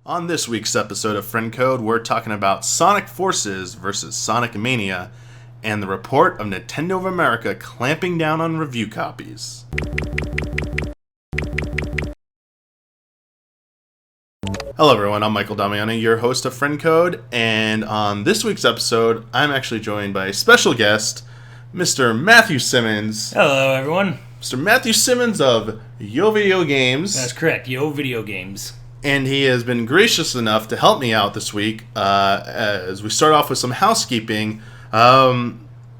On this week's episode of Friend Code, we're talking about Sonic Forces versus Sonic Mania and the report of Nintendo of America clamping down on review copies. Hello everyone, I'm Michael Damiani, your host of Friend Code, and on this week's episode, I'm actually joined by a special guest, Mr. Matthew Simmons. Hello everyone. Mr. Matthew Simmons of YoVideoGames. That's correct, YoVideoGames. And he has been gracious enough to help me out this week as we start off with some housekeeping.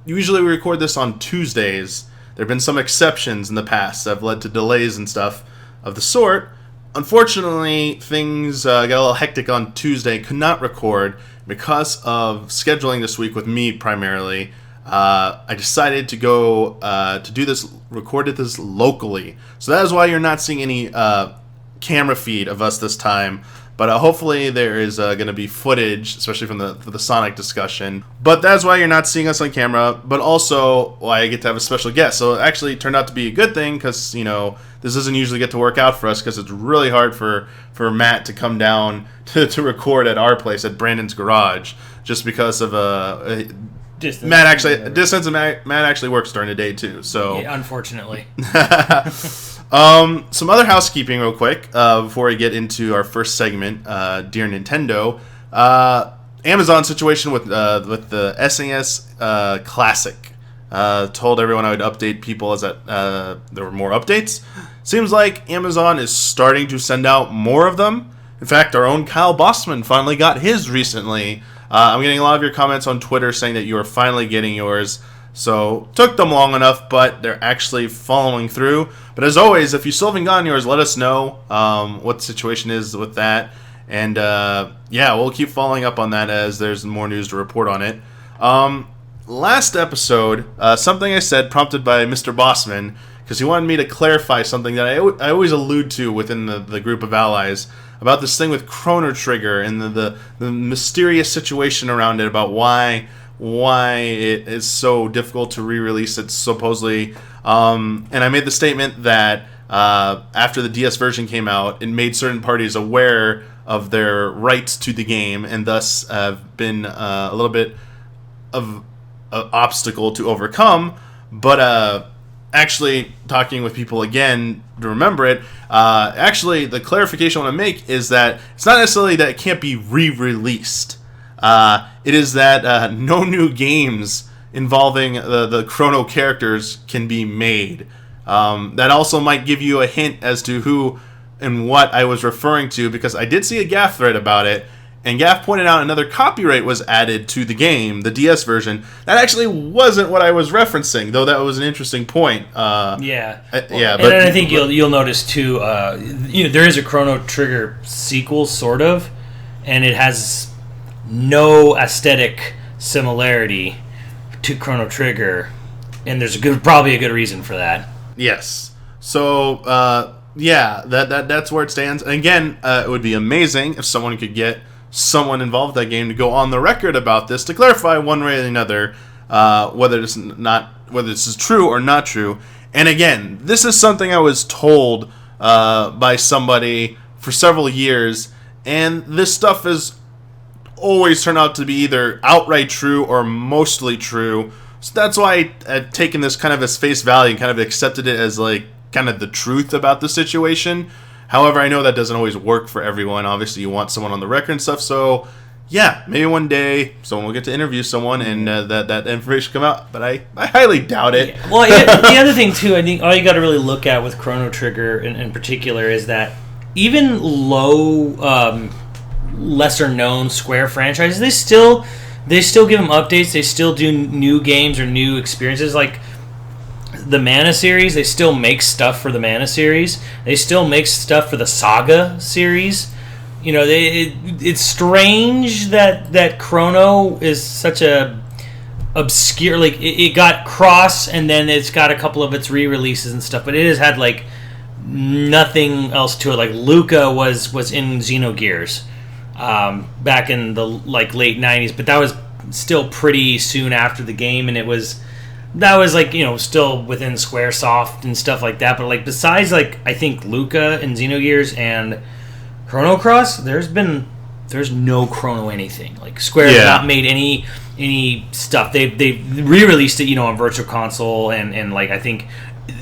Usually we record this on Tuesdays. There have been some exceptions in the past that have led to delays and stuff of the sort. Unfortunately, things got a little hectic on Tuesday. Could not record because of scheduling this week with me primarily. I decided to go to do this, recorded this locally. So that is why you're not seeing any camera feed of us this time, but hopefully there is going to be footage, especially from the Sonic discussion. But that's why you're not seeing us on camera, but also why I get to have a special guest. So it actually turned out to be a good thing because, you know, this doesn't usually get to work out for us because it's really hard for Matt to come down to record at our place at Brandon's garage just because of Distance. Matt actually works during the day too. So yeah, unfortunately. Some other housekeeping real quick before we get into our first segment, Dear Nintendo. Amazon situation with the SNES Classic. Told everyone I would update people as that there were more updates. Seems like Amazon is starting to send out more of them. In fact, our own Kyle Bossman finally got his recently. I'm getting a lot of your comments on Twitter saying that you are finally getting yours. So, took them long enough, but they're actually following through. But as always, if you still haven't gotten yours, let us know what the situation is with that. And, we'll keep following up on that as there's more news to report on it. Last episode, something I said prompted by Mr. Bossman, because he wanted me to clarify something that I always allude to within the group of allies, about this thing with Chrono Trigger and the mysterious situation around it, about why it is so difficult to re-release it supposedly. And I made the statement that after the DS version came out, it made certain parties aware of their rights to the game and thus have been a little bit of an obstacle to overcome. But actually talking with people again to remember it, actually the clarification I want to make is that it's not necessarily that it can't be re-released. It is that no new games involving the Chrono characters can be made. That also might give you a hint as to who and what I was referring to, because I did see a Gaff thread about it, and Gaff pointed out another copyright was added to the game, the DS version. That actually wasn't what I was referencing, though that was an interesting point. But I think you'll notice too. There is a Chrono Trigger sequel, sort of, and it has no aesthetic similarity to Chrono Trigger, and there's probably a good reason for that. Yes. So that's where it stands. And again, it would be amazing if someone could get someone involved with that game to go on the record about this to clarify one way or another whether this is true or not true. And again, this is something I was told by somebody for several years, and this stuff has always turned out to be either outright true or mostly true. So that's why I've taken this kind of as face value and kind of accepted it as like kind of the truth about the situation. However, I know that doesn't always work for everyone. Obviously, you want someone on the record and stuff. So, yeah, maybe one day someone will get to interview someone and that information come out. But I highly doubt it. Yeah. Well, the other thing, too, I think all you got to really look at with Chrono Trigger in particular is that even lesser-known Square franchises, they still give them updates. They still do new games or new experiences. Like the Mana series, they still make stuff for the Mana series. They still make stuff for the Saga series. You know, it's strange that Chrono is such a obscure. Like it got Cross, and then it's got a couple of its re-releases and stuff, but it has had like nothing else to it. Like Luca was in Xenogears back in the late 90s, but that was still pretty soon after the game, and that was like, still within Squaresoft and stuff like that. But like besides, like, I think Luca and Xenogears and Chrono Cross, there's no Chrono anything. Like Square has not made any stuff. They re-released it, on Virtual Console and like I think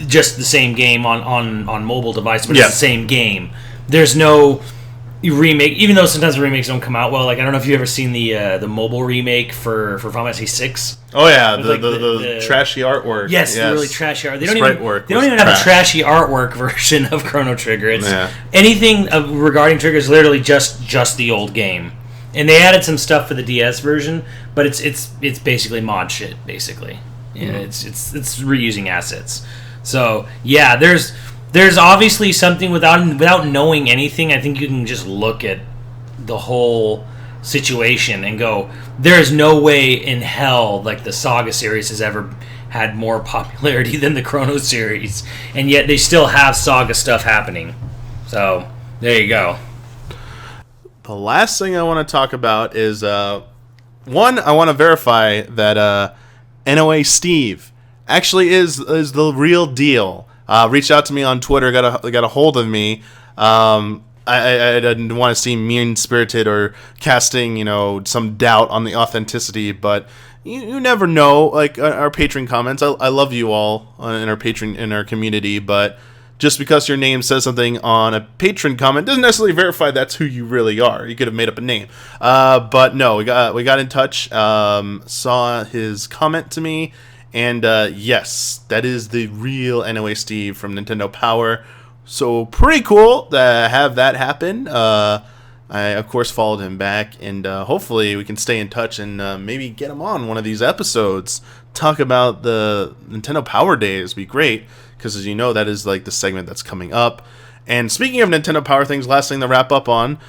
just the same game on mobile device, but it's the same game. There's no remake, even though sometimes the remakes don't come out well. Like I don't know if you've ever seen the mobile remake for Final Fantasy 6. Oh yeah, the trashy artwork. Yes, the really trashy art. They don't even have a trashy artwork version of Chrono Trigger. It's anything regarding Trigger is literally just the old game. And they added some stuff for the DS version, but it's basically mod shit. Basically, it's reusing assets. So yeah, there's obviously something without knowing anything. I think you can just look at the whole situation and go, there is no way in hell like the Saga series has ever had more popularity than the Chrono series, and yet they still have Saga stuff happening. So there you go. The last thing I want to talk about is one, I want to verify that NOA Steve actually is the real deal. Reached out to me on Twitter, got a hold of me. I didn't want to seem mean-spirited or casting, some doubt on the authenticity, but you never know. Like our Patron comments, I love you all in our community, but just because your name says something on a Patron comment doesn't necessarily verify that's who you really are. You could have made up a name, but no, we got in touch, saw his comment to me, and yes, that is the real NOA Steve from Nintendo Power. So pretty cool to have that happen. I of course followed him back, and hopefully we can stay in touch and maybe get him on one of these episodes. Talk about the Nintendo Power Days. Be great, because as you know, that is like the segment that's coming up. And speaking of Nintendo Power things, last thing to wrap up on,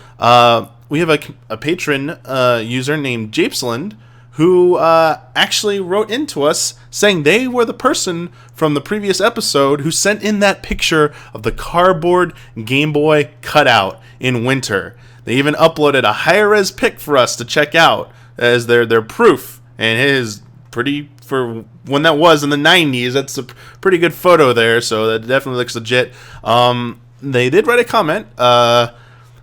we have a patron user named Japesland who actually wrote into us saying they were the person from the previous episode who sent in that picture of the cardboard Game Boy cutout in winter. They even uploaded a high-res pic for us to check out as their proof, and it is pretty, for when that was in the 90s, that's a pretty good photo there, so that definitely looks legit. They did write a comment,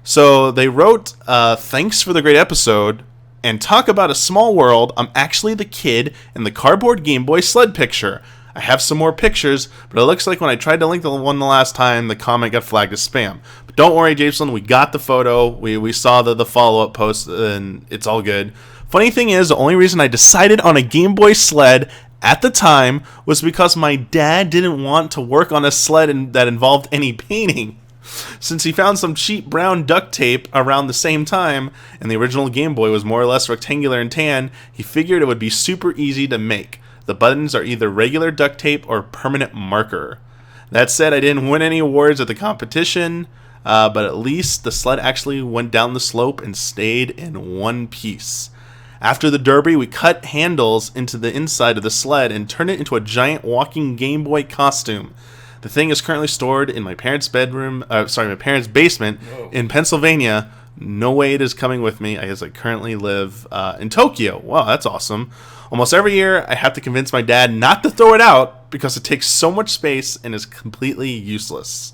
so they wrote, thanks for the great episode, and talk about a small world, I'm actually the kid in the cardboard Game Boy sled picture. I have some more pictures, but it looks like when I tried to link the one the last time, the comment got flagged as spam. But don't worry, Jason, we got the photo. We saw the follow-up post, and it's all good. Funny thing is, the only reason I decided on a Game Boy sled at the time was because my dad didn't want to work on a sled that involved any painting. Since he found some cheap brown duct tape around the same time, and the original Game Boy was more or less rectangular and tan, he figured it would be super easy to make. The buttons are either regular duct tape or permanent marker. That said, I didn't win any awards at the competition, but at least the sled actually went down the slope and stayed in one piece. After the derby, we cut handles into the inside of the sled and turned it into a giant walking Game Boy costume. The thing is currently stored in my parents' basement in Pennsylvania. No way it is coming with me, as I currently live in Tokyo. Wow, that's awesome. Almost every year, I have to convince my dad not to throw it out because it takes so much space and is completely useless.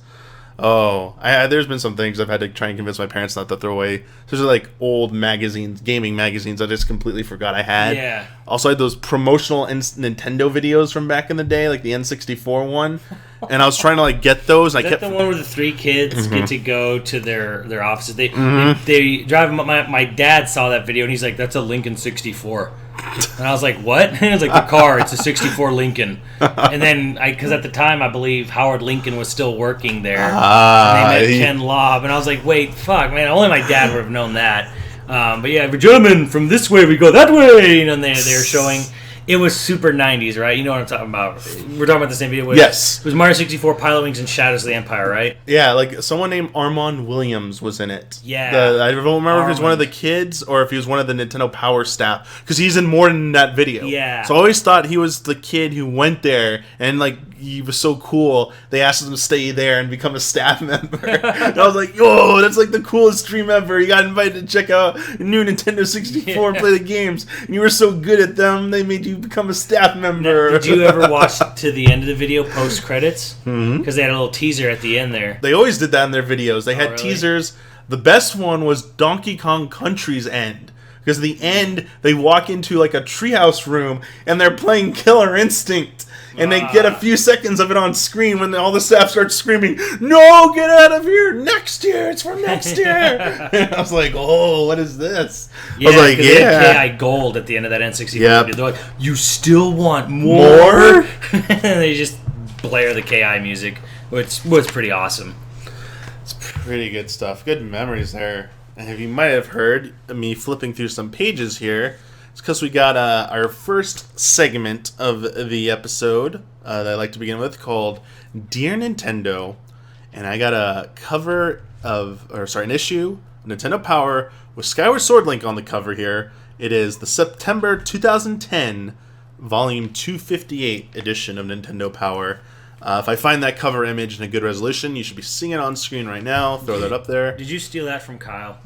Oh, there's been some things I've had to try and convince my parents not to throw away. Those are like old magazines, gaming magazines I just completely forgot I had. Yeah. Also, I had those promotional Nintendo videos from back in the day, like the N64 one. And I was trying to like get those. Is that the one where the three kids get to go to their offices? They drive. My dad saw that video and he's like, "That's a Lincoln 64." And I was like, "What?" And it was like the car. It's a '64 Lincoln. And then because at the time I believe Howard Lincoln was still working there. And they met Ken Lobb, and I was like, "Wait, fuck, man! Only my dad would have known that." But yeah, gentlemen, from this way we go that way. And they're showing. It was super 90s, right? You know what I'm talking about. We're talking about the same video. Yes. It was Mario 64, Pilot Wings, and Shadows of the Empire, right? Yeah, like someone named Armand Williams was in it. Yeah. I don't remember if he was one of the kids or if he was one of the Nintendo Power staff. Because he's in more than that video. Yeah. So I always thought he was the kid who went there and like he was so cool. They asked him to stay there and become a staff member. And I was like, yo, that's like the coolest dream ever. You got invited to check out new Nintendo 64 and play the games. And you were so good at them, they made you become a staff member. Now, did you ever watch to the end of the video post credits? Because they had a little teaser at the end there. They always did that in their videos. They had really? teasers The best one was Donkey Kong Country's end. Because the end, they walk into like a treehouse room and they're playing Killer Instinct. And they get a few seconds of it on screen when all the staff starts screaming, "No, get out of here! Next year! It's from next year!" And I was like, "Oh, what is this?" Yeah, I was like, they had KI Gold at the end of that N64. Yep. They're like, "You still want more?" And they just blare the KI music, which was pretty awesome. It's pretty good stuff. Good memories there. And you might have heard me flipping through some pages here. It's because we got our first segment of the episode that I like to begin with called Dear Nintendo. And I got a cover an issue of Nintendo Power with Skyward Sword Link on the cover here. It is the September 2010 Volume 258 edition of Nintendo Power. If I find that cover image in a good resolution, you should be seeing it on screen right now. Throw that up there. Did you steal that from Kyle?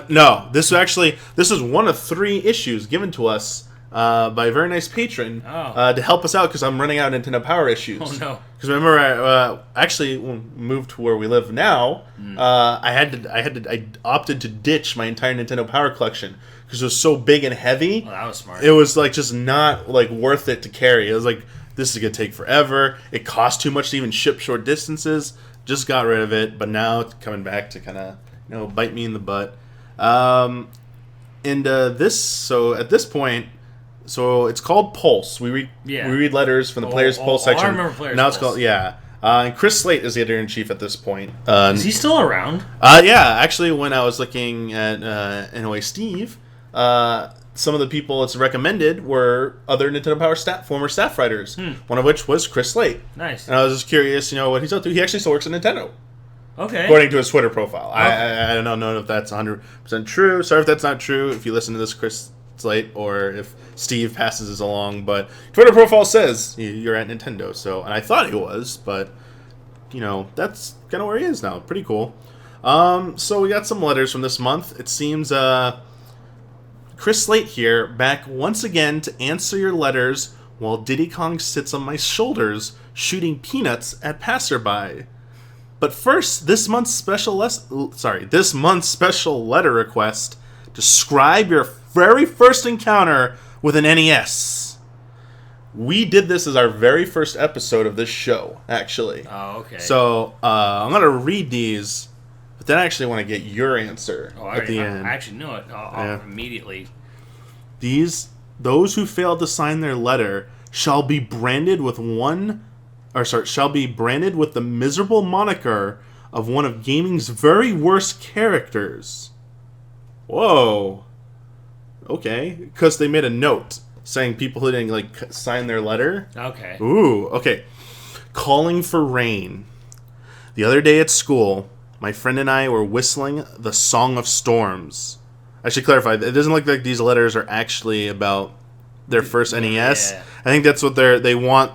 No, this is one of 3 issues given to us by a very nice patron to help us out because I'm running out of Nintendo Power issues. Oh no! Because remember, when we moved to where we live now, I opted to ditch my entire Nintendo Power collection because it was so big and heavy. Oh, that was smart. It was like just not like worth it to carry. It was like, this is gonna take forever. It cost too much to even ship short distances. Just got rid of it, but now it's coming back to kind of bite me in the butt. So at this point, it's called Pulse. We read letters from the Players Pulse section. I remember Players now Pulse. It's called and Chris Slate is the editor-in-chief at this point. Is he still around? Yeah, actually, when I was looking at NOA Steve, some of the people it's recommended were other Nintendo Power former staff writers. One of which was Chris Slate. Nice. And I was just curious, what he's up to. He actually still works at Nintendo. Okay. According to his Twitter profile. Okay. I don't know if that's 100% true. Sorry if that's not true, if you listen to this, Chris Slate, or if Steve passes this along. But Twitter profile says you're at Nintendo. And I thought he was, but, that's kind of where he is now. Pretty cool. So we got some letters from this month. It seems Chris Slate here, back once again to answer your letters while Diddy Kong sits on my shoulders shooting peanuts at passerby. But first, this month's special letter request: describe your very first encounter with an NES. We did this as our very first episode of this show, actually. Oh, okay. So I'm gonna read these, but then I actually want to get your answer at the end. I actually know it. I'll immediately. Those who failed to sign their letter shall be branded with the miserable moniker of one of gaming's very worst characters. Whoa. Okay. Because they made a note saying people who didn't sign their letter. Okay. Ooh, okay. Calling for rain. The other day at school, my friend and I were whistling the Song of Storms. I should clarify, it doesn't look like these letters are actually about their first NES. Yeah. I think that's what they want.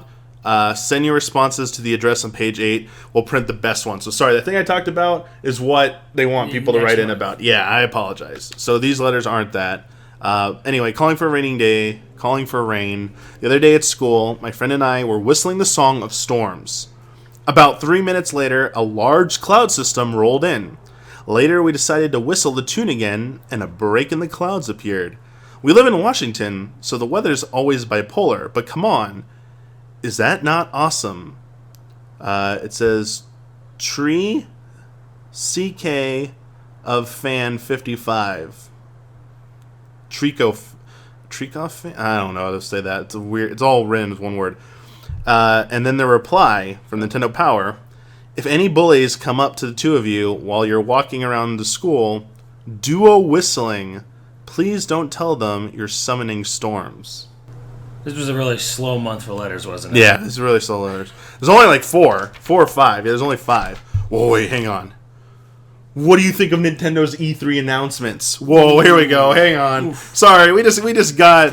Send your responses to the address on page 8. We'll print the best one. So sorry, the thing I talked about is what they want people to write in about. Yeah, I apologize. So these letters aren't that. Anyway, calling for a raining day, calling for rain. The other day at school, my friend and I were whistling the Song of Storms. About 3 minutes later, a large cloud system rolled in. Later, we decided to whistle the tune again, and a break in the clouds appeared. We live in Washington, so the weather's always bipolar, but come on. Is that not awesome? It says, Tree CK of Fan 55. Trico fan? I don't know how to say that. It's weird. It's all written as one word. And then the reply from Nintendo Power: if any bullies come up to the two of you while you're walking around the school, duo whistling, please don't tell them you're summoning storms. This was a really slow month for letters, wasn't it? Yeah, this is really slow letters. There's only like four or five. Yeah, there's only 5. Whoa, wait, hang on. What do you think of Nintendo's E3 announcements? Whoa, here we go. Hang on. Oof. Sorry, we just got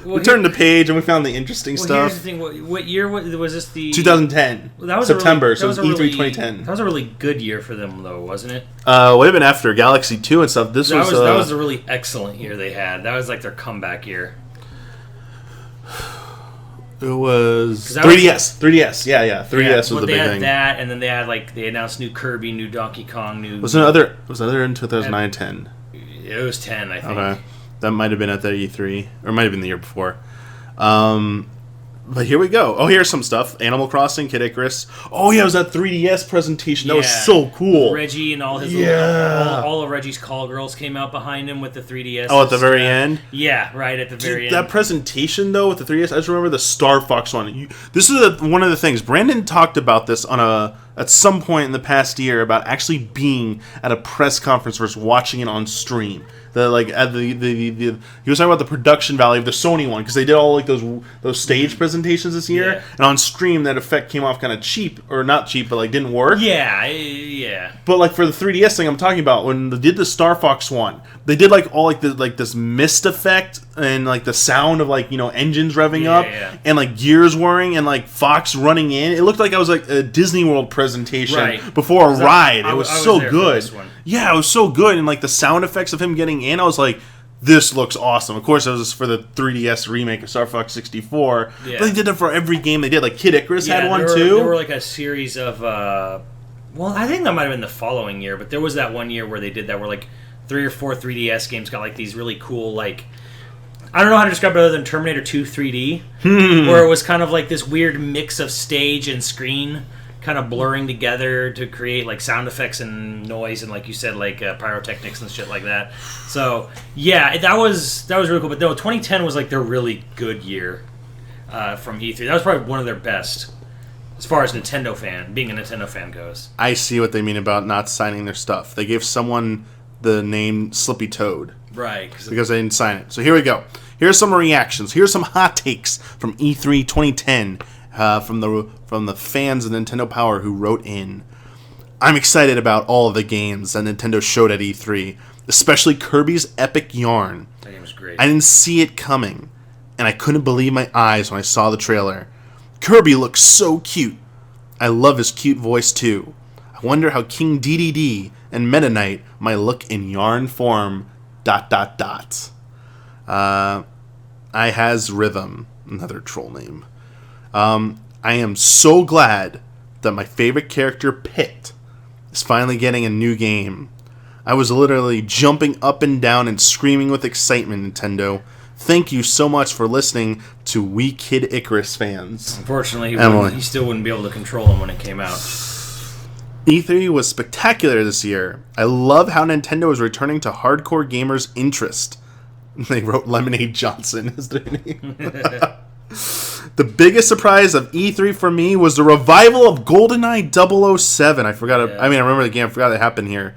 we turned the page and we found the interesting stuff. Here's the thing. What year was this? The 2010. That was September. So it was E3 2010. That was a really good year for them, though, wasn't it? Would have been after Galaxy 2 and stuff. That was a really excellent year they had. That was like their comeback year. It was 3DS. 3DS. Yeah. 3DS was the big thing. They had that, and then they had they announced new Kirby, new Donkey Kong, new. Was another in 2009 10? It was 10, I think. Okay, that might have been at the E3, or it might have been the year before. But here we go. Oh, here's some stuff. Animal Crossing, Kid Icarus. Oh, yeah, it was that 3DS presentation. That was so cool. Reggie and all his all of Reggie's call girls came out behind him with the 3DS. Oh, at the very end? Yeah, right at the very end. That presentation, though, with the 3DS, I just remember the Star Fox one. This is one of the things. Brandon talked about this at some point in the past year about actually being at a press conference versus watching it on stream. He was talking about the production value of the Sony one because they did all those stage presentations this year, and on stream that effect came off kind of cheap, or not cheap, but didn't work. Yeah. But for the 3DS thing I'm talking about, when they did the Star Fox one, they did this mist effect and the sound of engines revving up and gears whirring and Fox running in. It looked like I was a Disney World presentation before a ride. It was so good. Yeah, it was so good, and the sound effects of him getting in, I was like, this looks awesome. Of course, it was for the 3DS remake of Star Fox 64, but they did it for every game they did. Kid Icarus had one too. There were a series of, I think that might have been the following year, but there was that one year where they did that, where 3 or 4 3DS games got these really cool, I don't know how to describe it other than Terminator 2 3D, where it was kind of this weird mix of stage and screen kind of blurring together to create sound effects and noise and you said pyrotechnics and shit like that. So yeah, that was really cool. But no, 2010 was their really good year from E3. That was probably one of their best as far as being a Nintendo fan goes. I see what they mean about not signing their stuff. They gave someone the name Slippy Toad. Right. Because they didn't sign it. So here we go. Here's some reactions. Here's some hot takes from E3 2010 from the fans of Nintendo Power who wrote in. I'm excited about all of the games that Nintendo showed at E3, especially Kirby's Epic Yarn. That game was great. I didn't see it coming, and I couldn't believe my eyes when I saw the trailer. Kirby looks so cute. I love his cute voice too. I wonder how King DDD and Meta Knight might look in yarn form. ... I has Rhythm, another troll name. I am so glad that my favorite character, Pit, is finally getting a new game. I was literally jumping up and down and screaming with excitement, Nintendo. Thank you so much for listening to We Kid Icarus fans. Unfortunately, he still wouldn't be able to control him when it came out. E3 was spectacular this year. I love how Nintendo is returning to hardcore gamers' interest. They wrote Lemonade Johnson as their name. The biggest surprise of E3 for me was the revival of GoldenEye 007. I remember the game. I forgot it happened here.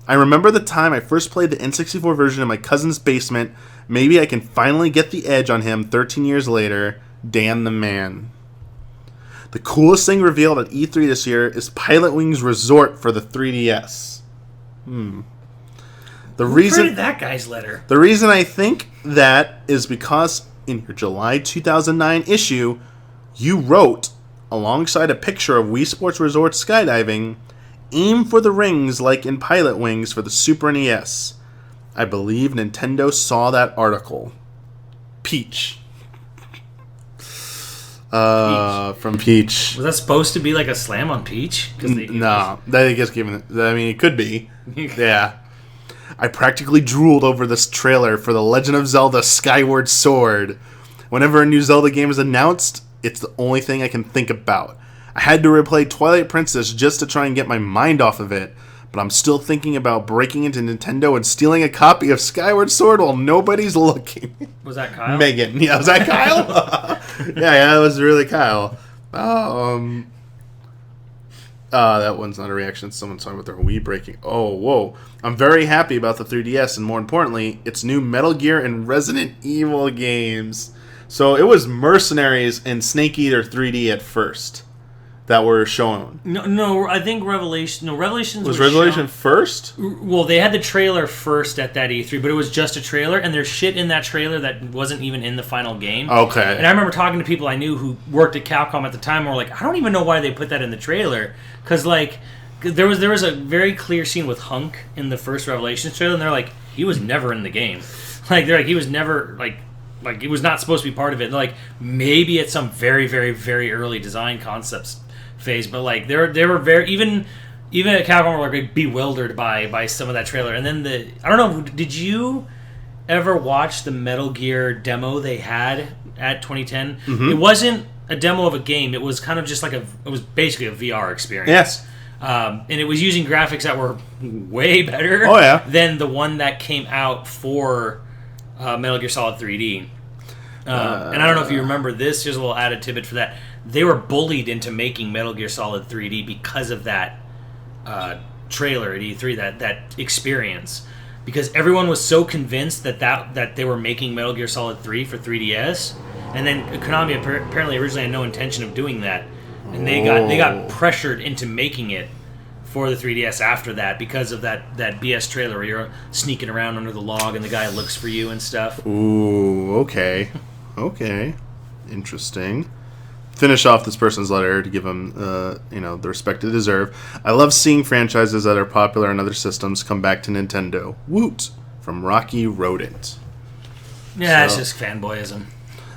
I remember the time I first played the N64 version in my cousin's basement. Maybe I can finally get the edge on him 13 years later. Dan the man. The coolest thing revealed at E3 this year is Pilot Wings Resort for the 3DS. Who printed that guy's letter? The reason I think that is because in your July 2009 issue, you wrote, alongside a picture of Wii Sports Resort skydiving, aim for the rings like in Pilot Wings for the Super NES. I believe Nintendo saw that article. Peach. From Peach. Was that supposed to be a slam on Peach? No. They just given it. I mean, it could be. Yeah. I practically drooled over this trailer for The Legend of Zelda Skyward Sword. Whenever a new Zelda game is announced, it's the only thing I can think about. I had to replay Twilight Princess just to try and get my mind off of it, but I'm still thinking about breaking into Nintendo and stealing a copy of Skyward Sword while nobody's looking. Was that Kyle? Megan. Yeah, was that Kyle? yeah, it was really Kyle. That one's not a reaction. Someone's talking about their Wii breaking. Oh, whoa. I'm very happy about the 3DS, and more importantly, its new Metal Gear and Resident Evil games. So it was Mercenaries and Snake Eater 3D at first that were shown. No, I think Revelations was Revelation first? Well, they had the trailer first at that E3, but it was just a trailer, and there's shit in that trailer that wasn't even in the final game. Okay. And I remember talking to people I knew who worked at Capcom at the time, and were like, I don't even know why they put that in the trailer, because there was a very clear scene with Hunk in the first Revelations trailer, and they're like, he was never in the game. They're like, he was never Like, it was not supposed to be part of it. Like, maybe at some very, very, very early design concepts phase, but like they were very even at Capcom were like bewildered by some of that trailer. And then I don't know, did you ever watch the Metal Gear demo they had at 2010? Mm-hmm. It wasn't a demo of a game. It was kind of just like it was basically a VR experience. Yes. And it was using graphics that were way better than the one that came out for Metal Gear Solid 3D. And I don't know if you remember this. Here's a little added tidbit for that. They were bullied into making Metal Gear Solid 3D because of that trailer at E3, that experience. Because everyone was so convinced that they were making Metal Gear Solid 3 for 3DS, and then Konami apparently originally had no intention of doing that, and they got pressured into making it for the 3DS after that because of that BS trailer where you're sneaking around under the log and the guy looks for you and stuff. Ooh, okay. Interesting. Finish off this person's letter to give them, the respect they deserve. I love seeing franchises that are popular on other systems come back to Nintendo. Woot! From Rocky Rodent. Yeah, it's just fanboyism.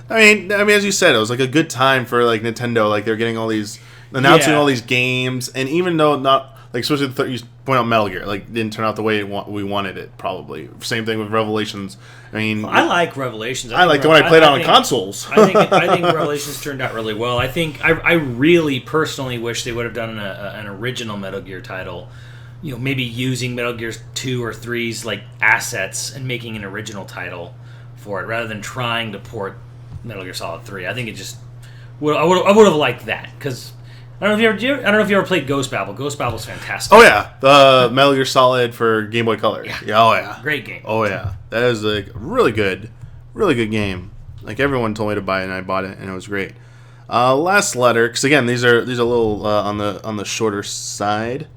I mean, as you said, it was like a good time for like Nintendo. Like they're getting all these, announcing all these games, and even though not like, especially you point out Metal Gear, like didn't turn out the way we wanted it. Probably same thing with Revelations. I mean, I like Revelations. I liked it when I played on consoles. I think Revelations turned out really well. I really personally wish they would have done an original Metal Gear title. You know, maybe using Metal Gear 2 or 3's like assets and making an original title for it rather than trying to port Metal Gear Solid 3. I think it just I would have liked that because I don't know if you ever played Ghost Babel. Ghost Babel's fantastic. Oh yeah, the Metal Gear Solid for Game Boy Color. Yeah. Oh yeah, great game. Oh yeah, that is a really good game. Like everyone told me to buy it, and I bought it, and it was great. Last letter, because again, these are a little on the shorter side.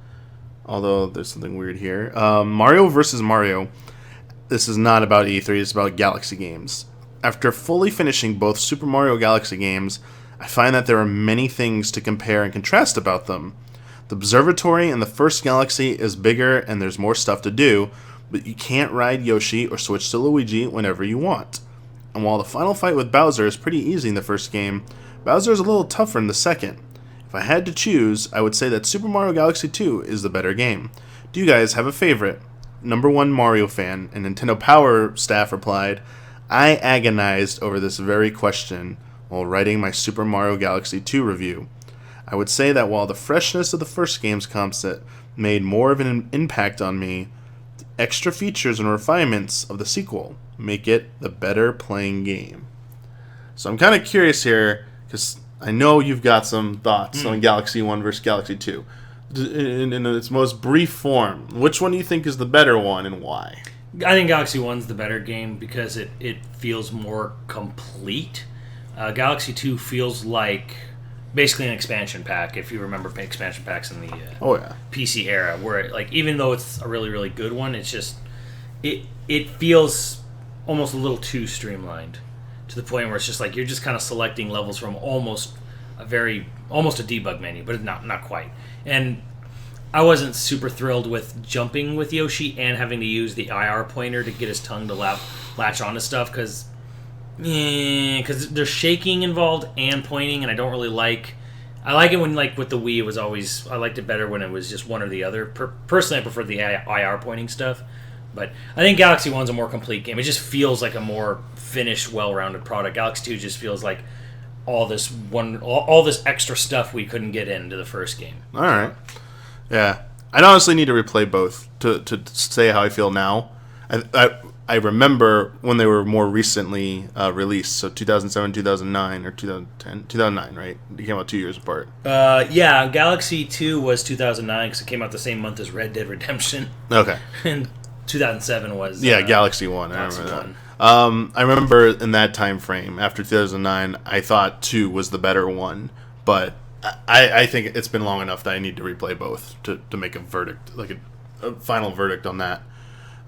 Although there's something weird here. Mario vs. Mario. This is not about E3. It's about Galaxy games. After fully finishing both Super Mario Galaxy games, I find that there are many things to compare and contrast about them. The observatory in the first Galaxy is bigger and there's more stuff to do, but you can't ride Yoshi or switch to Luigi whenever you want. And while the final fight with Bowser is pretty easy in the first game, Bowser is a little tougher in the second. If I had to choose, I would say that Super Mario Galaxy 2 is the better game. Do you guys have a favorite? Number one Mario fan, and Nintendo Power staff replied, I agonized over this very question while writing my Super Mario Galaxy 2 review. I would say that while the freshness of the first game's concept made more of an impact on me, the extra features and refinements of the sequel make it the better playing game. So I'm kind of curious here, because I know you've got some thoughts on Galaxy 1 versus Galaxy 2. In its most brief form, which one do you think is the better one and why? I think Galaxy 1's the better game because it feels more complete. Galaxy 2 feels like basically an expansion pack, if you remember expansion packs in the PC era, where even though it's a really, really good one, it's just it feels almost a little too streamlined to the point where it's just like you're just kind of selecting levels from almost a debug menu, but not quite. And I wasn't super thrilled with jumping with Yoshi and having to use the IR pointer to get his tongue to latch onto stuff because there's shaking involved and pointing, and I don't really like. I like it when with the Wii, I liked it better when it was just one or the other. Personally, I prefer the IR pointing stuff, but I think Galaxy 1's a more complete game. It just feels like a more finished, well-rounded product. Galaxy 2 just feels like all this extra stuff we couldn't get into the first game. All right. Yeah, I'd honestly need to replay both to say how I feel now. I remember when they were more recently released, so 2007, 2009, or 2010, 2009, right? They came out 2 years apart. Yeah, Galaxy 2 was 2009 because it came out the same month as Red Dead Redemption. Okay. And 2007 was Galaxy 1. Galaxy I remember that. I remember in that time frame after 2009, I thought 2 was the better one, but I think it's been long enough that I need to replay both to make a verdict, like a final verdict on that.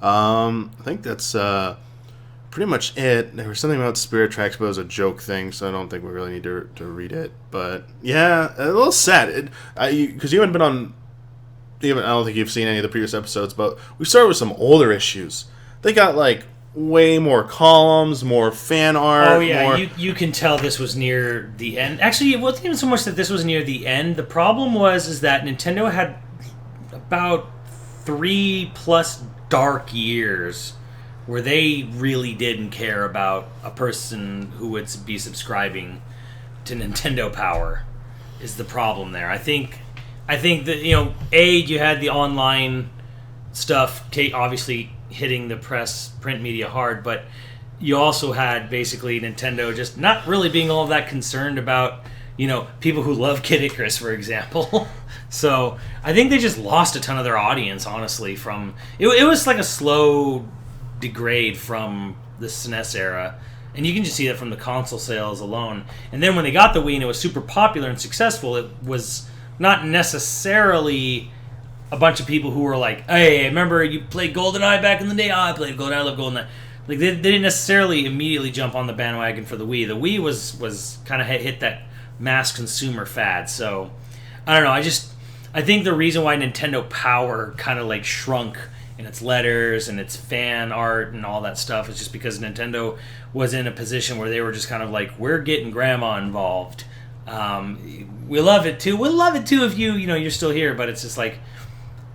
I think that's pretty much it. There was something about Spirit Tracks, but it was a joke thing, so I don't think we really need to read it. But yeah, a little sad because you haven't been on. I don't think you've seen any of the previous episodes, but we started with some older issues. They got way more columns, more fan art. Oh yeah, more... you can tell this was near the end. Actually, it wasn't even so much that this was near the end. The problem is that Nintendo had about 3+ dark years where they really didn't care about a person who would be subscribing to Nintendo Power. Is the problem there? I think that you had the online stuff, obviously hitting the print media hard, but you also had basically Nintendo just not really being all that concerned about people who love Kid Icarus, for example. So I think they just lost a ton of their audience, honestly. From it was like a slow degrade from the SNES era, and you can just see that from the console sales alone. And then when they got the Wii and it was super popular and successful, it was not necessarily a bunch of people who were like, "Hey, remember you played GoldenEye back in the day? Oh, I played GoldenEye. I love GoldenEye." Like they didn't necessarily immediately jump on the bandwagon for the Wii. The Wii was kind of hit that mass consumer fad. So I don't know. I think the reason why Nintendo Power kind of like shrunk in its letters and its fan art and all that stuff is just because Nintendo was in a position where they were just kind of like, we're getting grandma involved. We love it too. We'll love it too if you're still here. But it's just like,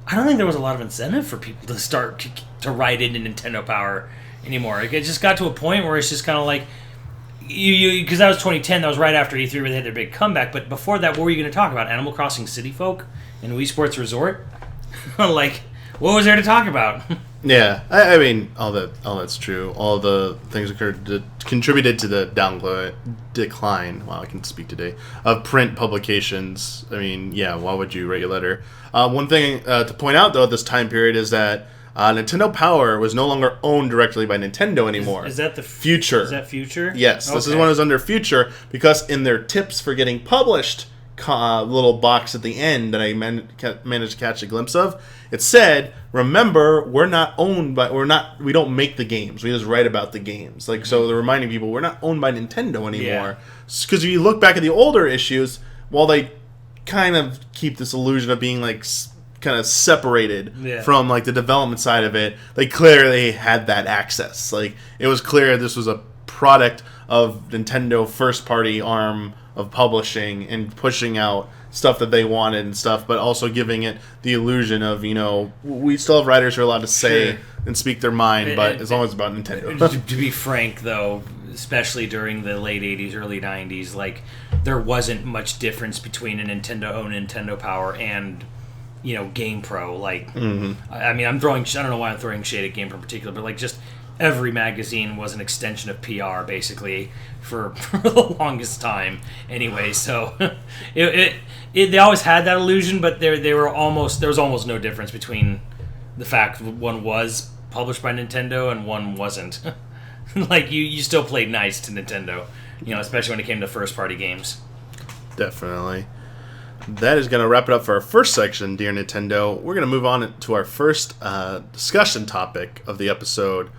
I don't think there was a lot of incentive for people to start to write into Nintendo Power anymore. It just got to a point where it's just kind of like, because that was 2010, that was right after E3 where they had their big comeback. But before that, what were you going to talk about? Animal Crossing City Folk and Wii Sports Resort? Like, what was there to talk about? Yeah, I mean, all that's true. All the things contributed to the decline. Wow, I can speak today, of print publications. I mean, yeah, why would you write a letter? One thing to point out, though, at this time period is that Nintendo Power was no longer owned directly by Nintendo anymore. Is that the Future? Is that Future? Yes, okay. This is when it was under Future, because in their tips for getting published little box at the end that I managed to catch a glimpse of, it said, "Remember, we don't make the games. We just write about the games." Like, so they're reminding people we're not owned by Nintendo anymore. Because if you look back at the older issues, while they kind of keep this illusion of being like kind of separated from like the development side of it, they clearly had that access. Like, it was clear this was a product of Nintendo first party arm of publishing and pushing out stuff that they wanted and stuff, but also giving it the illusion of, we still have writers who are allowed to say and speak their mind, but it's always about Nintendo. To be frank, though, especially during the late 80s, early 90s, like, there wasn't much difference between a Nintendo Power and GamePro. Like, I mean, I don't know why I'm throwing shade at GamePro in particular, but like, just every magazine was an extension of PR, basically, for the longest time. Anyway, so they always had that illusion, but there was almost no difference between the fact one was published by Nintendo and one wasn't. Like, you still played nice to Nintendo, especially when it came to first party games. Definitely. That is going to wrap it up for our first section, Dear Nintendo. We're going to move on to our first discussion topic of the episode.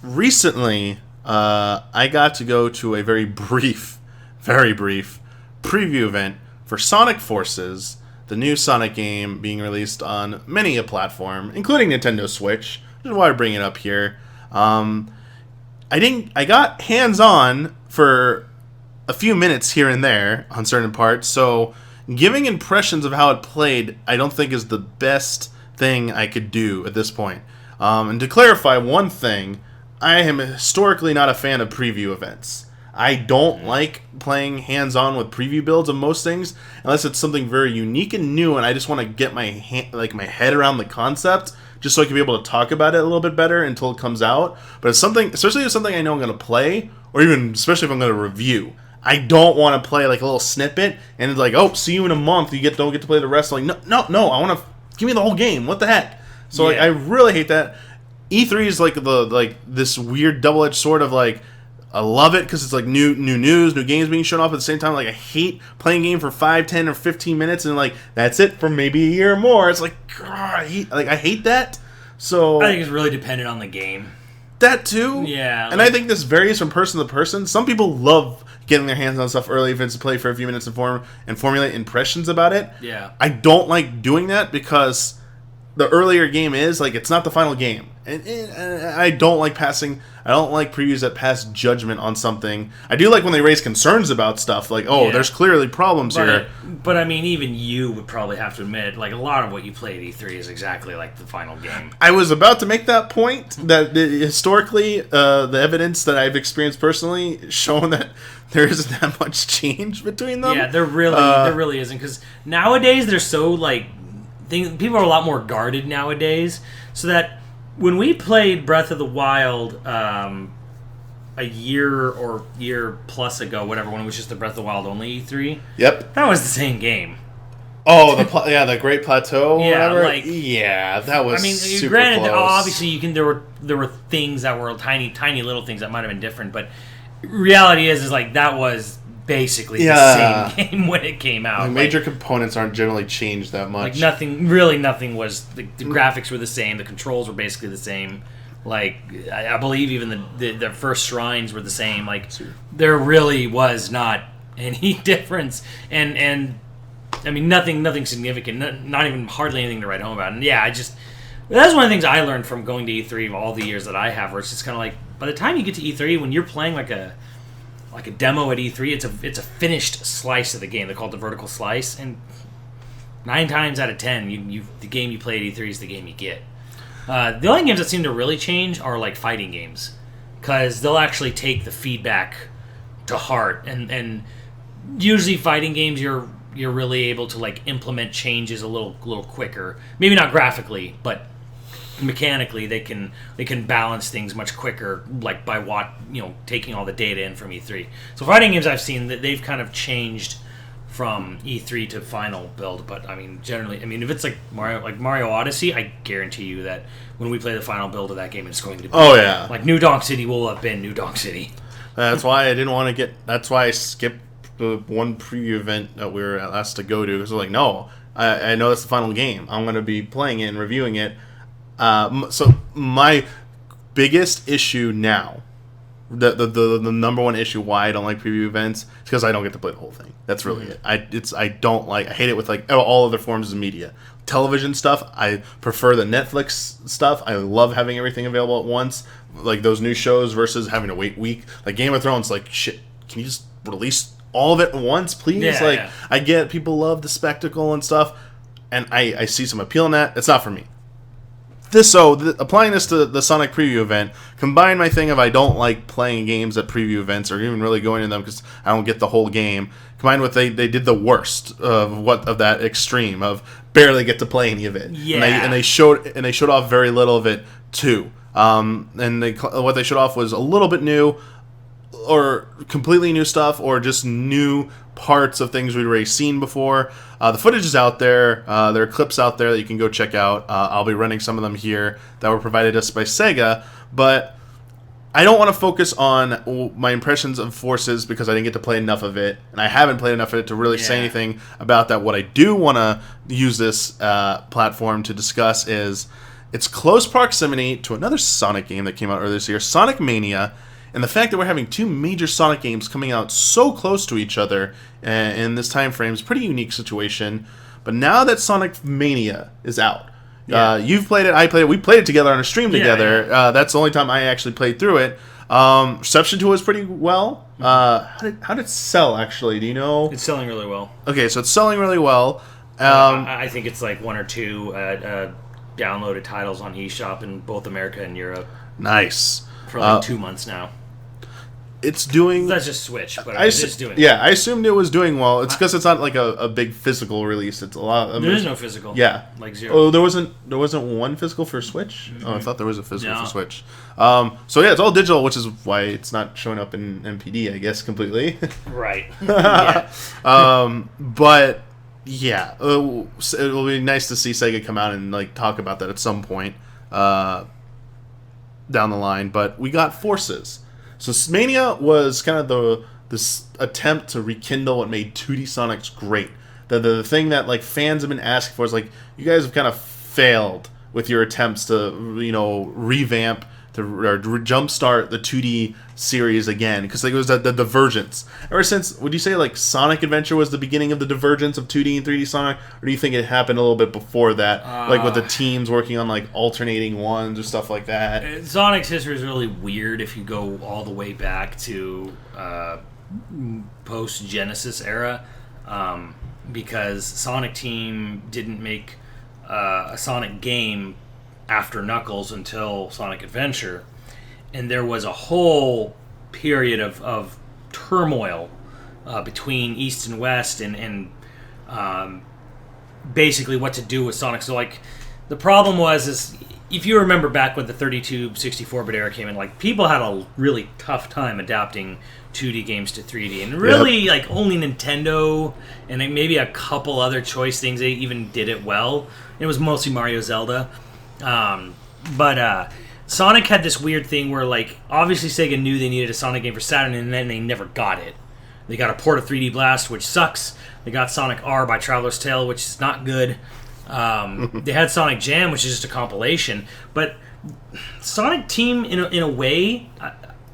Recently, I got to go to a very brief preview event for Sonic Forces, the new Sonic game being released on many a platform, including Nintendo Switch, which is why I bring it up here. I got hands-on for a few minutes here and there on certain parts, so giving impressions of how it played, I don't think is the best thing I could do at this point. And to clarify one thing, I am historically not a fan of preview events. I don't like playing hands-on with preview builds of most things unless it's something very unique and new, and I just want to get my head around the concept just so I can be able to talk about it a little bit better until it comes out. But it's something, especially if it's something I know I'm going to play, or even especially if I'm going to review, I don't want to play like a little snippet and it's like, oh, see you in a month. You don't get to play the rest. I'm like, no. I want to give me the whole game. What the heck? So like, I really hate that. E3 is like this weird double-edged sword of like, I love it because it's like new news, new games being shown off at the same time. Like, I hate playing a game for 5, 10, or 15 minutes and like that's it for maybe a year or more. It's like, I hate that. So I think it's really dependent on the game. That too. Yeah. And I think this varies from person to person. Some people love getting their hands on stuff early if it's to play for a few minutes and formulate impressions about it. Yeah. I don't like doing that because the earlier game is, like, it's not the final game. And I don't like previews that pass judgment on something. I do like when they raise concerns about stuff, like, there's clearly problems here. But I mean, even you would probably have to admit, like, a lot of what you play at E3 is exactly like the final game. I was about to make that point, that historically, the evidence that I've experienced personally shown that there isn't that much change between them. Yeah, there really isn't, because nowadays they're so, like, people are a lot more guarded nowadays, so that when we played Breath of the Wild a year or year plus ago, whatever, when it was just the Breath of the Wild only E3, yep, that was the same game. Oh, the Great Plateau. Yeah, that was. I mean, super granted, close. obviously, there were things that were tiny little things that might have been different, but reality is like that was basically the same game when it came out. Major components aren't generally changed that much. Like nothing was. The graphics were the same. The controls were basically the same. Like I believe even the first shrines were the same. Like there really was not any difference. And I mean nothing significant. Not even hardly anything to write home about. And that's one of the things I learned from going to E3 of all the years that I have, where it's just kind of like by the time you get to E3, when you're playing like a demo at E3, it's a finished slice of the game. They call it the vertical slice, and 9 times out of 10, the game you play at E3 is the game you get. The only games that seem to really change are like fighting games, because they'll actually take the feedback to heart, and usually fighting games you're really able to like implement changes a little quicker. Maybe not graphically, but mechanically they can balance things much quicker, like by taking all the data in from E3. So fighting games I've seen that they've kind of changed from E3 to final build, but I mean generally, if it's like Mario Odyssey, I guarantee you that when we play the final build of that game, it's going to be like New Donk City will have been New Donk City. That's why I didn't want to get. That's why I skipped the one preview event that we were asked to go to, because we're like, no, I know that's the final game. I'm going to be playing it and reviewing it. So my biggest issue now, the number one issue why I don't like preview events is because I don't get to play the whole thing. That's really it. I hate it with like all other forms of media. Television stuff, I prefer the Netflix stuff. I love having everything available at once, like those new shows versus having to wait week. Like Game of Thrones, like shit, can you just release all of it at once, please? Yeah. I get people love the spectacle and stuff, and I see some appeal in that. It's not for me. Applying this to the Sonic preview event, combine my thing of I don't like playing games at preview events or even really going to them because I don't get the whole game, combined with they did the worst of that extreme of barely get to play any of it. Yeah. And they showed off very little of it too. What they showed off was a little bit new, or completely new stuff, or just new parts of things we'd already seen before. The footage is out there. There are clips out there that you can go check out. I'll be running some of them here that were provided us by Sega, but I don't want to focus on my impressions of Forces because I didn't get to play enough of it, and I haven't played enough of it to really say anything about that. What I do want to use this platform to discuss is its close proximity to another Sonic game that came out earlier this year, Sonic Mania, and the fact that we're having two major Sonic games coming out so close to each other in this time frame is a pretty unique situation. But now that Sonic Mania is out, you've played it, I played it, we played it together on a stream together. That's the only time I actually played through it. Reception to it was pretty well. How did it sell, actually? Do you know? It's selling really well. Okay, so it's selling really well. I think it's like 1 or 2 downloaded titles on eShop in both America and Europe. Nice. For like 2 months now. It's doing... That's just Switch, but it's just doing Yeah, I assumed it was doing well. It's because it's not like a big physical release. It's a lot... There is no physical. Yeah. Like 0. Oh, there wasn't one physical for Switch? Mm-hmm. Oh, I thought there was a physical for Switch. So yeah, it's all digital, which is why it's not showing up in MPD, I guess, completely. Right. Yeah. But... yeah, it'll be nice to see Sega come out and like talk about that at some point down the line. But we got Forces. So Mania was kind of this attempt to rekindle what made 2D Sonics great. The thing that like fans have been asking for is like, you guys have kind of failed with your attempts to revamp jumpstart the 2D series again, because like it was the divergence. Ever since, would you say like Sonic Adventure was the beginning of the divergence of 2D and 3D Sonic, or do you think it happened a little bit before that, like with the teams working on like alternating ones or stuff like that? Sonic's history is really weird if you go all the way back to post Genesis era, because Sonic Team didn't make a Sonic game after Knuckles until Sonic Adventure, and there was a whole period of turmoil between East and West, and basically what to do with Sonic. So like the problem is if you remember back when the 32 64-bit era came in, like people had a really tough time adapting 2D games to 3D, and really like only Nintendo and like maybe a couple other choice things they even did it well. It was mostly Mario, Zelda. But Sonic had this weird thing where, like, obviously Sega knew they needed a Sonic game for Saturn, and then they never got it. They got a port of 3D Blast, which sucks. They got Sonic R by Traveler's Tale, which is not good. They had Sonic Jam, which is just a compilation. But Sonic Team, in a way,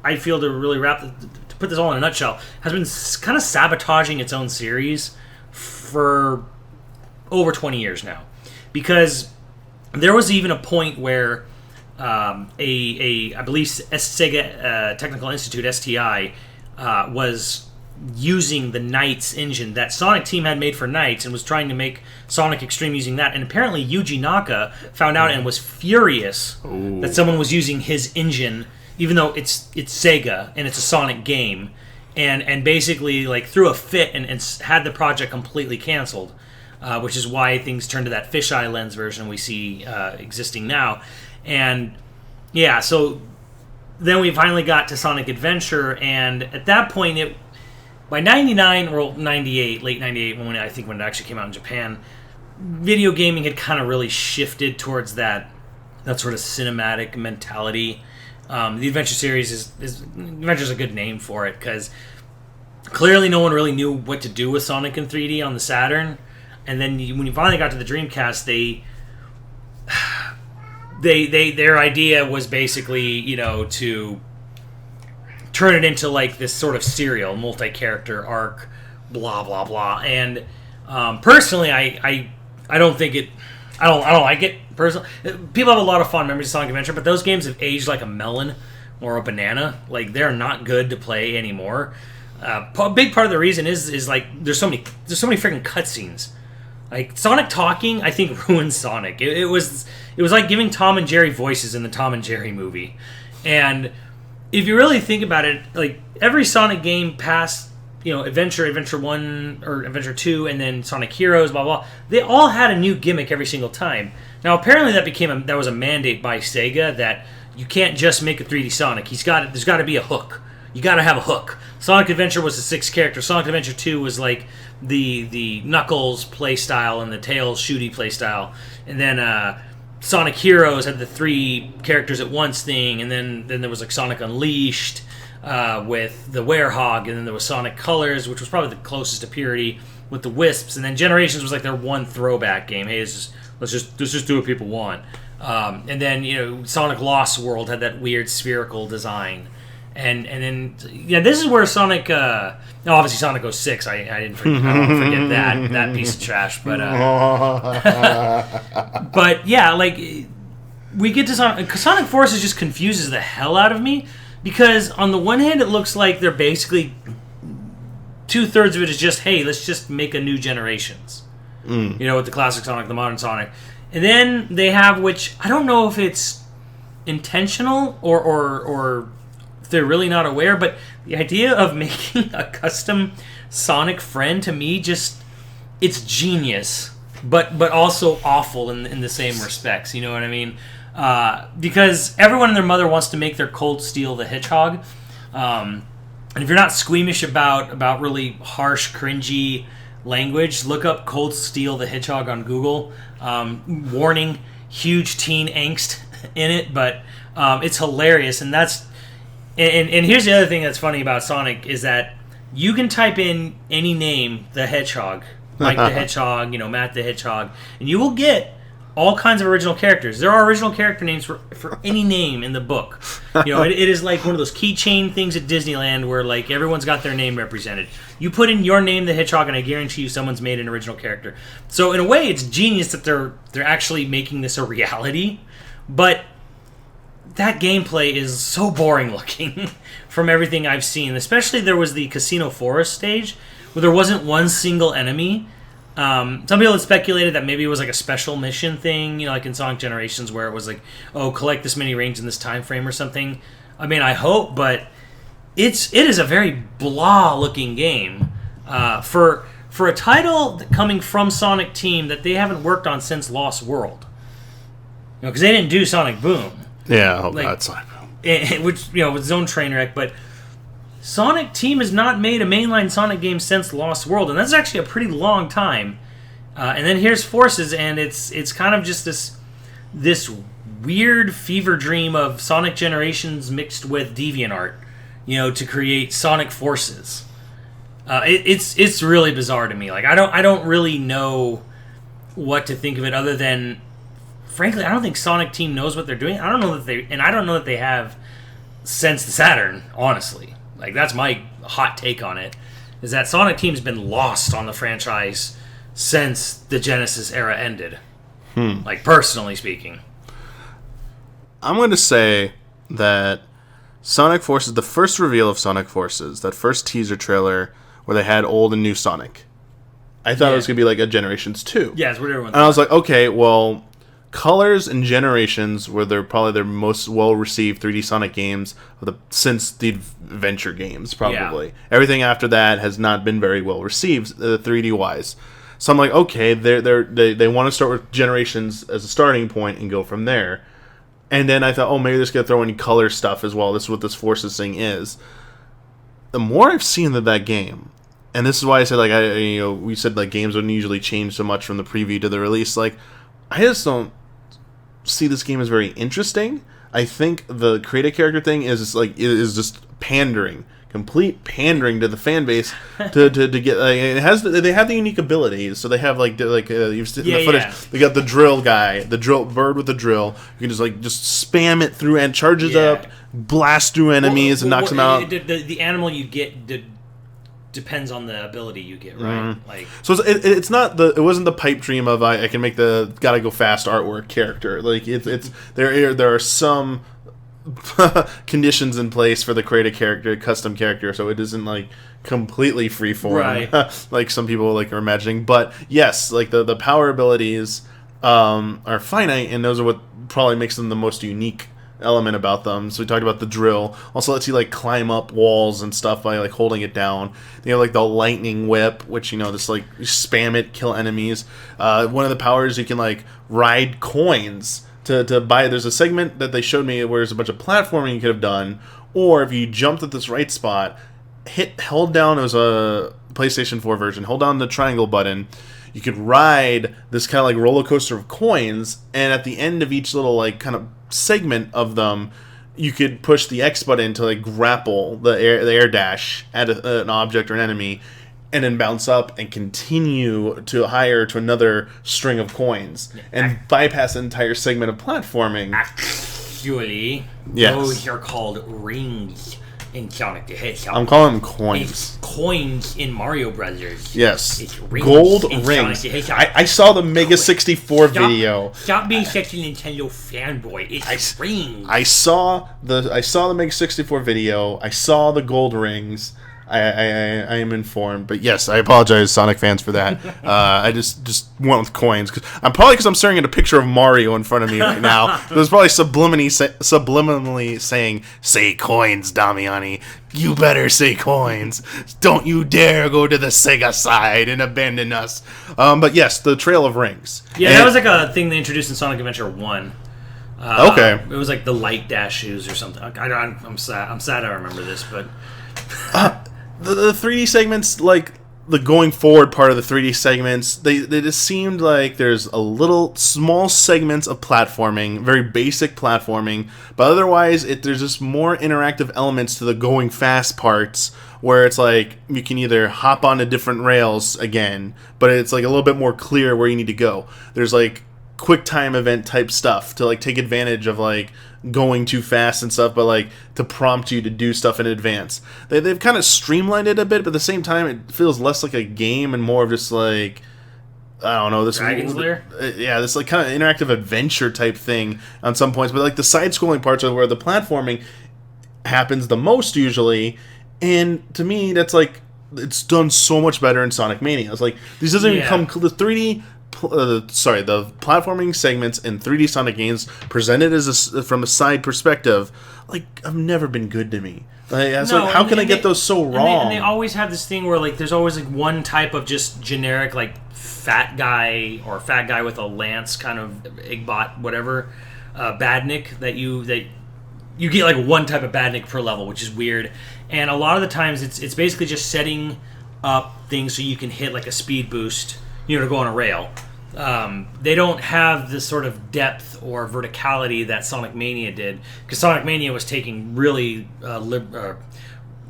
I feel to really to put this all in a nutshell, has been kind of sabotaging its own series for over 20 years now. Because there was even a point where I believe Sega Technical Institute, STI, was using the Knights engine that Sonic Team had made for Knights and was trying to make Sonic Extreme using that. And apparently Yuji Naka found out and was furious that someone was using his engine, even though it's Sega and it's a Sonic game, and basically like threw a fit and had the project completely canceled. Which is why things turned to that fisheye lens version we see existing now. And yeah, so then we finally got to Sonic Adventure, and at that point, by 99 or 98, late 98, when it actually came out in Japan, video gaming had kind of really shifted towards that sort of cinematic mentality. The Adventure series Adventure's a good name for it, because clearly no one really knew what to do with Sonic in 3D on the Saturn. And then when you finally got to the Dreamcast, their idea was basically, to turn it into like this sort of serial, multi-character arc, blah blah blah. And personally, I don't think it. I don't like it personally. People have a lot of fond memories of Sonic Adventure, but those games have aged like a melon or a banana. Like they're not good to play anymore. A big part of the reason is like there's so many freaking cutscenes. Like Sonic talking, I think ruined Sonic. It was like giving Tom and Jerry voices in the Tom and Jerry movie. And if you really think about it, like every Sonic game past, Adventure 1 or Adventure 2, and then Sonic Heroes, blah blah, they all had a new gimmick every single time. Now apparently that was a mandate by Sega that you can't just make a 3D Sonic. There's got to be a hook. You got to have a hook. Sonic Adventure was the 6th character. Sonic Adventure 2 was like the Knuckles playstyle and the Tails shooty playstyle. And then Sonic Heroes had the 3 characters at once thing. And then there was like Sonic Unleashed with the Werehog. And then there was Sonic Colors, which was probably the closest to purity, with the Wisps. And then Generations was like their one throwback game. Hey, let's just do what people want. And then Sonic Lost World had that weird spherical design. And then this is where Sonic obviously Sonic 06, I don't forget that piece of trash, but but yeah, like we get to Sonic Forces just confuses the hell out of me, because on the one hand it looks like they're basically 2/3 of it is just, hey, let's just make a new Generations, with the classic Sonic, the modern Sonic, and then they have, which I don't know if it's intentional or they're really not aware, but the idea of making a custom Sonic friend, to me, it's genius, but also awful in the same respects. You know what I mean? Because everyone and their mother wants to make their Cold Steel the Hedgehog, and if you're not squeamish about really harsh, cringy language, look up Cold Steel the Hedgehog on Google. Warning: huge teen angst in it, but it's hilarious, and that's. And here's the other thing that's funny about Sonic is that you can type in any name, the Hedgehog, Mike the Hedgehog, Matt the Hedgehog, and you will get all kinds of original characters. There are original character names for any name in the book. You know, it is like one of those keychain things at Disneyland where like everyone's got their name represented. You put in your name, the Hedgehog, and I guarantee you someone's made an original character. So in a way, it's genius that they're actually making this a reality. But that gameplay is so boring looking from everything I've seen. Especially there was the Casino Forest stage where there wasn't one single enemy. Some people had speculated that maybe it was like a special mission thing, you know, like in Sonic Generations where it was like, oh, collect this many rings in this time frame or something. I mean, I hope, but it is a very blah looking game for a title coming from Sonic Team that they haven't worked on since Lost World. You know, because they didn't do Sonic Boom. Yeah, I hope that's Sonic Boom. Which, you know, was its own train wreck, but Sonic Team has not made a mainline Sonic game since Lost World, and that's actually a pretty long time. And then here's Forces, and it's kind of just this weird fever dream of Sonic Generations mixed with DeviantArt, you know, to create Sonic Forces. It's really bizarre to me. Like I don't really know what to think of it other than, frankly, I don't think Sonic Team knows what they're doing. I don't know that they have since the Saturn, honestly. Like, that's my hot take on it, is that Sonic Team's been lost on the franchise since the Genesis era ended. Like, personally speaking. I'm going to say that Sonic Forces, the first reveal of Sonic Forces, that first teaser trailer where they had old and new Sonic, I thought it was going to be like a Generations 2. Yeah, it's what everyone thought. And I was like, okay, well, Colors and Generations were probably their most well-received 3D Sonic games since the Adventure games, probably. Yeah. Everything after that has not been very well-received, 3D-wise. So I'm like, okay, they want to start with Generations as a starting point and go from there. And then I thought, oh, maybe they're just going to throw in color stuff as well. This is what this Forces thing is. The more I've seen of that game, and this is why I said, like, we said like games wouldn't usually change so much from the preview to the release. Like, I just don't see this game as very interesting. I think the create a character thing is just pandering, complete pandering to the fan base to get. They have the unique abilities, so they have you've seen the footage. Yeah. They got the drill guy, the drill bird with the drill. You can just spam it through and charges up, blast through enemies and knocks them out. The animal you get depends on the ability you get, right? Mm-hmm. Like, so it's not it wasn't the pipe dream of I can make the gotta go fast artwork character. Like it's there are some conditions in place for the create a character, custom character, so it isn't like completely freeform, right? Like some people are imagining. But yes, like the power abilities are finite, and those are what probably makes them the most unique element about them. So we talked about the drill. Also lets you climb up walls and stuff by holding it down. You have the lightning whip, which just you spam it, kill enemies. One of the powers, you can ride coins to buy. There's a segment that they showed me where there's a bunch of platforming you could have done, or if you jumped at this right spot, held down, it was a PlayStation 4 version, hold down the triangle button, you could ride this kind of roller coaster of coins, and at the end of each little kind of segment of them, you could push the X button to grapple the air dash at an object or an enemy, and then bounce up and continue to higher to another string of coins and bypass an entire segment of platforming. Actually, yes. Those are called rings in Sonic the Hedgehog. I'm calling them coins. It's coins in Mario Brothers. Yes. It's rings gold in rings. Sonic the Hedgehog. I saw the Mega 64 video. Stop being such a Nintendo fanboy. It's rings. I saw the Mega 64 video. I saw the gold rings. I am informed, but yes, I apologize, Sonic fans, for that. I just went with coins because I'm staring at a picture of Mario in front of me right now. It was probably subliminally saying, "Say coins, Damiani. You better say coins. Don't you dare go to the Sega side and abandon us." But yes, the Trail of Rings. Yeah, that was a thing they introduced in Sonic Adventure 1. Okay. It was the light dash shoes or something. I'm sad I remember this, but the 3D segments, the going forward part of the 3D segments, they just seemed like there's a little small segments of platforming, very basic platforming, but otherwise there's just more interactive elements to the going fast parts, where it's you can either hop onto different rails again, but it's a little bit more clear where you need to go. There's quick time event type stuff to like take advantage of like going too fast and stuff, but like to prompt you to do stuff in advance. They've kind of streamlined it a bit, but at the same time it feels less like a game and more of just like, I don't know, this Dragon's Lair? This like kind of interactive adventure type thing on some points, but like the side scrolling parts are where the platforming happens the most usually, and to me that's like, it's done so much better in Sonic Mania. It's like these doesn't even come the 3D the platforming segments in 3D Sonic games presented as from a side perspective, like, have never been good to me. Like, how can I get those so wrong? And they always have this thing where like there's always like one type of just generic like fat guy with a lance kind of Igbot whatever badnik that you get like one type of badnik per level, which is weird. And a lot of the times it's basically just setting up things so you can hit like a speed boost, to go on a rail. They don't have the sort of depth or verticality that Sonic Mania did, because Sonic Mania was taking really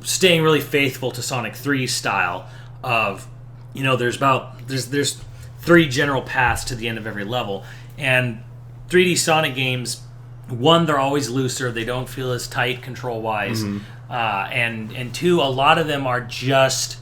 staying really faithful to Sonic 3's style of, there's 3 general paths to the end of every level, and 3D Sonic games, one, they're always looser, they don't feel as tight control wise, and 2, a lot of them are just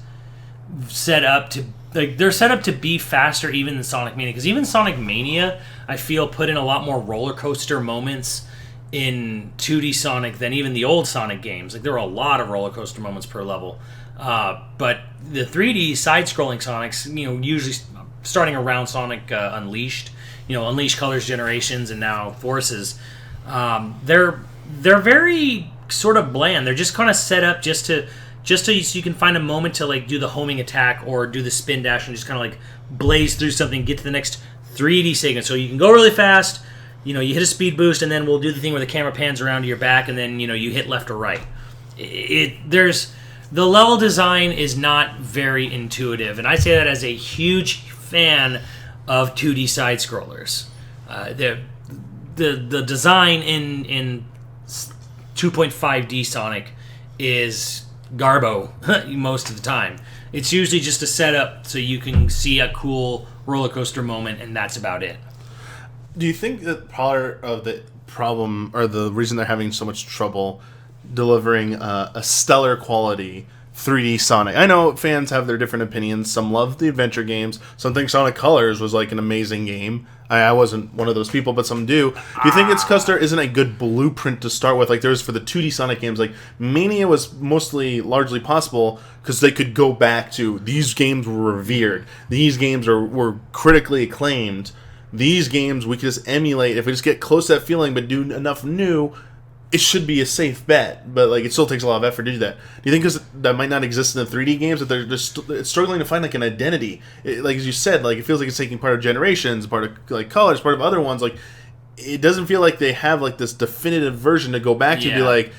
set up to, like, they're set up to be faster even than Sonic Mania, because even Sonic Mania, I feel, put in a lot more roller coaster moments in 2D Sonic than even the old Sonic games. Like, there were a lot of roller coaster moments per level, but the 3D side-scrolling Sonics, usually starting around Sonic Unleashed, Unleashed Colors Generations and now Forces, they're very sort of bland. They're just kind of set up just so you can find a moment to like do the homing attack or do the spin dash and just kind of like blaze through something, get to the next 3D segment. So you can go really fast, you hit a speed boost, and then we'll do the thing where the camera pans around to your back, and then you hit left or right. The level design is not very intuitive, and I say that as a huge fan of 2D side scrollers. The design in 2.5D Sonic is garbo most of the time. It's usually just a setup so you can see a cool roller coaster moment, and that's about it. Do you think that part of the problem, or the reason they're having so much trouble delivering a stellar quality 3D Sonic? I know fans have their different opinions. Some love the adventure games. Some think Sonic Colors was like an amazing game. I wasn't one of those people, but some do. Do you think it's because there isn't a good blueprint to start with, like there is for the 2D Sonic games? Like Mania was largely possible because they could go back to, these games were revered. These games were critically acclaimed. These games we could just emulate. If we just get close to that feeling but do enough new, it should be a safe bet, but like it still takes a lot of effort to do that. Do you think because that might not exist in the 3D games, that they're just struggling to find like an identity? Like as you said, like it feels like it's taking part of Generations, part of like Colors, part of other ones. Like it doesn't feel like they have like this definitive version to go back to, be like.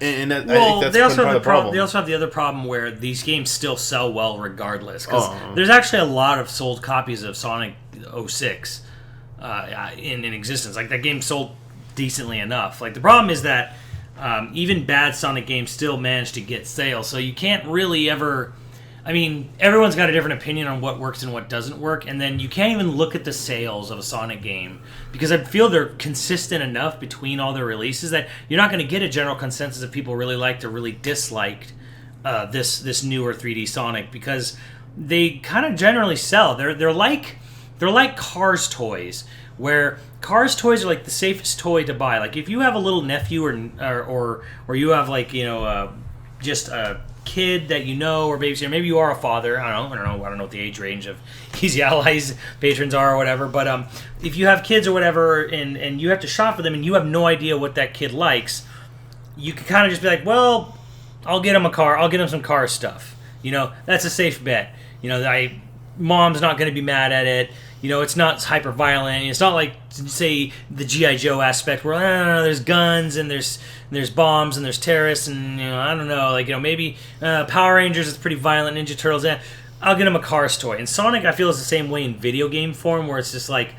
And I think that's they also part have of the problem. They also have the other problem where these games still sell well regardless, because there's actually a lot of sold copies of Sonic 06 in existence. Like that game sold decently enough. Like the problem is that even bad Sonic games still manage to get sales, so you can't really ever. I mean, everyone's got a different opinion on what works and what doesn't work, and then you can't even look at the sales of a Sonic game because I feel they're consistent enough between all their releases that you're not going to get a general consensus of people really liked or really disliked this newer 3D Sonic, because they kind of generally sell. They're like Cars toys, where Cars toys are like the safest toy to buy. Like if you have a little nephew or you have like just a kid that or babysitter, maybe you are a father. I don't know what the age range of Easy Allies patrons are or whatever. But if you have kids or whatever, and you have to shop for them, and you have no idea what that kid likes, you can kind of just be like, well, I'll get him a car. I'll get him some car stuff. That's a safe bet. Mom's not going to be mad at it. It's not hyper violent. It's not like, say, the G.I. Joe aspect where there's guns and there's bombs and there's terrorists and I don't know, like maybe Power Rangers is pretty violent. Ninja Turtles. I'll get them a Cars toy. And Sonic, I feel, is the same way in video game form, where it's just like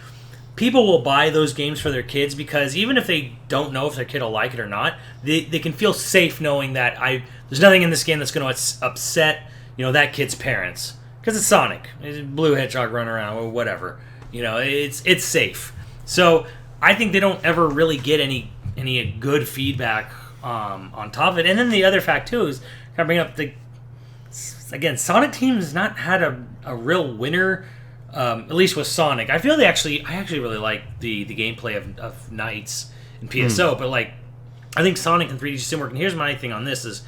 people will buy those games for their kids because even if they don't know if their kid will like it or not, they can feel safe knowing that there's nothing in this game that's going to upset that kid's parents. Because it's Sonic. It's Blue Hedgehog running around or whatever. It's safe. So I think they don't ever really get any good feedback on top of it. And then the other fact too is I bring up again, Sonic Team has not had a real winner. At least with Sonic, I feel I actually really like the gameplay of Knights and PSO, but like I think Sonic and 3D just didn't work. And here's my thing on this: is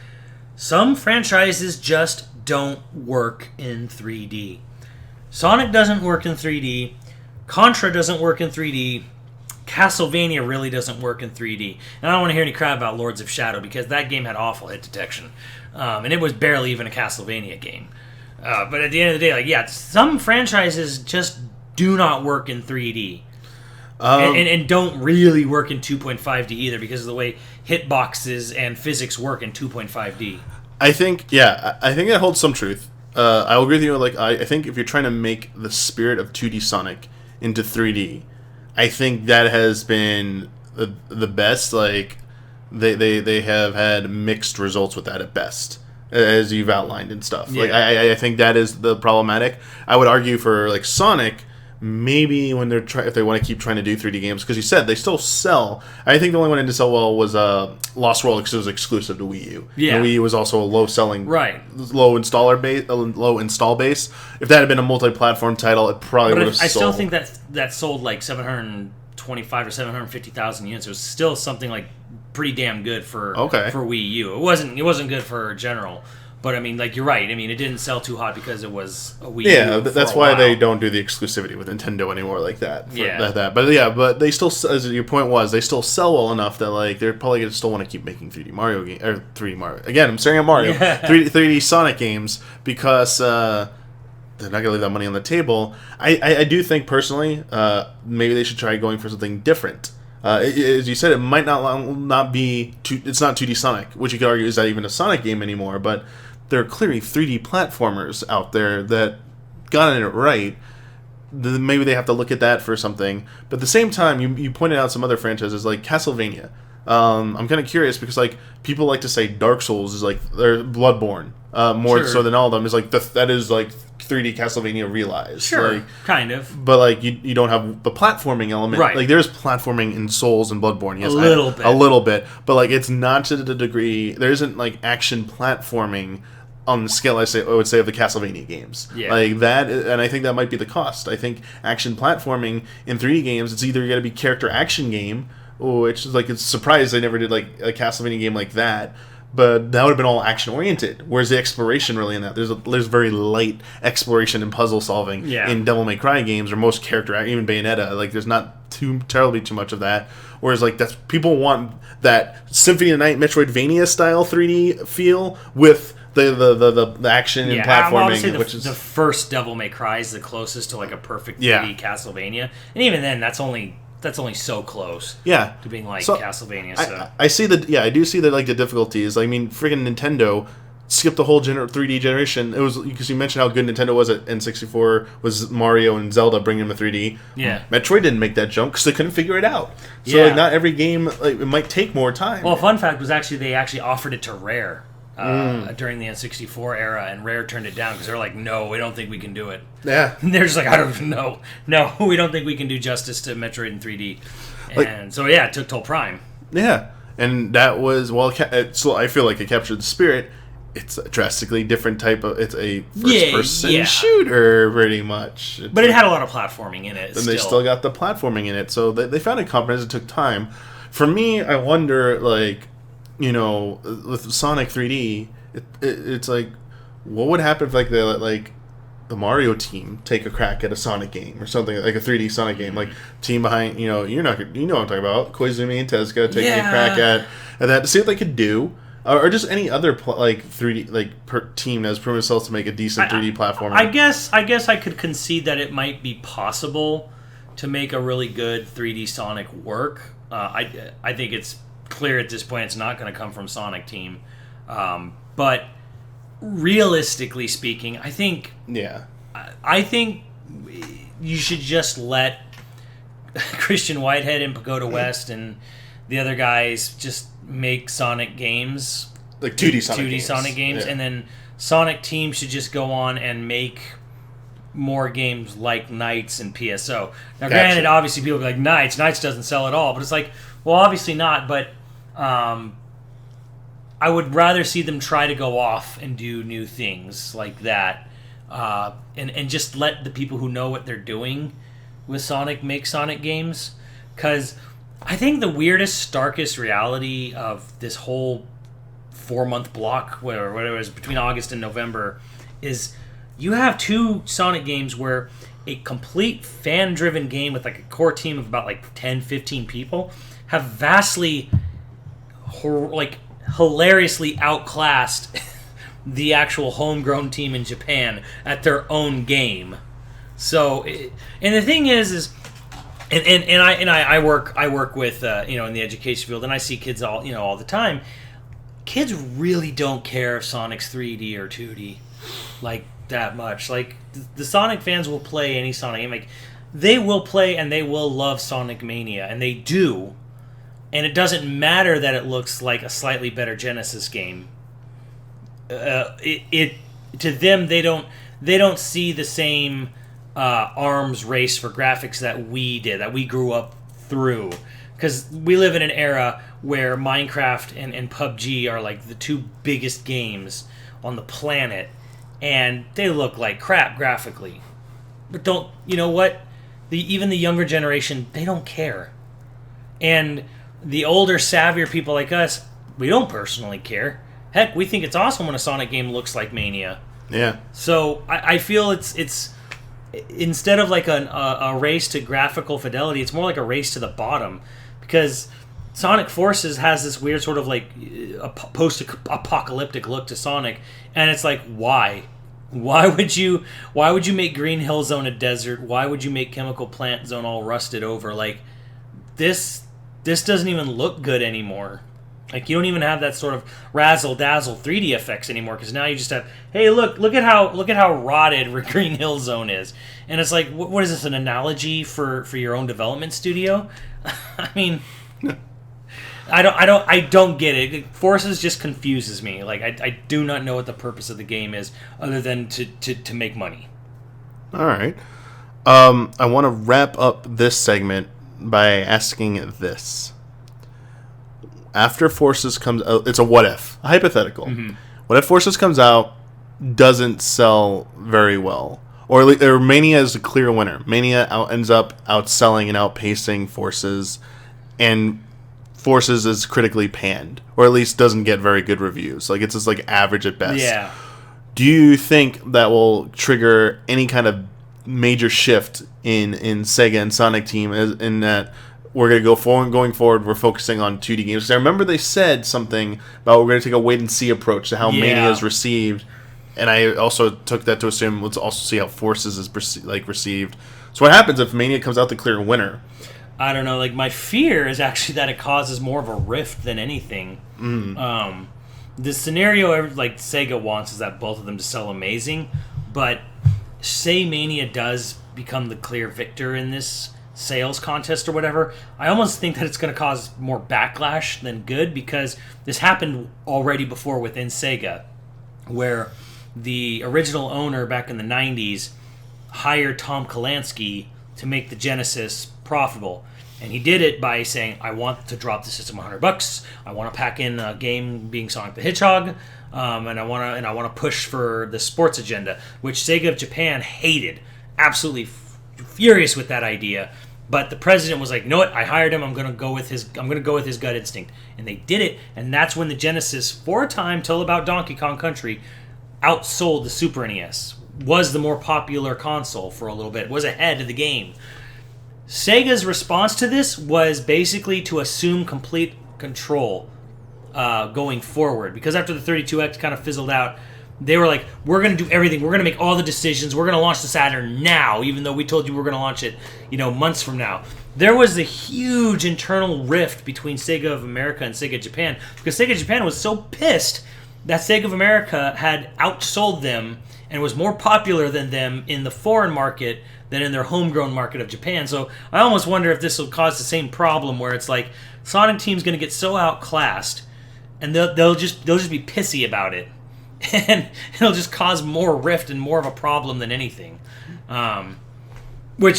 some franchises just don't work in 3D. Sonic doesn't work in 3D. Contra doesn't work in 3D. Castlevania really doesn't work in 3D. And I don't want to hear any crap about Lords of Shadow because that game had awful hit detection, and it was barely even a Castlevania game. But at the end of the day, like, yeah, some franchises just do not work in 3D. And don't really work in 2.5D either because of the way hitboxes and physics work in 2.5D. I think that holds some truth. I will agree with you. Like, I think if you're trying to make the spirit of 2D Sonic into 3D, I think that has been the best. Like, they have had mixed results with that at best, as you've outlined and stuff. Yeah. Like I think that is the problematic. I would argue for like Sonic, maybe when if they want to keep trying to do 3D games, because you said they still sell. I think the only one that didn't sell well was Lost World because it was exclusive to Wii U. Yeah, and Wii U was also a low install base. If that had been a multi-platform title, it probably would have sold. I still think that sold like 725 or 750,000 units. It was still something like pretty damn good for Wii U. It wasn't good for general, but I mean, like, you're right. I mean, it didn't sell too hot because it was a Wii U. Yeah, that's why they don't do the exclusivity with Nintendo anymore like that. But they still, as your point was, they still sell well enough that like they're probably gonna still want to keep making 3D Mario games or 3D Mario. Again, I'm staring at Mario. 3D Sonic games because they're not gonna leave that money on the table. I do think personally, maybe they should try going for something different. As you said, it might not be. It's not 2D Sonic, which you could argue is not even a Sonic game anymore. But there are clearly 3D platformers out there that got it right. Maybe they have to look at that for something. But at the same time, you pointed out some other franchises like Castlevania. I'm kind of curious because like people like to say Dark Souls is like they're Bloodborne more so than all of them is like that is like 3D Castlevania realized. Sure, like, kind of. But like you don't have the platforming element. Right. Like there's platforming in Souls and Bloodborne. Yes, a little bit. But like it's not to the degree. There isn't like action platforming on the scale I would say of the Castlevania games. Yeah. Like that, and I think that might be the cost. I think action platforming in 3D games, it's either you got to be character action game, which is like it's surprised they never did like a Castlevania game like that. But that would have been all action oriented. Whereas the exploration really in that there's very light exploration and puzzle solving in Devil May Cry games or most character even Bayonetta. Like there's not too much of that. Whereas like that's people want that Symphony of the Night Metroidvania style 3D feel with the action and platforming. Which is the first Devil May Cry is the closest to like a perfect 3D Castlevania, and even then that's only so close. Yeah. To being like Castlevania. So I see that. Yeah, I do see that. Like the difficulties. I mean, friggin' Nintendo skipped the whole 3D generation. It was because you mentioned how good Nintendo was at N64 was Mario and Zelda bringing them to 3D. Yeah. Metroid didn't make that jump because they couldn't figure it out. So like, not every game it might take more time. Well, fun fact was they actually offered it to Rare. During the N64 era, and Rare turned it down because they're like, no, we don't think we can do it. Yeah. And they're just like, I don't know. No, we don't think we can do justice to Metroid in 3D. And so, it took till Prime. Yeah. And that was, so I feel like it captured the spirit. It's a drastically different type of, it's a first-person shooter, pretty much. But it had a lot of platforming in it. And they still got the platforming in it. So they found it competent. It took time. For me, I wonder, like, you know, with Sonic 3D, it's like, what would happen if like the Mario team take a crack at a Sonic game or something like a 3D Sonic game, like team behind you know what I'm talking about, Koizumi and Tezuka taking a crack at that to see what they could do, or just any other 3D team that has proven itself to make a decent 3D platformer. I guess I could concede that it might be possible to make a really good 3D Sonic work. I think it's clear at this point it's not going to come from Sonic Team, but realistically speaking, I think you should just let Christian Whitehead and Pagoda West and the other guys just make Sonic games, like 2D Sonic games, and then Sonic Team should just go on and make more games like Knights and PSO. Now, Gotcha. granted, obviously people be like, Knights doesn't sell at all, but it's like, well, obviously not, but I would rather see them try to go off and do new things like that, and just let the people who know what they're doing with Sonic make Sonic games. Because I think the weirdest, starkest reality of this whole 4-month block, whatever it was, between August and November, is you have 2 Sonic games where a complete fan-driven game with like a core team of about like 10, 15 people have vastly, hilariously outclassed the actual homegrown team in Japan at their own game. So, and the thing is I work with in the education field, and I see kids all the time. Kids really don't care if Sonic's 3D or 2D like that much. Like the Sonic fans will play any Sonic game. Like they will play and they will love Sonic Mania, and they do. And it doesn't matter that it looks like a slightly better Genesis game. To them, they don't see the same arms race for graphics that we did, that we grew up through. Because we live in an era where Minecraft and PUBG are like the 2 biggest games on the planet, and they look like crap graphically. But you know what? Even the younger generation, they don't care. And the older, savvier people like us, we don't personally care. Heck, we think it's awesome when a Sonic game looks like Mania. Yeah. So I feel it's instead of like a race to graphical fidelity, it's more like a race to the bottom, because Sonic Forces has this weird sort of like a post-apocalyptic look to Sonic, and it's like, why? Why would you make Green Hill Zone a desert? Why would you make Chemical Plant Zone all rusted over? Like this doesn't even look good anymore. Like you don't even have that sort of razzle dazzle 3D effects anymore, because now you just have, hey, look at how rotted Green Hill Zone is, and it's like, what is this, an analogy for your own development studio? I mean, I don't get it. Forces just confuses me. Like I do not know what the purpose of the game is, other than to make money. All right. I want to wrap up this segment by asking this. After Forces comes out, it's a what if, a hypothetical. Mm-hmm. What if Forces comes out, doesn't sell very well, or Mania is a clear winner. Mania ends up outselling and outpacing Forces, and Forces is critically panned, or at least doesn't get very good reviews. Like it's just like average at best. Yeah. Do you think that will trigger any kind of major shift in Sega and Sonic team, in that we're going to going forward, we're focusing on 2D games? Because I remember they said something about we're going to take a wait-and-see approach to how Mania is received, and I also took that to assume let's also see how Forces is received. So what happens if Mania comes out the clear winner? I don't know. Like, my fear is actually that it causes more of a rift than anything. The scenario like Sega wants is that both of them to sell amazing, but say Mania does become the clear victor in this sales contest or whatever, I almost think that it's going to cause more backlash than good, because this happened already before within Sega, where the original owner back in the 90s hired Tom Kalinske to make the Genesis profitable. And he did it by saying, I want to drop the system $100. I want to pack in a game being Sonic the Hedgehog, and I want to push for the sports agenda, which Sega of Japan hated, absolutely furious with that idea. But the president was like, "You know what? I hired him. I'm going to go with his gut instinct," and they did it. And that's when the Genesis, for a time till about Donkey Kong Country, outsold the Super NES. Was the more popular console for a little bit. Was ahead of the game. Sega's response to this was basically to assume complete control going forward, because after the 32X kind of fizzled out, they were like, we're going to do everything. We're going to make all the decisions. We're going to launch the Saturn now, even though we told you we're going to launch it, months from now. There was a huge internal rift between Sega of America and Sega Japan, because Sega Japan was so pissed that Sega of America had outsold them and was more popular than them in the foreign market than in their homegrown market of Japan. So I almost wonder if this will cause the same problem, where it's like Sonic Team's going to get so outclassed, and they'll just be pissy about it, and it'll just cause more rift and more of a problem than anything. That's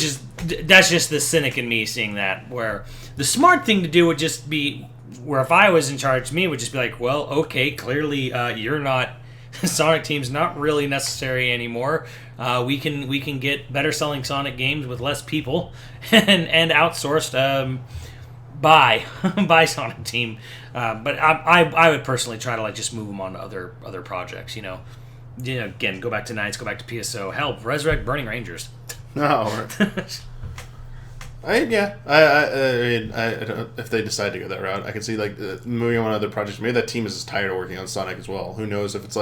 just the cynic in me seeing that. Where the smart thing to do would just be, where if I was in charge, me would just be like, well, okay, clearly you're not. Sonic Team's not really necessary anymore. We can get better selling Sonic games with less people and outsourced by Sonic Team. But I would personally try to just move them on to other projects. Again, go back to Knights, go back to PSO. Help resurrect Burning Rangers. No. I mean, if they decide to go that route, I can see moving on to other projects. Maybe that team is just tired of working on Sonic as well. Who knows if it's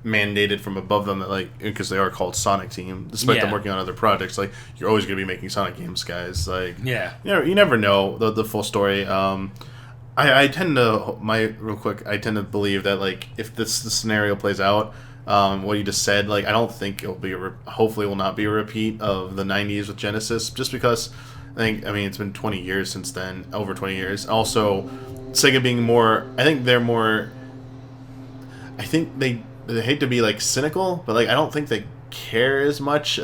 mandated from above them that because they are called Sonic Team, despite them working on other projects. You're always going to be making Sonic games, guys. You never know the full story. I tend to believe that if the scenario plays out, what you just said, I don't think it'll be hopefully will not be a repeat of the 90s with Genesis, just because. It's been 20 years since then, over 20 years. Also, Sega being more, I think they hate to be cynical, but I don't think they care as much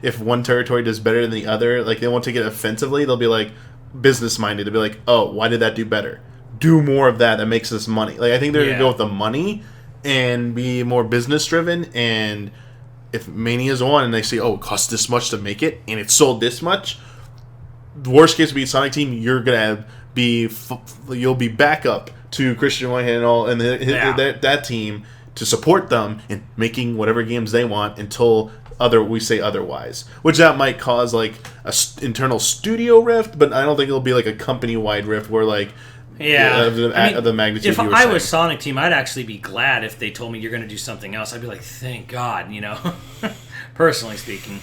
if one territory does better than the other. They won't take it offensively. They'll be business minded. They'll be oh, why did that do better? Do more of that makes us money. I think they're gonna go with the money and be more business driven. And if Mania's on and they say, oh, it cost this much to make it and it sold this much. The worst case would be Sonic Team. You're gonna you'll be backup to Christian Whitehead and all, and that team to support them in making whatever games they want until we say otherwise. Which that might cause a internal studio rift, but I don't think it'll be a company wide rift where of the magnitude. If I was Sonic Team, I'd actually be glad if they told me you're going to do something else. I'd be thank God, personally speaking.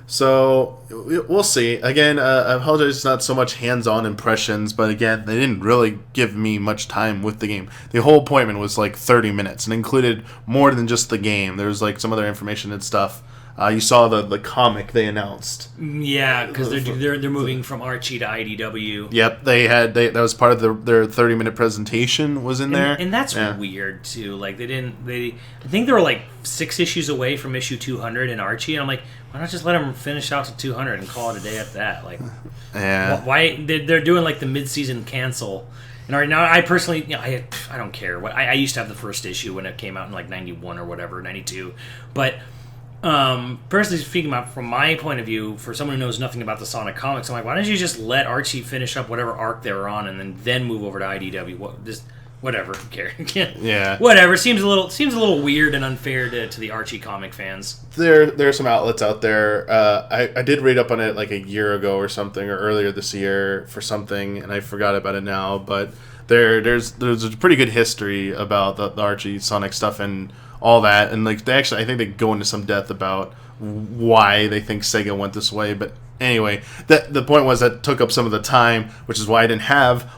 So, we'll see. Again, I apologize, it's not so much hands-on impressions, but again, they didn't really give me much time with the game. The whole appointment was 30 minutes and included more than just the game. There was some other information and stuff. You saw the comic they announced. Yeah, because they're moving from Archie to IDW. Yep, that was part of their 30-minute presentation was in there. And that's weird too. I think they were 6 issues away from issue 200 in Archie, and I'm why not just let them finish out to 200 and call it a day at that? Why they're doing the mid-season cancel. And right now, I personally, I don't care. I used to have the first issue when it came out in 91 or whatever, 92, but. Personally speaking, from my point of view, for someone who knows nothing about the Sonic comics, I'm why don't you just let Archie finish up whatever arc they were on, and then move over to IDW? Whatever, who cares? Yeah, whatever. Seems a little weird and unfair to the Archie comic fans. There are some outlets out there. I did read up on it a year ago or something, or earlier this year for something, and I forgot about it now. But there's a pretty good history about the Archie Sonic stuff and all that, and I think they go into some depth about why they think Sega went this way. But anyway, the point was that took up some of the time, which is why I didn't have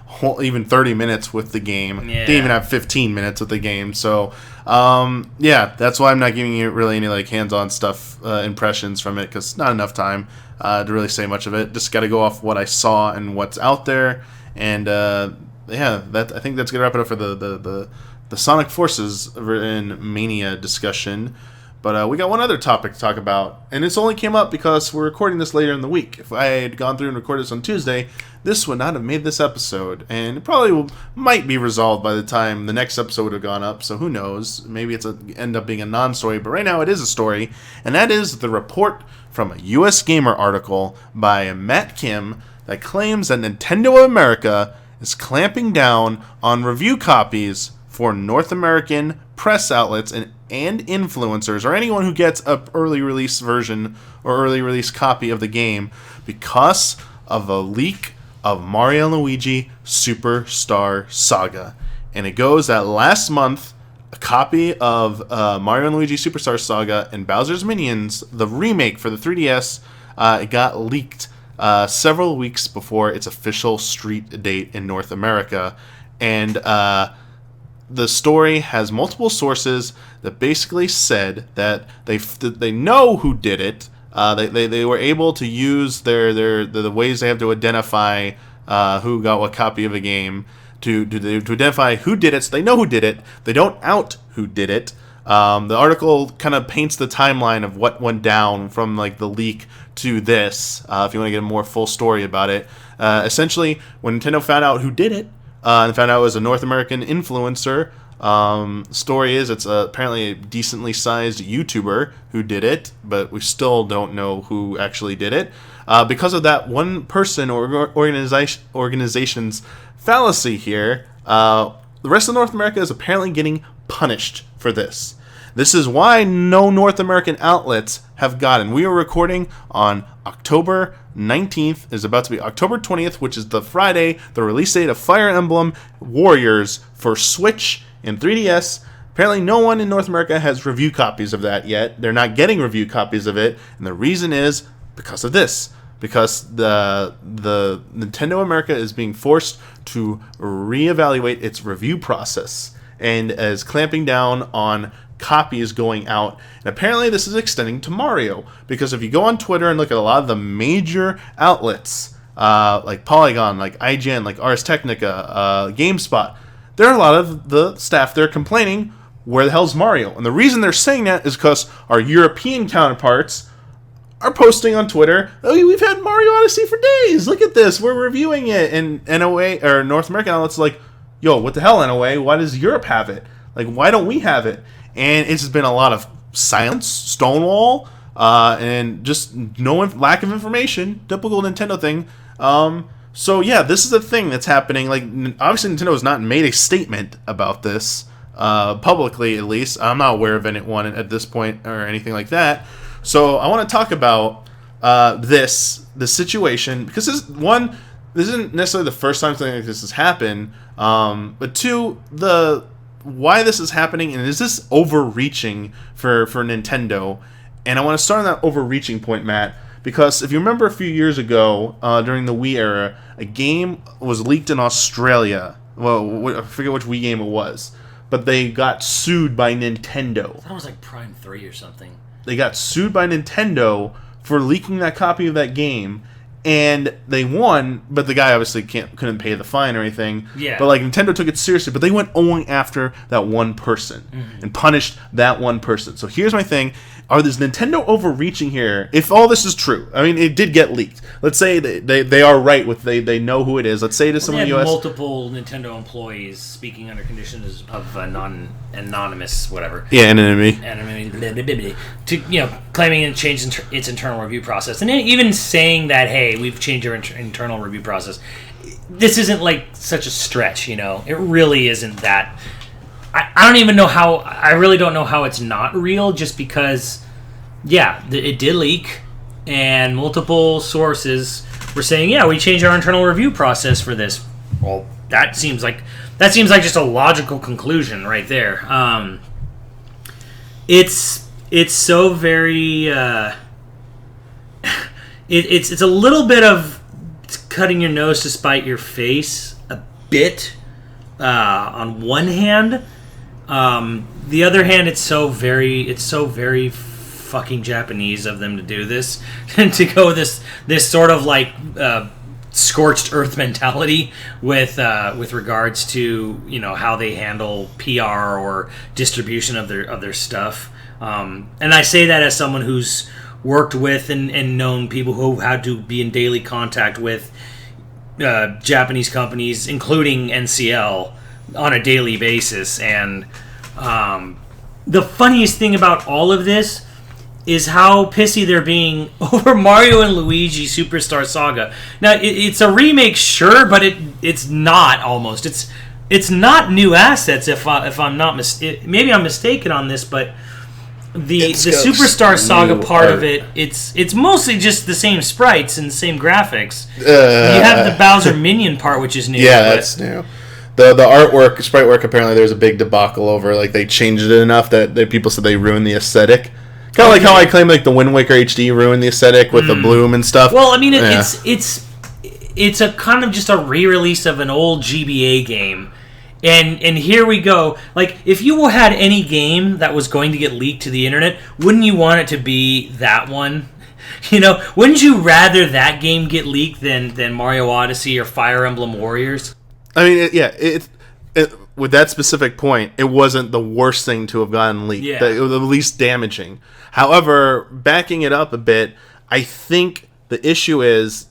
even 30 minutes with the game. Yeah. Didn't even have 15 minutes with the game. So that's why I'm not giving you really any hands-on stuff, impressions from it, because not enough time to really say much of it. Just got to go off what I saw and what's out there, and I think that's gonna wrap it up for the Sonic Forces in Mania discussion. But we got one other topic to talk about, and this only came up because we're recording this later in the week. If I had gone through and recorded this on Tuesday, this would not have made this episode, and it probably might be resolved by the time the next episode would have gone up, so who knows? Maybe end up being a non-story, but right now it is a story, and that is the report from a US Gamer article by Matt Kim that claims that Nintendo of America is clamping down on review copies for North American press outlets and influencers, or anyone who gets an early release version or early release copy of the game, because of a leak of Mario and Luigi Superstar Saga. And it goes that last month, a copy of Mario and Luigi Superstar Saga and Bowser's Minions, the remake for the 3DS, it got leaked several weeks before its official street date in North America. And the story has multiple sources that basically said that they know who did it. They were able to use the ways they have to identify who got what copy of a game to identify who did it. So they know who did it. They don't out who did it. The article kind of paints the timeline of what went down from like the leak to this. If you want to get a more full story about it, essentially, when Nintendo found out who did it, and found out it was a North American influencer. Story is it's apparently a decently sized YouTuber who did it, but we still don't know who actually did it. Because of that one person or organization's fallacy here, the rest of North America is apparently getting punished for this. This is why no North American outlets have gotten. We are recording on October 19th. Is about to be October 20th, which is the Friday, the release date of Fire Emblem Warriors for Switch and 3DS. Apparently no one in North America has review copies of that yet. They're not getting review copies of it, and the reason is because of this. Because the Nintendo America is being forced to reevaluate its review process and is clamping down on copies going out. And apparently this is extending to Mario, because if you go on Twitter and look at a lot of the major outlets, like Polygon, like IGN, like Ars Technica, GameSpot, there are a lot of the staff there complaining, where the hell's Mario? And the reason they're saying that is because our European counterparts are posting on Twitter, oh, we've had Mario Odyssey for days, look at this, we're reviewing it. And NOA, or North American outlets, like, yo, what the hell, NOA? Why does Europe have it? Like, why don't we have it? And it's just been a lot of silence, stonewall, and just lack of information. Typical Nintendo thing. So yeah, this is a thing that's happening. Like, obviously Nintendo has not made a statement about this, publicly at least. I'm not aware of anyone at this point or anything like that. So I want to talk about the situation, because this isn't necessarily the first time something like this has happened, but two, why this is happening, and is this overreaching for Nintendo? And I want to start on that overreaching point, Matt, because if you remember a few years ago, during the Wii era, a game was leaked in Australia. Well, I forget which Wii game it was, but they got sued by Nintendo. I thought it was like Prime 3 or something. They got sued by Nintendo for leaking that copy of that game. And they won, but the guy obviously couldn't pay the fine or anything. Yeah. But like Nintendo took it seriously, but they went only after that one person and punished that one person. So here's my thing: is Nintendo overreaching here? If all this is true, I mean, it did get leaked. Let's say they are right with they know who it is. Let's say to someone in the US, multiple Nintendo employees speaking under conditions of non-anonymous whatever. Yeah, anonymity. To claiming it changed its internal review process, and even saying that, hey, we've changed our internal review process. This isn't like such a stretch, It really isn't that. I don't even know how. I really don't know how it's not real. Just because, yeah, it did leak, and multiple sources were saying, yeah, we changed our internal review process for this. Well, that seems like just a logical conclusion right there. It's so very. It's a little bit of cutting your nose to spite your face a bit, on one hand. The other hand, it's so very fucking Japanese of them to do this and to go this sort of like scorched earth mentality with regards to how they handle PR or distribution of their stuff. And I say that as someone who's worked with and known people who had to be in daily contact with Japanese companies, including NCL, on a daily basis. And the funniest thing about all of this is how pissy they're being over Mario and Luigi Superstar Saga. Now, it's a remake, sure, but it's not almost. It's not new assets, if I'm not maybe I'm mistaken on this, but the Superstar Saga part of it, it's mostly just the same sprites and the same graphics. You have the Bowser minion part, which is new. Yeah, that's new. The artwork, sprite work, apparently there's a big debacle over. Like, they changed it enough that people said they ruined the aesthetic. Kind of like how I claim like the Wind Waker HD ruined the aesthetic with the bloom and stuff. Well, I mean, it's a kind of just a re-release of an old GBA game. And here we go. Like, if you had any game that was going to get leaked to the internet, wouldn't you want it to be that one? Wouldn't you rather that game get leaked than Mario Odyssey or Fire Emblem Warriors? I mean, with that specific point, it wasn't the worst thing to have gotten leaked. Yeah. It was the least damaging. However, backing it up a bit, I think the issue is,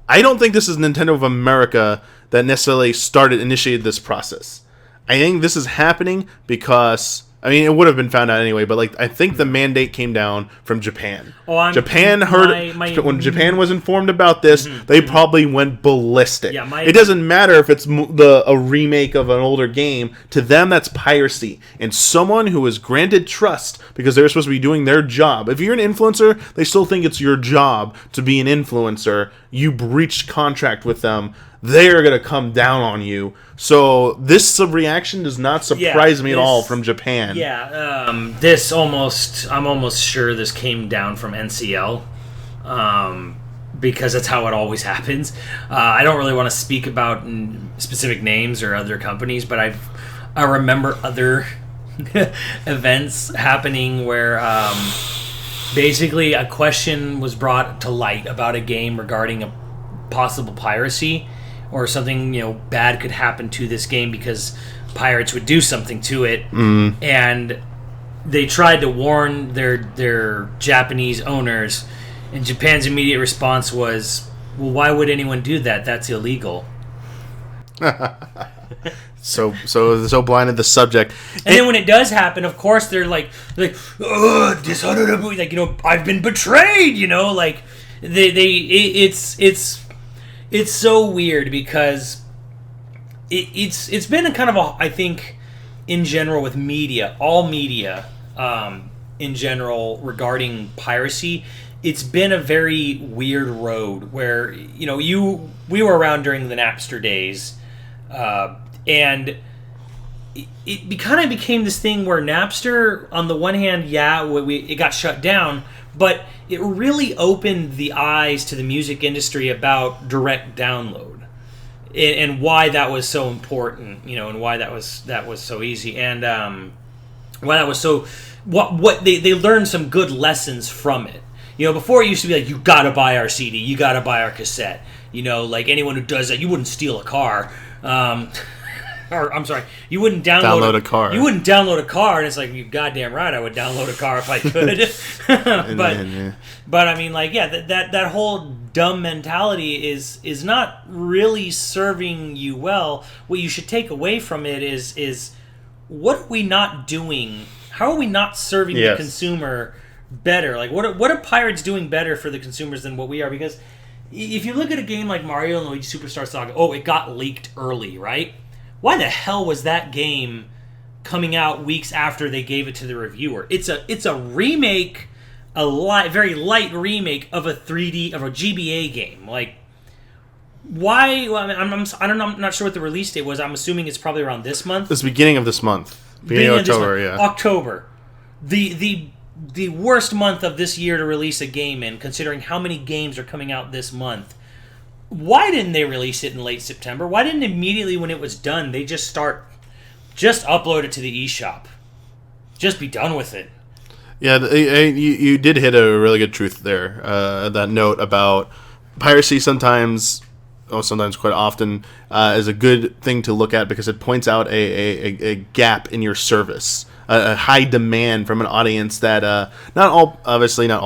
I don't think this is Nintendo of America that necessarily initiated this process. I think this is happening because, I mean, it would have been found out anyway, but like I think the mandate came down from Japan. Japan heard when Japan was informed about this, they probably went ballistic. It doesn't matter if it's a remake of an older game. To them, that's piracy. And someone who is granted trust because they're supposed to be doing their job. If you're an influencer, they still think it's your job to be an influencer. You breached contract with them. They're going to come down on you. So this reaction does not surprise me at all from Japan. Yeah, I'm almost sure this came down from NCL, because that's how it always happens. I don't really want to speak about specific names or other companies, but I remember other events happening where basically a question was brought to light about a game regarding a possible piracy, or something, bad could happen to this game because pirates would do something to it. And they tried to warn their Japanese owners, and Japan's immediate response was, well, why would anyone do that? That's illegal. So blinded the subject. And then when it does happen, of course they're like, dishonorable, I've been betrayed, it's so weird because it's been a kind of I think in general with media, all media in general regarding piracy, it's been a very weird road where we were around during the Napster days, and it kind of became this thing where Napster, on the one hand, it got shut down, but it really opened the eyes to the music industry about direct download and why that was so important, and why that was so easy, and why that was so what they learned some good lessons from it. Before it used to be like, you gotta buy our CD, you gotta buy our cassette. Like anyone who does that, you wouldn't steal a car. Or I'm sorry, you wouldn't download a car. You wouldn't download a car, and it's like, you goddamn right, I would download a car if I could. But I mean, that whole dumb mentality is not really serving you well. What you should take away from it is what are we not doing? How are we not serving the consumer better? Like, what are pirates doing better for the consumers than what we are? Because if you look at a game like Mario and Luigi Superstar Saga, it got leaked early, right? Why the hell was that game coming out weeks after they gave it to the reviewer? It's a remake, very light remake of a GBA game. Like, why? Well, I'm not sure what the release date was. I'm assuming it's probably around this month. It's the beginning of this month. Beginning of October, yeah. October. The worst month of this year to release a game in, considering how many games are coming out this month. Why didn't they release it in late September? Why didn't immediately when it was done, they just upload it to the eShop? Just be done with it. Yeah, you did hit a really good truth there. That note about piracy sometimes quite often, is a good thing to look at because it points out a gap in your service. A high demand from an audience that not all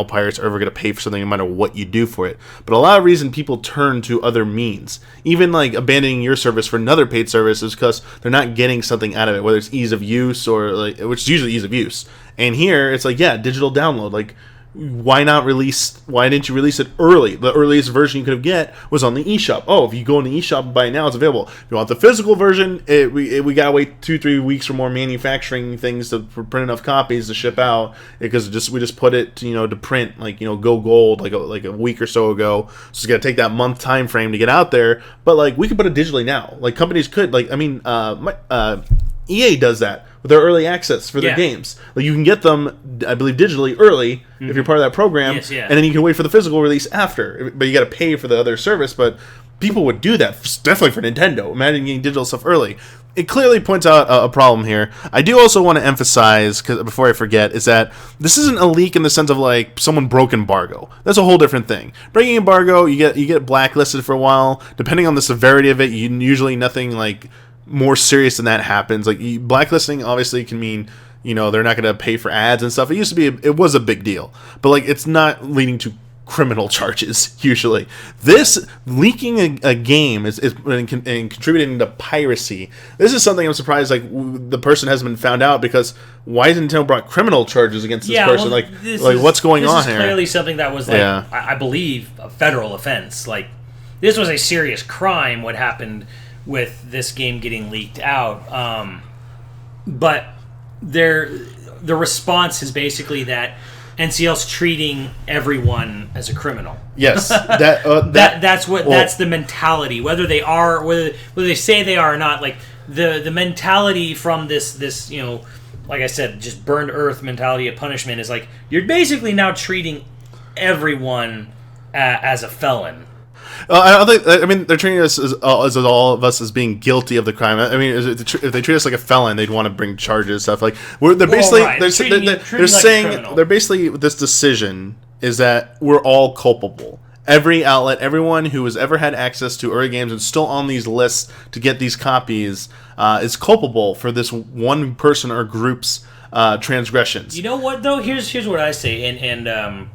pirates are ever going to pay for something no matter what you do for it. But a lot of reason people turn to other means, even like abandoning your service for another paid service, is because they're not getting something out of it, whether it's ease of use which is usually ease of use. And here it's like, digital download. Like, why didn't you release it early? The earliest version you could get was on the eShop. If you go in the eShop and buy it now, it's available. If you want the physical version, we gotta wait 2-3 weeks for more manufacturing things to print enough copies to ship out, because we just put it to print, go gold like a week or so ago. So it's gonna take that month time frame to get out there. But we could put it digitally now. Like, companies could, EA does that with their early access for their games. Like, you can get them, I believe, digitally early if you're part of that program, and then you can wait for the physical release after. But you got to pay for the other service. But people would do that, definitely for Nintendo. Imagine getting digital stuff early. It clearly points out a problem here. I do also want to emphasize, before I forget, is that this isn't a leak in the sense of someone broke embargo. That's a whole different thing. Breaking embargo, you get blacklisted for a while. Depending on the severity of it, usually nothing more serious than that happens. Like, blacklisting obviously can mean, they're not going to pay for ads and stuff. It was a big deal, but like, it's not leading to criminal charges usually. This leaking a game is and contributing to piracy. This is something I'm surprised the person hasn't been found out, because why hasn't Nintendo brought criminal charges against this person? What's going on here? This is clearly something that was I believe a federal offense. Like, this was a serious crime what happened with this game getting leaked out. But the response is basically that NCL's treating everyone as a criminal. Yes, that's the mentality. Whether they say they are or not, like the mentality from this like I said, just burned earth mentality of punishment is like, you're basically now treating everyone as a felon. I mean, they're treating us as all of us as being guilty of the crime. I mean, if they treat us like a felon, they'd want to bring charges, stuff like. They're basically they're saying they're basically, this decision is that we're all culpable. Every outlet, everyone who has ever had access to early games and still on these lists to get these copies is culpable for this one person or group's transgressions. You know what though? Here's what I say, and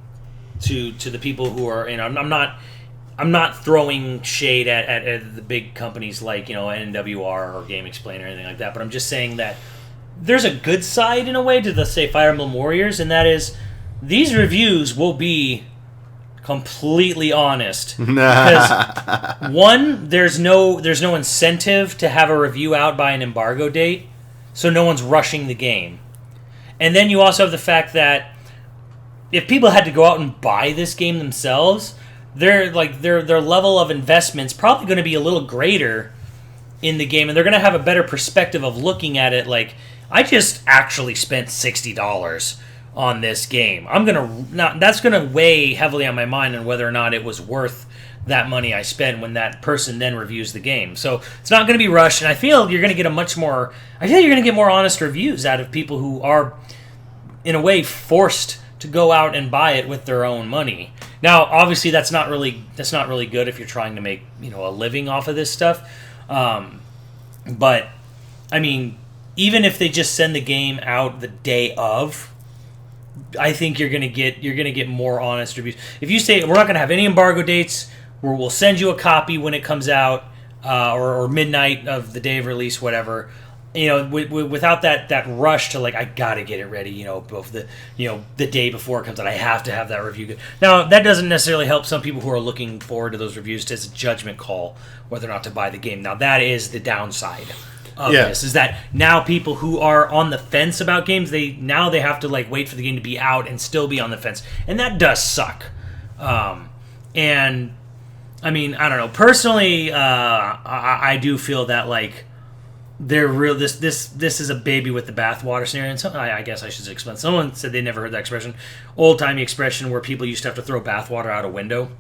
to the people who are, I'm not throwing shade at the big companies like, NWR or Game Explainer or anything like that, but I'm just saying that there's a good side in a way to the, say, Fire Emblem Warriors, and that is these reviews will be completely honest. Because one, there's no incentive to have a review out by an embargo date, so no one's rushing the game. And then you also have the fact that if people had to go out and buy this game themselves, their level of investment's probably going to be a little greater in the game, and they're going to have a better perspective of looking at it like, I just actually spent $60 on this game. That's going to weigh heavily on my mind on whether or not it was worth that money I spent when that person then reviews the game. So it's not going to be rushed, and I feel you're going to get more honest reviews out of people who are, in a way, forced to go out and buy it with their own money. Now, obviously, that's not really good if you're trying to make a living off of this stuff. But I mean, even if they just send the game out the day of, I think you're gonna get more honest reviews. If you say we're not gonna have any embargo dates, we'll send you a copy when it comes out, or midnight of the day of release, whatever. Without that rush to, like, I gotta get it ready, the day before it comes out, I have to have that review good. Now, that doesn't necessarily help some people who are looking forward to those reviews as a judgment call whether or not to buy the game. Now, that is the downside of this, is that now people who are on the fence about games, they have to, like, wait for the game to be out and still be on the fence, and that does suck. And I mean, I don't know. Personally, I do feel that, like, this is a baby with the bathwater scenario. And I guess I should explain. Someone said they never heard that expression, old-timey expression where people used to have to throw bathwater out a window.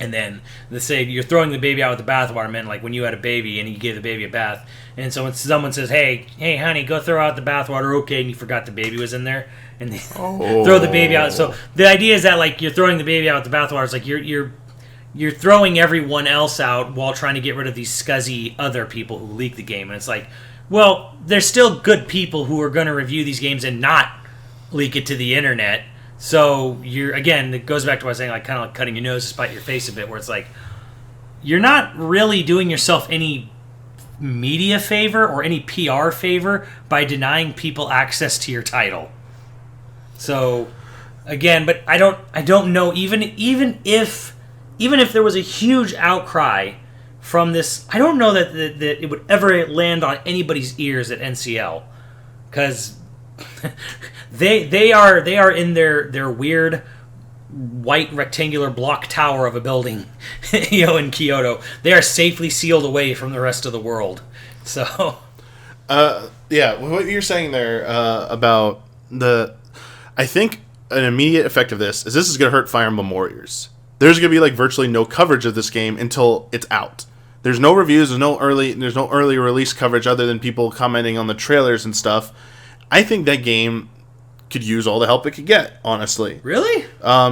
And then they say you're throwing the baby out with the bathwater meant like when you had a baby and you gave the baby a bath. And so when someone says, hey, honey, go throw out the bathwater, okay, and you forgot the baby was in there, and they throw the baby out. So the idea is that, like, you're throwing the baby out with the bathwater. It's like you're throwing everyone else out while trying to get rid of these scuzzy other people who leak the game. And it's like, well, there's still good people who are going to review these games and not leak it to the internet. So it goes back to what I was saying, like, kind of like cutting your nose to spite your face a bit, where it's like, you're not really doing yourself any media favor or any PR favor by denying people access to your title. So, again, but I don't know, even if there was a huge outcry from this, I don't know that it would ever land on anybody's ears at NCL, because they are in their weird white rectangular block tower of a building, in Kyoto. They are safely sealed away from the rest of the world. So, what you're saying there about I think an immediate effect of this is going to hurt Fire Emblem Warriors. There's going to be, like, virtually no coverage of this game until it's out. There's no reviews, there's no early release coverage other than people commenting on the trailers and stuff. I think that game could use all the help it could get, honestly. Really?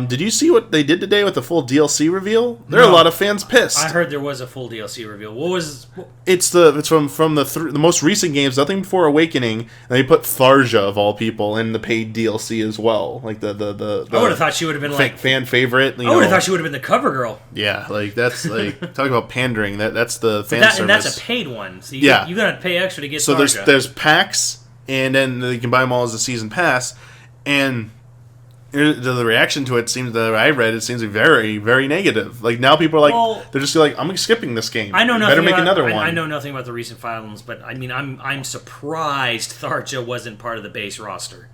Did you see what they did today with the full DLC reveal? There are a lot of fans pissed. I heard there was a full DLC reveal. What was... It's from the most recent games, nothing before Awakening, and they put Tharja, of all people, in the paid DLC as well. Like the I would have thought she would have been like... fan favorite. I would have thought she would have been the cover girl. Yeah, like, that's, like, talk about pandering. That's the fan service. And that's a paid one. So you got to pay extra to get Tharja. So there's packs, and then you can buy them all as a season pass. And the reaction to it seems that I read it seems very, very negative. Like now people are like they're just like, I'm skipping this game. I know nothing. Better make another one. I know nothing about the recent Fire Emblems, but I mean I'm surprised Tharja wasn't part of the base roster.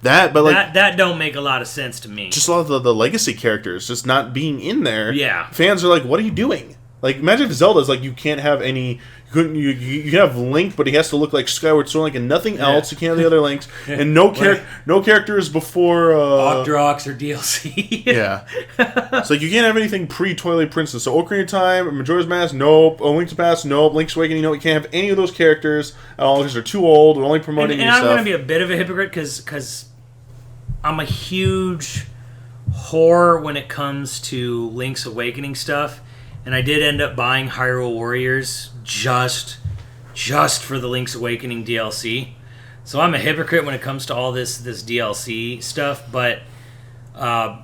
That don't make a lot of sense to me. Just a lot of the legacy characters just not being in there. Yeah, fans are like, what are you doing? Like imagine if Zelda's like you can't have any. You can have Link, but he has to look like Skyward Sword Link and nothing else. You can't have the other Links, and no characters before Octrox or DLC. Yeah, it's like you can't have anything pre-Twilight Princess. So Ocarina of Time, Majora's Mask, nope. Link's Past, nope. Link's Awakening, no. You can't have any of those characters at all because they're too old. They're only promoting new stuff. And I'm going to be a bit of a hypocrite because I'm a huge whore when it comes to Link's Awakening stuff. And I did end up buying Hyrule Warriors just for the Link's Awakening DLC. So I'm a hypocrite when it comes to all this DLC stuff, but I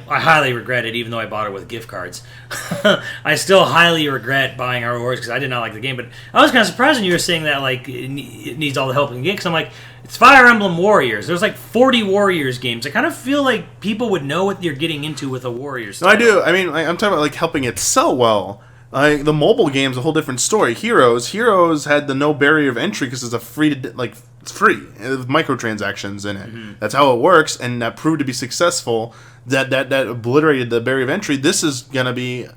highly regret it, even though I bought it with gift cards. I still highly regret buying Hyrule Warriors because I did not like the game. But I was kind of surprised when you were saying that like it needs all the help it can get, because I'm like, it's Fire Emblem Warriors. There's like 40 Warriors games. I kind of feel like people would know what you're getting into with a Warriors. No, I do. I mean, I'm talking about like helping it sell well. The mobile game's a whole different story. Heroes had the no barrier of entry because it's it's free with microtransactions in it. Mm-hmm. That's how it works, and that proved to be successful. That obliterated the barrier of entry. This is gonna be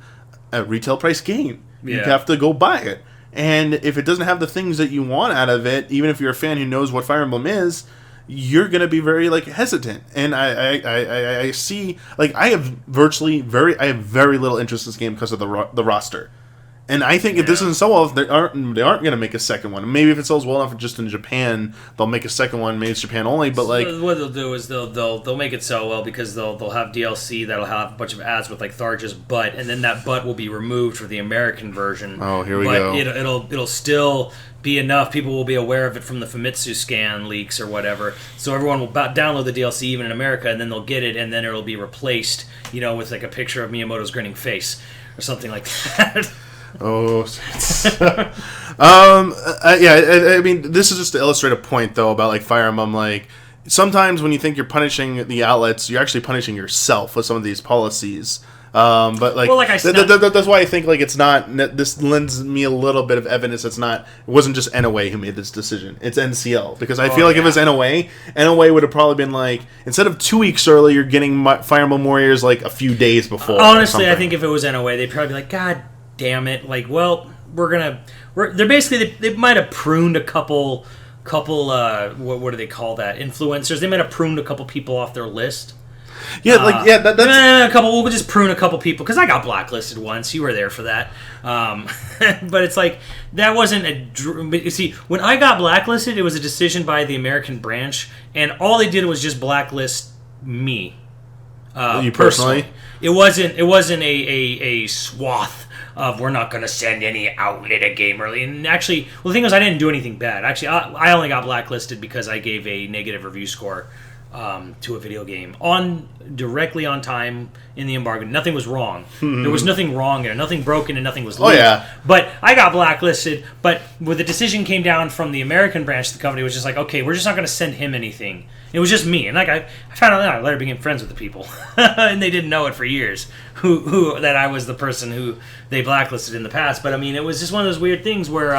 a retail price game. Yeah. You have to go buy it. And if it doesn't have the things that you want out of it, even if you're a fan who knows what Fire Emblem is, you're going to be very hesitant. And I see, I have very little interest in this game because of the roster. And I think if this doesn't sell well, they aren't going to make a second one. Maybe if it sells well enough just in Japan, they'll make a second one. Maybe it's Japan only, but what they'll do is they'll make it sell well because they'll have DLC that'll have a bunch of ads with Tharja's butt, and then that butt will be removed for the American version. Oh, here we go. It'll still be enough. People will be aware of it from the Famitsu scan leaks or whatever. So everyone will download the DLC even in America, and then they'll get it, and then it'll be replaced, with a picture of Miyamoto's grinning face or something like that. Oh, I mean, this is just to illustrate a point, though, about Fire Emblem. Sometimes when you think you're punishing the outlets, you're actually punishing yourself with some of these policies. But that's why I think it's not. This lends me a little bit of evidence. It wasn't just NOA who made this decision. It's NCL, because I feel if it was NOA would have probably been instead of 2 weeks early, you're getting Fire Emblem Warriors a few days before. Honestly, I think if it was NOA, they'd probably be God damn it! They're basically they might have pruned a couple what do they call that, influencers. They might have pruned a couple people off their list. That's a couple. We'll just prune a couple people because I got blacklisted once. You were there for that, but it's that wasn't see, when I got blacklisted, it was a decision by the American branch, and all they did was just blacklist me. You personally? It wasn't a swath of we're not going to send any outlet a game early. And actually, the thing was, I didn't do anything bad. Actually, I only got blacklisted because I gave a negative review score to a video game directly on time in the embargo. Nothing was wrong. There was nothing wrong there. Nothing broken and nothing was leaked. Oh, yeah. But I got blacklisted. But when the decision came down from the American branch of the company, it was just okay, we're just not going to send him anything. It was just me. And I found out I later became friends with the people. And they didn't know it for years, who that I was the person who they blacklisted in the past. But, I mean, it was just one of those weird things where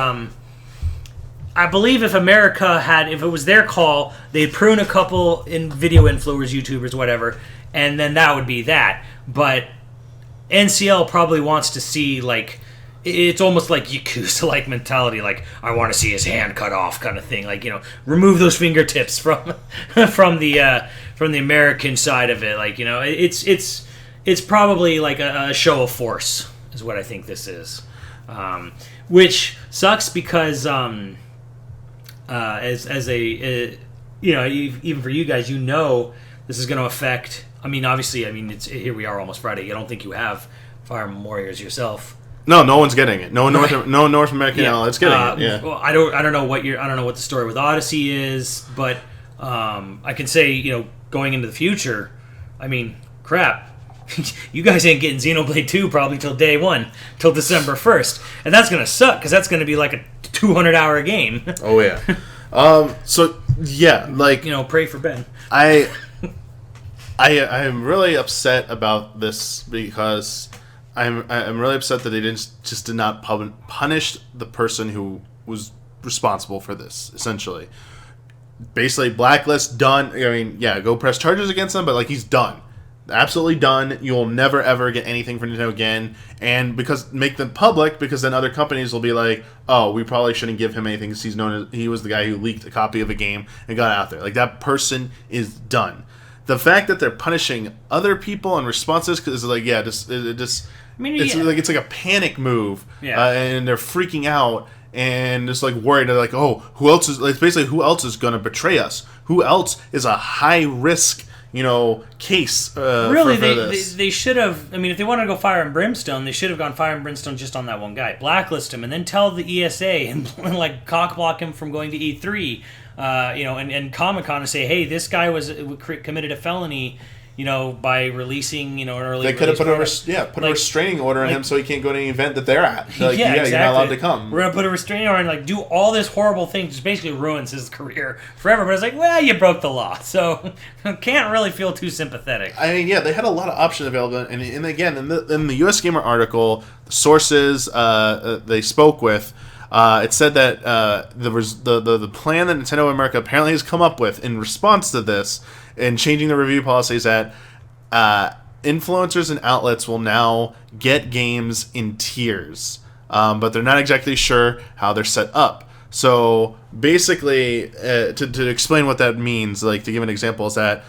I believe if it was their call, they'd prune a couple in video influencers, YouTubers, whatever, and then that would be that. But NCL probably wants to see, it's almost like Yakuza mentality, I want to see his hand cut off kind of thing, remove those fingertips from the American side of it, it's probably a show of force is what I think this is, which sucks because as even for you guys, this is going to affect. I mean, obviously, it's here we are almost Friday. I don't think you have Fire Emblem Warriors yourself. No one's getting it. No North American outlet's getting it. Yeah. Well, I don't know what the story with Odyssey is, but I can say, going into the future, crap. You guys ain't getting Xenoblade 2 probably till day one, till December 1st. And that's going to suck, because that's going to be like a 200-hour game. Oh, yeah. So, yeah, like... pray for Ben. I am really upset about this, because I'm really upset that they did not punish the person who was responsible for this, essentially. Basically, blacklist, done. Go press charges against him, but, like, he's done. Absolutely done. You will never ever get anything from Nintendo again, and make them public, because then other companies will be like, oh, we probably shouldn't give him anything because he was the guy who leaked a copy of a game and got it out there. Like, that person is done. The fact that they're punishing other people in responses, because it's like a panic move, and they're freaking out and just like worried. They're like, oh, who else is going to betray us? Who else is a high risk case really, for this? They should have. If they wanted to go Fire and Brimstone, they should have gone Fire and Brimstone just on that one guy. Blacklist him, and then tell the ESA and like cockblock him from going to E3, and Comic-Con to say, hey, this guy committed a felony. By releasing, an early. They could have put a restraining order on him so he can't go to any event that they're at. Exactly. You're not allowed to come. We're gonna put a restraining order and do all this horrible thing, just basically ruins his career forever. But it's like, well, you broke the law, so can't really feel too sympathetic. They had a lot of options available, and again, in the US Gamer article, the sources they spoke with. It said that the plan that Nintendo of America apparently has come up with in response to this and changing the review policies that influencers and outlets will now get games in tiers, but they're not exactly sure how they're set up. So basically, to explain what that means, like to give an example, is that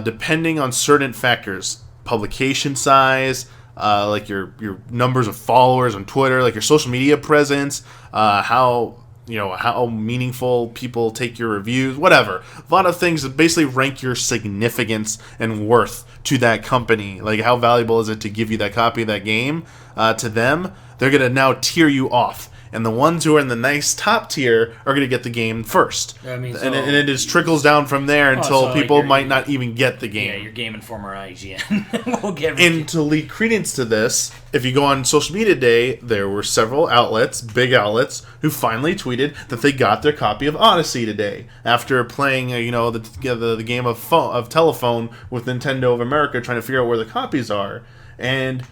depending on certain factors, publication size, like your numbers of followers on Twitter, like your social media presence, how meaningful people take your reviews, whatever. A lot of things that basically rank your significance and worth to that company. Like, how valuable is it to give you that copy of that game to them? They're going to now tier you off. And the ones who are in the nice top tier are going to get the game first. And it just trickles down from there until people might not even get the game. Yeah, your Game Informer IGN will get everything. And to lead credence to this, if you go on social media today, there were several outlets, big outlets, who finally tweeted that they got their copy of Odyssey today after playing, the game of telephone with Nintendo of America, trying to figure out where the copies are. And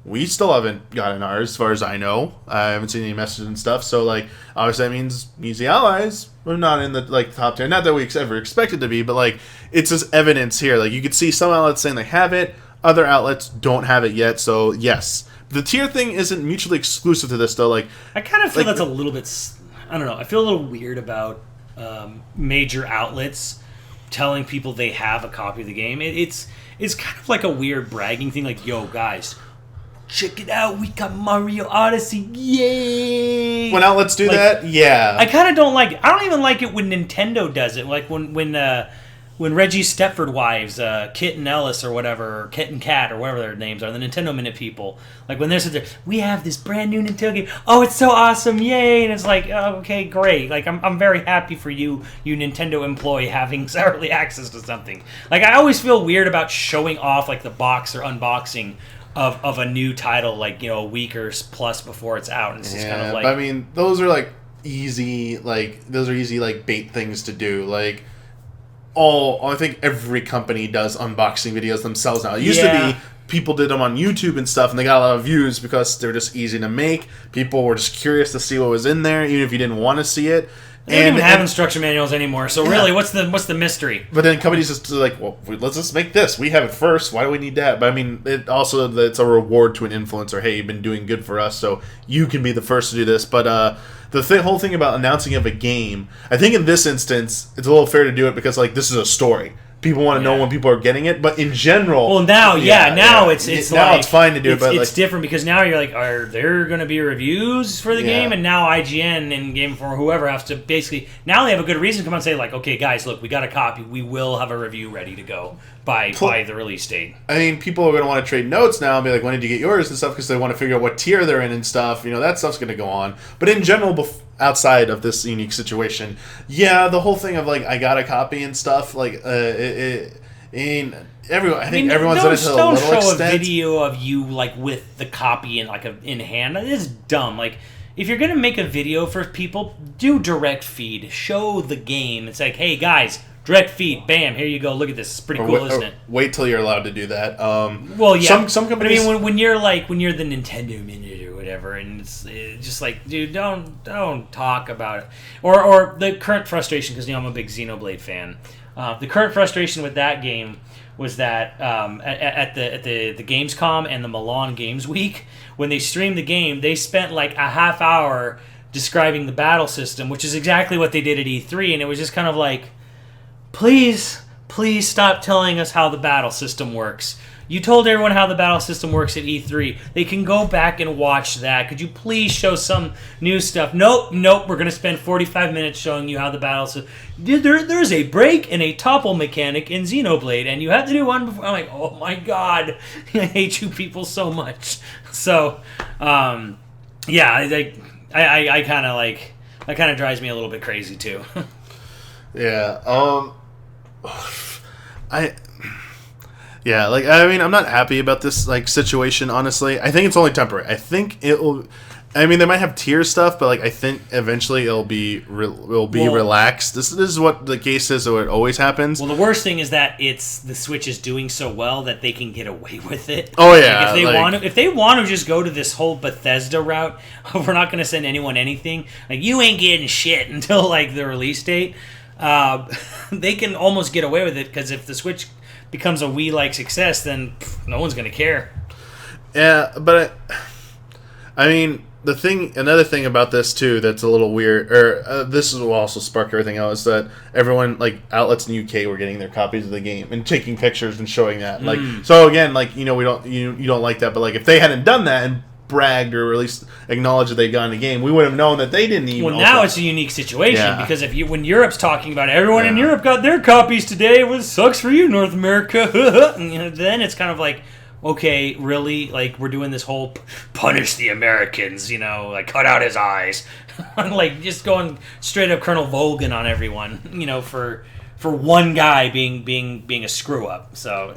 we still haven't gotten ours, as far as I know. I haven't seen any messages and stuff. So, obviously that means Easy Allies. We're not in the, top tier. Not that we ever expected to be, but, it's just evidence here. You could see some outlets saying they have it. Other outlets don't have it yet. So, yes. The tier thing isn't mutually exclusive to this, though. I kind of feel that's a little bit... I don't know. I feel a little weird about major outlets telling people they have a copy of the game. It's kind of like a weird bragging thing. Yo, guys... check it out, we got Mario Odyssey, yay! When outlets do that, yeah. I kind of don't like it. I don't even like it when Nintendo does it. When Reggie Stepford wives, Kit and Ellis or whatever, or Kit and Kat or whatever their names are, the Nintendo Minute people. When they're sitting there, we have this brand new Nintendo game. Oh, it's so awesome, yay! And it's oh, okay, great. I'm very happy for you Nintendo employee having early access to something. I always feel weird about showing off the box or unboxing of a new title, a week or plus before it's out, and it's just kind of those are easy, bait things to do. I think every company does unboxing videos themselves now. It used to be people did them on YouTube and stuff, and they got a lot of views because they're just easy to make. People were just curious to see what was in there, even if you didn't want to see it. They don't even have instruction manuals anymore, so really, what's the mystery? But then companies just well, let's just make this. We have it first. Why do we need that? But it's a reward to an influencer. Hey, you've been doing good for us, so you can be the first to do this. But the whole thing about announcing of a game, I think in this instance, it's a little fair to do it because this is a story. people want to know when people are getting it. But in general, well, now, now it's now like, it's fine to do it. But it's different because now you're like, are there going to be reviews for the game? And now IGN and Game Informer, whoever, has to basically now they have a good reason to come and say like, okay, guys, look, we got a copy. We will have a review ready to go by the release date. I mean, people are going to want to trade notes now and be like, when did you get yours and stuff, because they want to figure out what tier they're in and stuff. That stuff's going to go on. But in general, outside of this unique situation, the whole thing of like, I got a copy and stuff, like, I think everyone's done it to a little extent. Don't show a video of you like with the copy in hand. It's dumb. Like, if you're gonna make a video for people, do direct feed. Show the game. It's like, hey guys, direct feed. Bam, here you go. Look at this. It's pretty cool, isn't it? Wait till you're allowed to do that. Well, yeah. Some companies. I mean, when you're the Nintendo Minute or whatever, and it's just like, dude, don't talk about it. Or the current frustration, because I'm a big Xenoblade fan. The current frustration with that game was that at the Gamescom and the Milan Games Week, when they streamed the game, they spent like a half hour describing the battle system, which is exactly what they did at E3, and it was just kind of like, please stop telling us how the battle system works. You told everyone how the battle system works at E3. They can go back and watch that. Could you please show some new stuff? Nope. We're going to spend 45 minutes showing you how the battle system... There's a break and a topple mechanic in Xenoblade, and you have to do one before... I'm like, oh my god. I hate you people so much. So, I kind of like... That kind of drives me a little bit crazy, too. Yeah, Yeah, like, I mean, I'm not happy about this, like, situation, honestly. I think it's only temporary. I think it will... I mean, they might have tier stuff, but, like, I think eventually it'll be relaxed. This is what the case is, so it always happens. Well, the worst thing is that the Switch is doing so well that they can get away with it. Oh, yeah. Like, if they want to just go to this whole Bethesda route, we're not going to send anyone anything. Like, you ain't getting shit until, like, the release date. They can almost get away with it, because if the Switch becomes a Wii-like success, then no one's going to care. Yeah, but I mean, another thing about this too that's a little weird, or this will also spark everything else, that everyone, like, outlets in the UK were getting their copies of the game and taking pictures and showing that. Like, so again, like, we don't, you don't like that, but like, if they hadn't done that and bragged or at least acknowledged that they got in the game, we would have known that they didn't even. Well, now it's a unique situation, because when Europe's talking about everyone in Europe got their copies today, it sucks for you, North America. And then it's kind of like, okay, really? Like, we're doing this whole punish the Americans, like cut out his eyes, like just going straight up Colonel Volgan on everyone, for one guy being a screw up. So.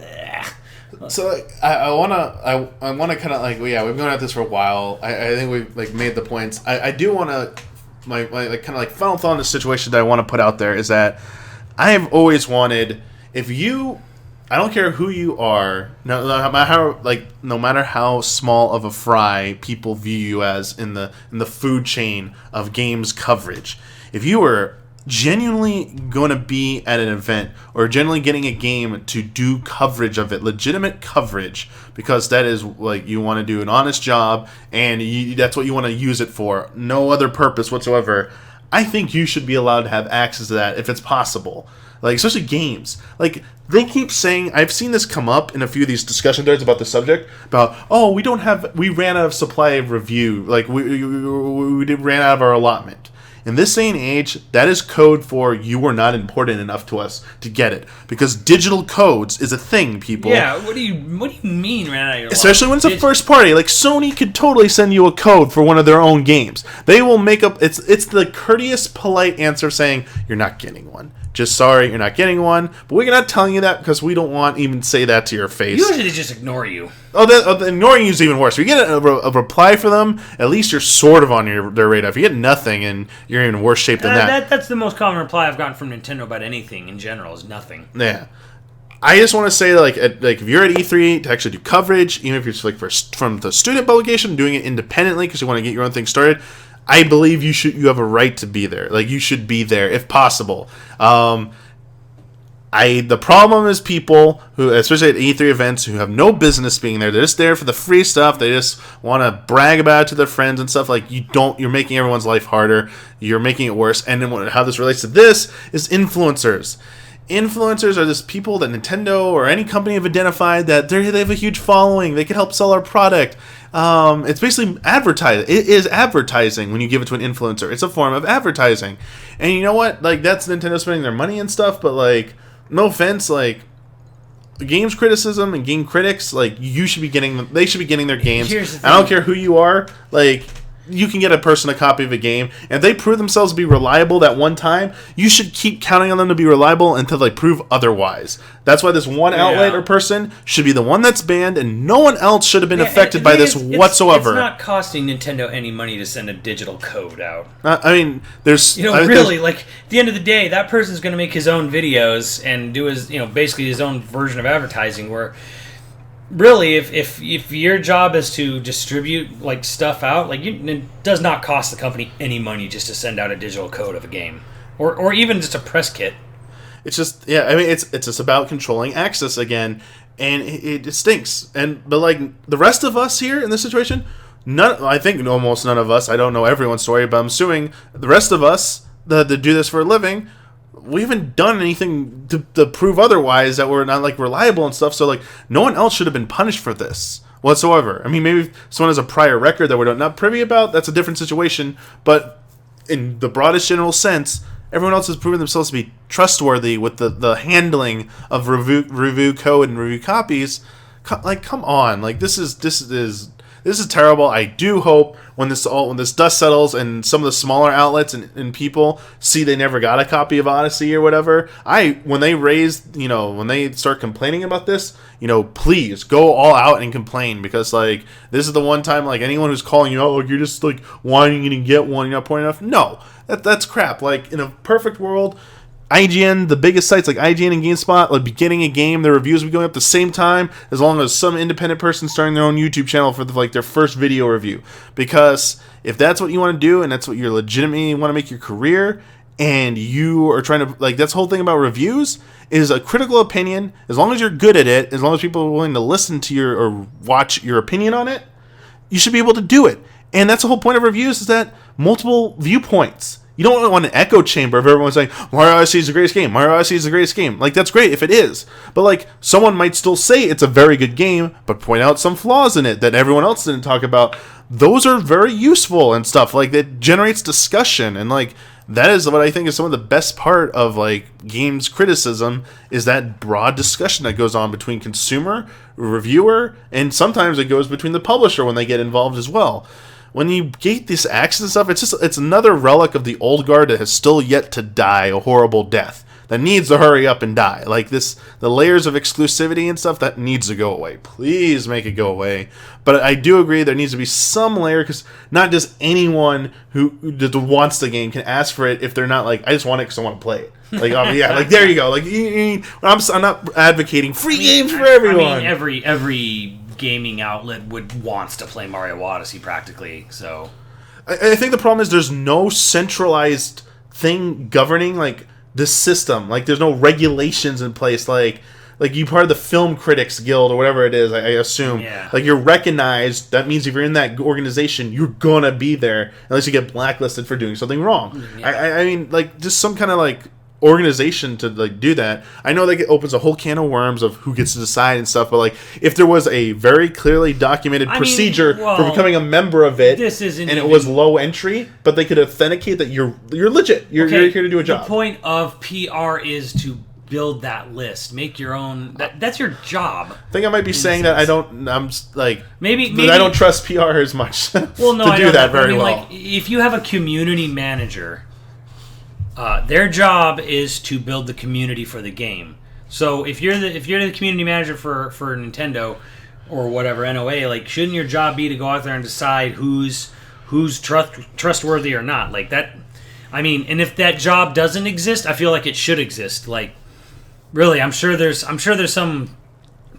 So I wanna kind of like, we've gone at this for a while. I think we've like made the points. I do want to my like kind of like final thought on the situation that I want to put out there is that I have always wanted, I don't care who you are, no matter how small of a fry people view you as in the food chain of games coverage, if you were genuinely going to be at an event or genuinely getting a game to do coverage of it, legitimate coverage, because that is like, you want to do an honest job and that's what you want to use it for, no other purpose whatsoever, I think you should be allowed to have access to that if it's possible. Like, especially games. Like, they keep saying, I've seen this come up in a few of these discussion threads about the subject, about, we ran out of supply of review, like, we ran out of our allotment. In this day and age, that is code for you were not important enough to us to get it. Because digital codes is a thing, people. Yeah, what do you mean ran out of your Especially when it's a first party. Like, Sony could totally send you a code for one of their own games. They will make up... It's the courteous, polite answer saying, you're not getting one. Just sorry, you're not getting one. But we're not telling you that because we don't want to even say that to your face. Usually they just ignore you. Ignoring you is even worse. If you get a reply for them, at least you're sort of on their radar. If you get nothing, and you're in worse shape than that. That's the most common reply I've gotten from Nintendo about anything in general, is nothing. Yeah. I just want to say that, like if you're at E3 to actually do coverage, even if you're just like from the student publication, doing it independently because you want to get your own thing started, I believe you have a right to be there. Like, you should be there if possible. The problem is people who, especially at E3 events, who have no business being there. They're just there for the free stuff. They just want to brag about it to their friends and stuff. Like, you're making everyone's life harder. You're making it worse. And then how this relates to this is influencers. influencers are just people that Nintendo or any company have identified that they have a huge following. They can help sell our product. It's basically advertising. It is advertising when you give it to an influencer. It's a form of advertising. And you know what? Like, that's Nintendo spending their money and stuff, but, like, no offense, like, games criticism and game critics, like, they should be getting their games. I don't care who you are, like, you can get a person a copy of a game, and if they prove themselves to be reliable that one time, you should keep counting on them to be reliable until they prove otherwise. That's why this one outlet or person should be the one that's banned, and no one else should have been affected by this whatsoever. It's not costing Nintendo any money to send a digital code out. I mean, there's... really, like, at the end of the day, that person's going to make his own videos and do his, basically his own version of advertising where... Really, if your job is to distribute like stuff out, like it does not cost the company any money just to send out a digital code of a game, or even just a press kit. It's just it's just about controlling access again, and it stinks. But like the rest of us here in this situation, I think almost none of us. I don't know everyone's story, but I'm assuming the rest of us that do this for a living. We haven't done anything to prove otherwise that we're not like reliable and stuff. So like no one else should have been punished for this whatsoever. I mean, maybe if someone has a prior record that we're not privy about, that's a different situation. But in the broadest general sense, everyone else has proven themselves to be trustworthy with the handling of review code and review copies. Like, come on, like this is terrible. I do hope when this dust settles and some of the smaller outlets and people see they never got a copy of Odyssey or whatever, when they start complaining about this, please go all out and complain, because like this is the one time like anyone who's calling you, oh, you're just like whining and get one, you're not pointing enough. No, that's crap. Like in a perfect world, IGN, the biggest sites like IGN and GameSpot, like getting a game, their reviews will be going up the same time as long as some independent person starting their own YouTube channel for their first video review. Because if that's what you want to do and that's what you're legitimately want to make your career, and you are trying to that's the whole thing about reviews is a critical opinion. As long as you're good at it, as long as people are willing to listen to your or watch your opinion on it, you should be able to do it. And that's the whole point of reviews, is that multiple viewpoints. You don't want an echo chamber of everyone saying, Mario Odyssey is the greatest game, Mario Odyssey is the greatest game. Like, that's great if it is. But, like, someone might still say it's a very good game, but point out some flaws in it that everyone else didn't talk about. Those are very useful and stuff. Like, that generates discussion. And, like, that is what I think is some of the best part of, like, games criticism, is that broad discussion that goes on between consumer, reviewer, and sometimes it goes between the publisher when they get involved as well. When you gate this access and stuff, it's another relic of the old guard that has still yet to die a horrible death, that needs to hurry up and die. Like the layers of exclusivity and stuff, that needs to go away. Please make it go away. But I do agree there needs to be some layer, because not just anyone who wants the game can ask for it if they're not like, I just want it because I want to play it. Like, like there you go. Like I'm not advocating free games for everyone. I mean, every gaming outlet wants to play Mario Odyssey practically. So I think the problem is there's no centralized thing governing like this system. Like there's no regulations in place. Like you part of the Film Critics Guild or whatever it is, I assume. Yeah. Like you're recognized. That means if you're in that organization, you're gonna be there unless you get blacklisted for doing something wrong. Yeah. I mean, like just some kind of like organization to like do that. I know that it opens a whole can of worms of who gets to decide and stuff, but like if there was a very clearly documented procedure for becoming a member of it, it was low entry, but they could authenticate that you're legit. You're here to do a job. The point of PR is to build that list, make your own. That's your job. I think I might be saying that I'm like maybe I don't trust PR as much. Well, no, to do that very well. Like, if you have a community manager. Their job is to build the community for the game. So if you're the community manager for Nintendo or whatever NOA, like shouldn't your job be to go out there and decide who's trustworthy or not? Like that. I mean, and if that job doesn't exist, I feel like it should exist. Like really, I'm sure there's some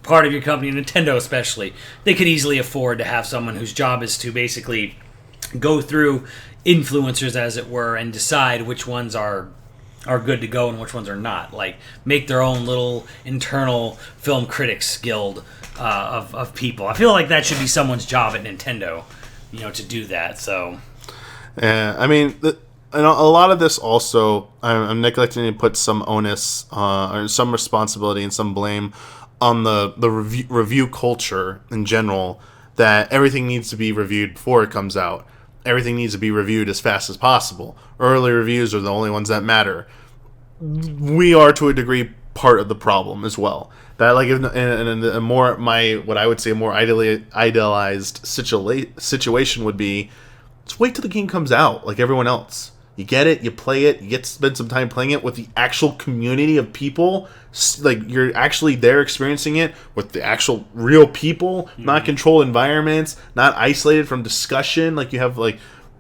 part of your company, Nintendo especially, they could easily afford to have someone whose job is to basically go through influencers, as it were, and decide which ones are good to go and which ones are not. Like make their own little internal film critics guild of people. I feel like that should be someone's job at Nintendo, to do that. So I mean, and a lot of this also, I'm neglecting to put some onus or some responsibility and some blame on the review culture in general, that everything needs to be reviewed before it comes out. Everything needs to be reviewed as fast as possible. Early reviews are the only ones that matter. We are, to a degree, part of the problem as well. That, like, in a more, what I would say a more idealized situation would be, just wait till the game comes out, like everyone else. You get it, you play it, you get to spend some time playing it with the actual community of people. Like, you're actually there experiencing it with the actual real people, not controlled environments, not isolated from discussion. Like, you have, like,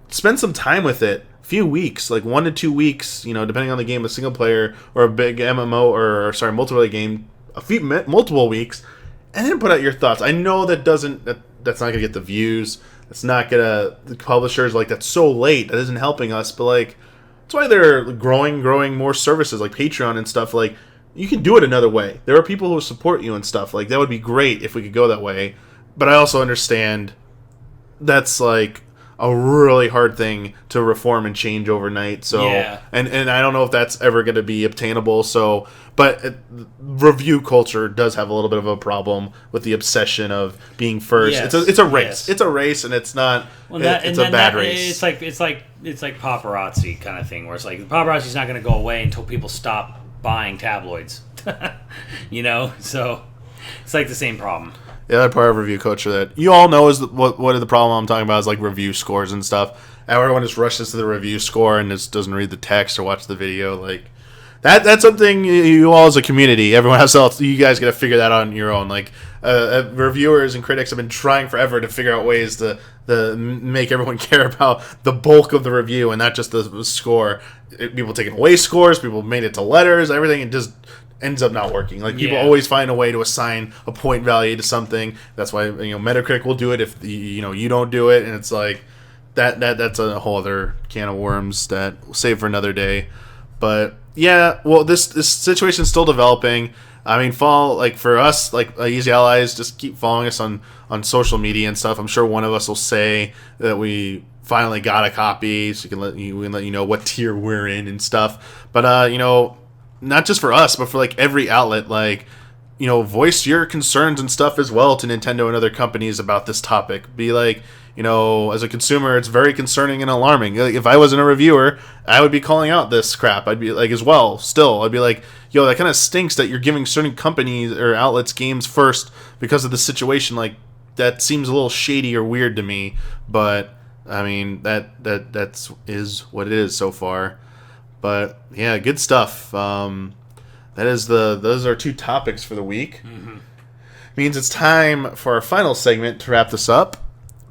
spend some time with it. A few weeks, like 1 to 2 weeks, depending on the game, a single player or a big MMO or multiplayer game, multiple weeks, and then put out your thoughts. I know that's not gonna get the views. It's not gonna, the publishers, like, that's so late, that isn't helping us, but, like, that's why they're growing more services like Patreon and stuff. Like, you can do it another way. There are people who support you and stuff. Like, that would be great if we could go that way. But I also understand that's, like, a really hard thing to reform and change overnight. So, yeah. and I don't know if that's ever going to be obtainable. So, but review culture does have a little bit of a problem with the obsession of being first. Yes. It's a race. Yes. It's a race, and it's not. It's a bad race. It's like paparazzi kind of thing, where it's like the paparazzi's not going to go away until people stop buying tabloids. So it's like the same problem. The other part of review culture that you all know is what the problem I'm talking about is, like, review scores and stuff. Everyone just rushes to the review score and just doesn't read the text or watch the video. Like, that's something you all as a community, everyone else, you guys got to figure that out on your own. Like, reviewers and critics have been trying forever to figure out ways to make everyone care about the bulk of the review and not just the score. People taking away scores, people made it to letters, everything, and just ends up not working. Like, people always find a way to assign a point value to something. That's why Metacritic will do it if you don't do it, and it's like that's a whole other can of worms that we'll save for another day. But yeah, well, this situation is still developing. I mean, for us, like, Easy Allies, just keep following us on social media and stuff. I'm sure one of us will say that we finally got a copy, so we can let you know what tier we're in and stuff. But not just for us, but for, like, every outlet, like, voice your concerns and stuff as well to Nintendo and other companies about this topic. Be like, as a consumer, it's very concerning and alarming. Like, if I wasn't a reviewer, I would be calling out this crap. I'd be like, as well, still, I'd be like, yo, that kind of stinks that you're giving certain companies or outlets games first because of the situation. Like, that seems a little shady or weird to me. But I mean, that's what it is so far. But yeah, good stuff. Those are 2 topics for the week. Mm-hmm. Means it's time for our final segment to wrap this up.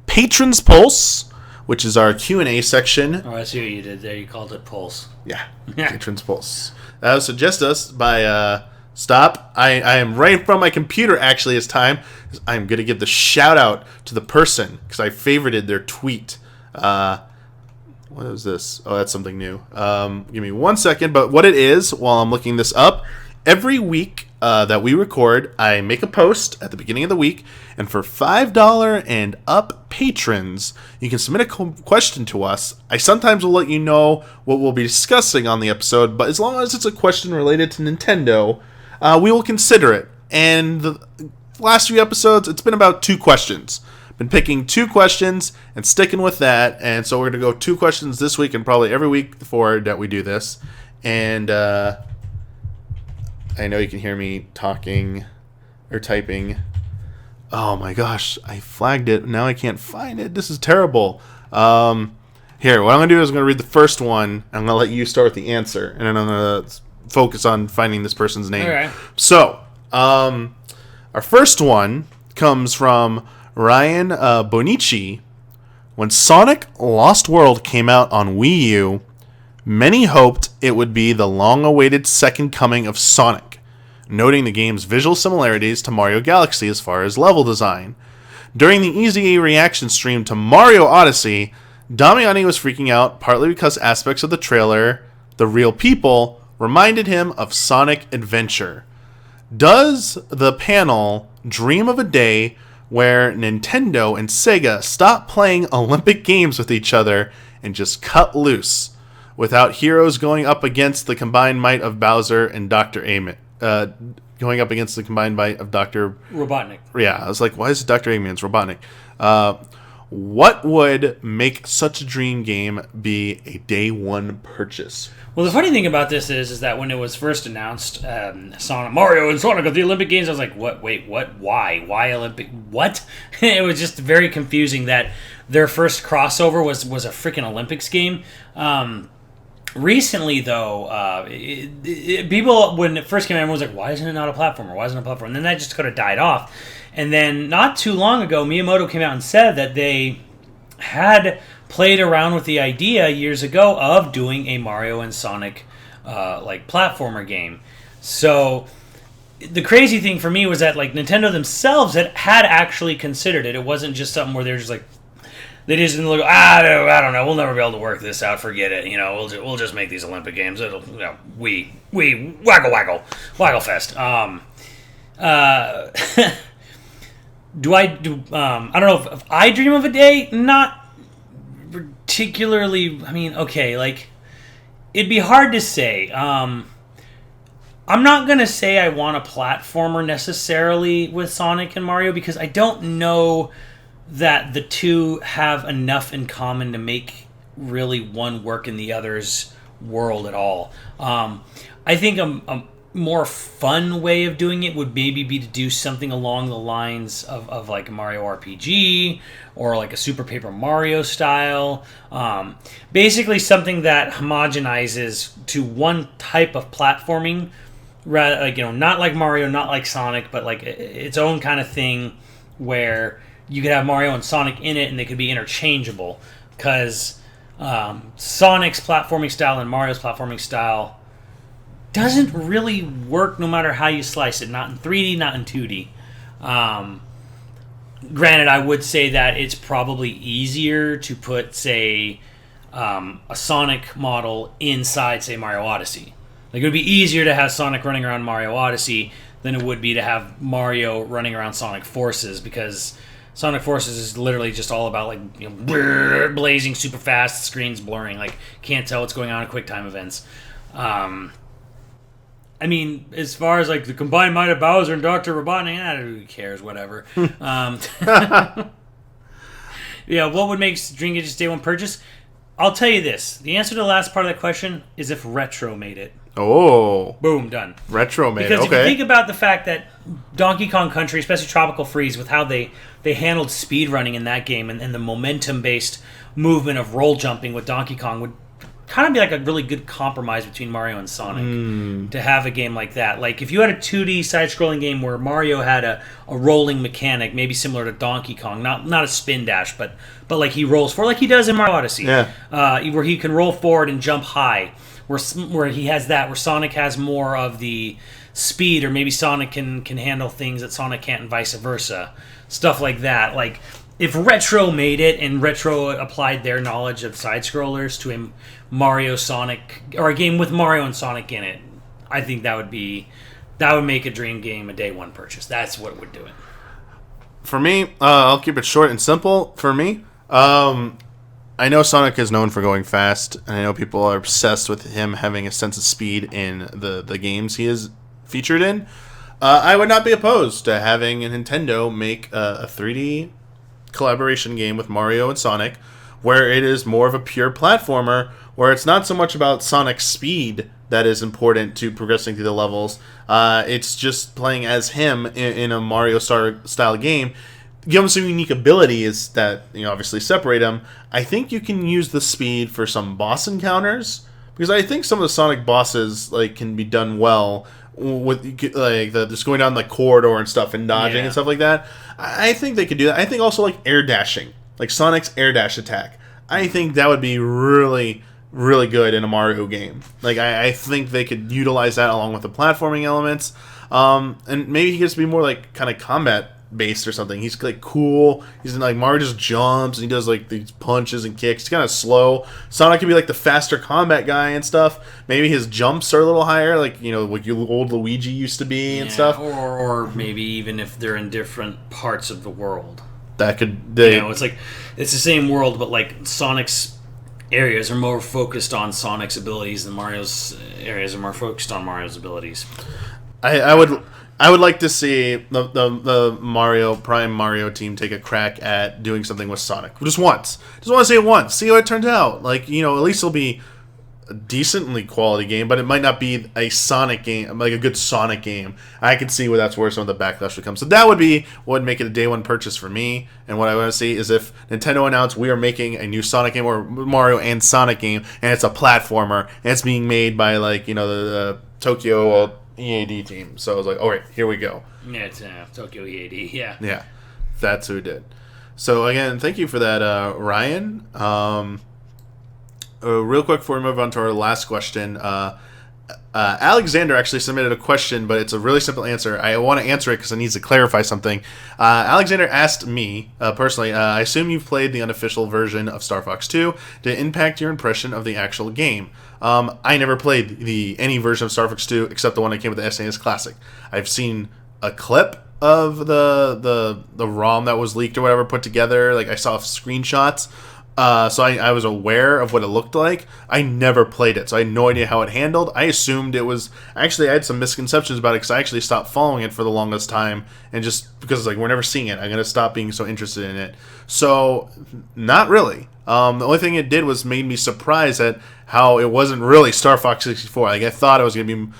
Patron's Pulse, which is our Q&A section. Oh, I see what you did there. You called it Pulse. Yeah, Patron's Pulse. Suggest us by stop. I am right from my computer. Actually, it's time. I'm gonna give the shout out to the person because I favorited their tweet. What is this? Oh, that's something new. Give me 1 second. But what it is, while I'm looking this up, every week that we record, I make a post at the beginning of the week, and for $5 and up patrons, you can submit a question to us. I sometimes will let you know what we'll be discussing on the episode, but as long as it's a question related to Nintendo, we will consider it. And the last few episodes, it's been about 2 questions. Been picking 2 questions and sticking with that, and so we're going to go 2 questions this week and probably every week before that we do this. And I know you can hear me talking or typing. Oh my gosh, I flagged it. Now I can't find it. This is terrible. Here, what I'm going to do is I'm going to read the first one, and I'm going to let you start with the answer, and then I'm going to focus on finding this person's name. Okay. So, our first one comes from Ryan Bonici. When Sonic Lost World came out on Wii U, many hoped it would be the long-awaited second coming of Sonic, noting the game's visual similarities to Mario Galaxy as far as level design. During the Easy reaction stream to Mario Odyssey, Damiani was freaking out partly because aspects of the trailer, the real people, reminded him of Sonic Adventure. Does the panel dream of a day where Nintendo and Sega stop playing Olympic games with each other and just cut loose? without heroes going up against the combined might of Bowser and Dr. Eggman. Going up against the combined might of Dr. Robotnik. Yeah, I was like, why is it Dr. Eggman? It's Robotnik. What would make such a dream game be a day one purchase? Well, the funny thing about this is that when it was first announced, Mario and Sonic at the Olympic Games, I was like, what? Wait, what? Why Olympic? What? It was just very confusing that their first crossover was a freaking Olympics game. Recently, though, people, when it first came out, everyone was like, why isn't it not a platformer? Why isn't it a platformer? And then that just kind of died off. And then not too long ago, Miyamoto came out and said that they had played around with the idea years ago of doing a Mario and Sonic platformer game. So the crazy thing for me was that Nintendo themselves had actually considered it. It wasn't just something where they're just like, they just didn't look, I don't know, we'll never be able to work this out, forget it, we'll just make these Olympic Games, it'll, we waggle fest. I don't know if I dream of a day, not particularly, it'd be hard to say. I'm not going to say I want a platformer necessarily with Sonic and Mario because I don't know that the two have enough in common to make really one work in the other's world at all. I think a more fun way of doing it would maybe be to do something along the lines of like a Mario RPG or like a Super Paper Mario style. Basically something that homogenizes to one type of platforming, rather, not like Mario, not like Sonic, but like its own kind of thing where you could have Mario and Sonic in it and they could be interchangeable, because Sonic's platforming style and Mario's platforming style doesn't really work no matter how you slice it. Not in 3D, not in 2D. Granted, I would say that it's probably easier to put, say, a Sonic model inside, say, Mario Odyssey. Like, it would be easier to have Sonic running around Mario Odyssey than it would be to have Mario running around Sonic Forces, because Sonic Forces is literally just all about blazing super fast, screens blurring, can't tell what's going on in QuickTime events. As far as the combined might of Bowser and Dr. Robotnik, who cares, whatever. Yeah, what would make Dream Games day one purchase? I'll tell you this. The answer to the last part of that question is if Retro made it. Oh. Boom, done. Retro made it, okay. Because if you think about the fact that Donkey Kong Country, especially Tropical Freeze, with how they handled speedrunning in that game and the momentum-based movement of roll jumping with Donkey Kong would kind of be like a really good compromise between Mario and Sonic to have a game like that. Like, if you had a 2D side-scrolling game where Mario had a rolling mechanic, maybe similar to Donkey Kong, not a spin dash, but like he rolls forward, like he does in Mario Odyssey, where he can roll forward and jump high, where he has that, where Sonic has more of the speed, or maybe Sonic can handle things that Sonic can't and vice versa. Stuff like that. Like, if Retro made it and Retro applied their knowledge of side-scrollers to a Mario Sonic, or a game with Mario and Sonic in it, I think that would make a dream game a day one purchase. That's what would do it. For me, I'll keep it short and simple. For me, I know Sonic is known for going fast, and I know people are obsessed with him having a sense of speed in the games he is featured in. I would not be opposed to having a Nintendo make a 3D collaboration game with Mario and Sonic, where it is more of a pure platformer, where it's not so much about Sonic's speed that is important to progressing through the levels. It's just playing as him in a Mario style game. Give him some unique abilities that obviously separate him. I think you can use the speed for some boss encounters, because I think some of the Sonic bosses can be done well with just going down the corridor and stuff and dodging and stuff like that. I think they could do that. I think also air dashing, like Sonic's air dash attack. I think that would be really, really good in a Mario game. I think they could utilize that along with the platforming elements, and maybe he gets to be more kind of combat based or something. He's cool. He's in Mario just jumps and he does these punches and kicks. He's kind of slow. Sonic could be the faster combat guy and stuff. Maybe his jumps are a little higher, like old Luigi used to be and stuff. Or maybe even if they're in different parts of the world. That could it's it's the same world, but Sonic's areas are more focused on Sonic's abilities than Mario's areas are more focused on Mario's abilities. I would like to see the Prime Mario team take a crack at doing something with Sonic just once. Just want to see it once. See how it turns out. Like, at least it'll be a decently quality game, but it might not be a Sonic game, like a good Sonic game. I can see where that's where some of the backlash would come. So that would be what would make it a day one purchase for me. And what I want to see is if Nintendo announced we are making a new Sonic game or Mario and Sonic game, and it's a platformer, and it's being made by the Tokyo EAD team. So I was like, all right, here we go. Yeah, it's Tokyo EAD. Yeah. Yeah, that's who did. So again, thank you for that, Ryan. Real quick before we move on to our last question, Alexander actually submitted a question, but it's a really simple answer. I want to answer it because it needs to clarify something. Alexander asked me, personally, I assume you've played the unofficial version of Star Fox 2. Did it impact your impression of the actual game? I never played any version of Star Fox 2 except the one that came with the SNES Classic. I've seen a clip of the ROM that was leaked or whatever put together. Like, I saw screenshots. So I was aware of what it looked like. I never played it, so I had no idea how it handled. I assumed it was... Actually, I had some misconceptions about it because I actually stopped following it for the longest time, and just because we're never seeing it, I'm going to stop being so interested in it. So, not really. The only thing it did was made me surprised at how it wasn't really Star Fox 64. Like, I thought it was going to be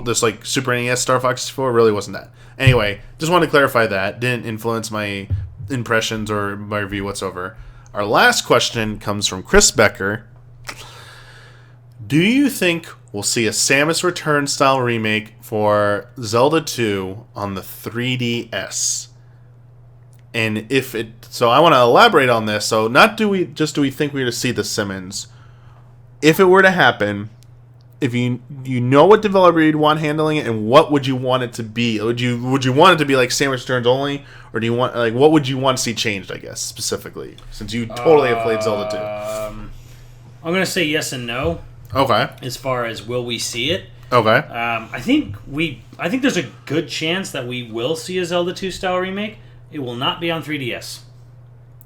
this Super NES Star Fox 64. It really wasn't that. Anyway, just wanted to clarify that. Didn't influence my impressions or my review whatsoever. Our last question comes from Chris Becker. Do you think we'll see a Samus Return style remake for Zelda 2 on the 3DS? And if it... So I want to elaborate on this. So not do we think we're going to see the Simmons. If it were to happen, if you know what developer you'd want handling it, and what would you want it to be? Would you want it to be like Samus Returns only, or do you want what would you want to see changed? I guess specifically, since you totally have played Zelda 2. I'm gonna say yes and no. Okay. As far as will we see it? Okay. I think there's a good chance that we will see a Zelda 2 style remake. It will not be on 3DS.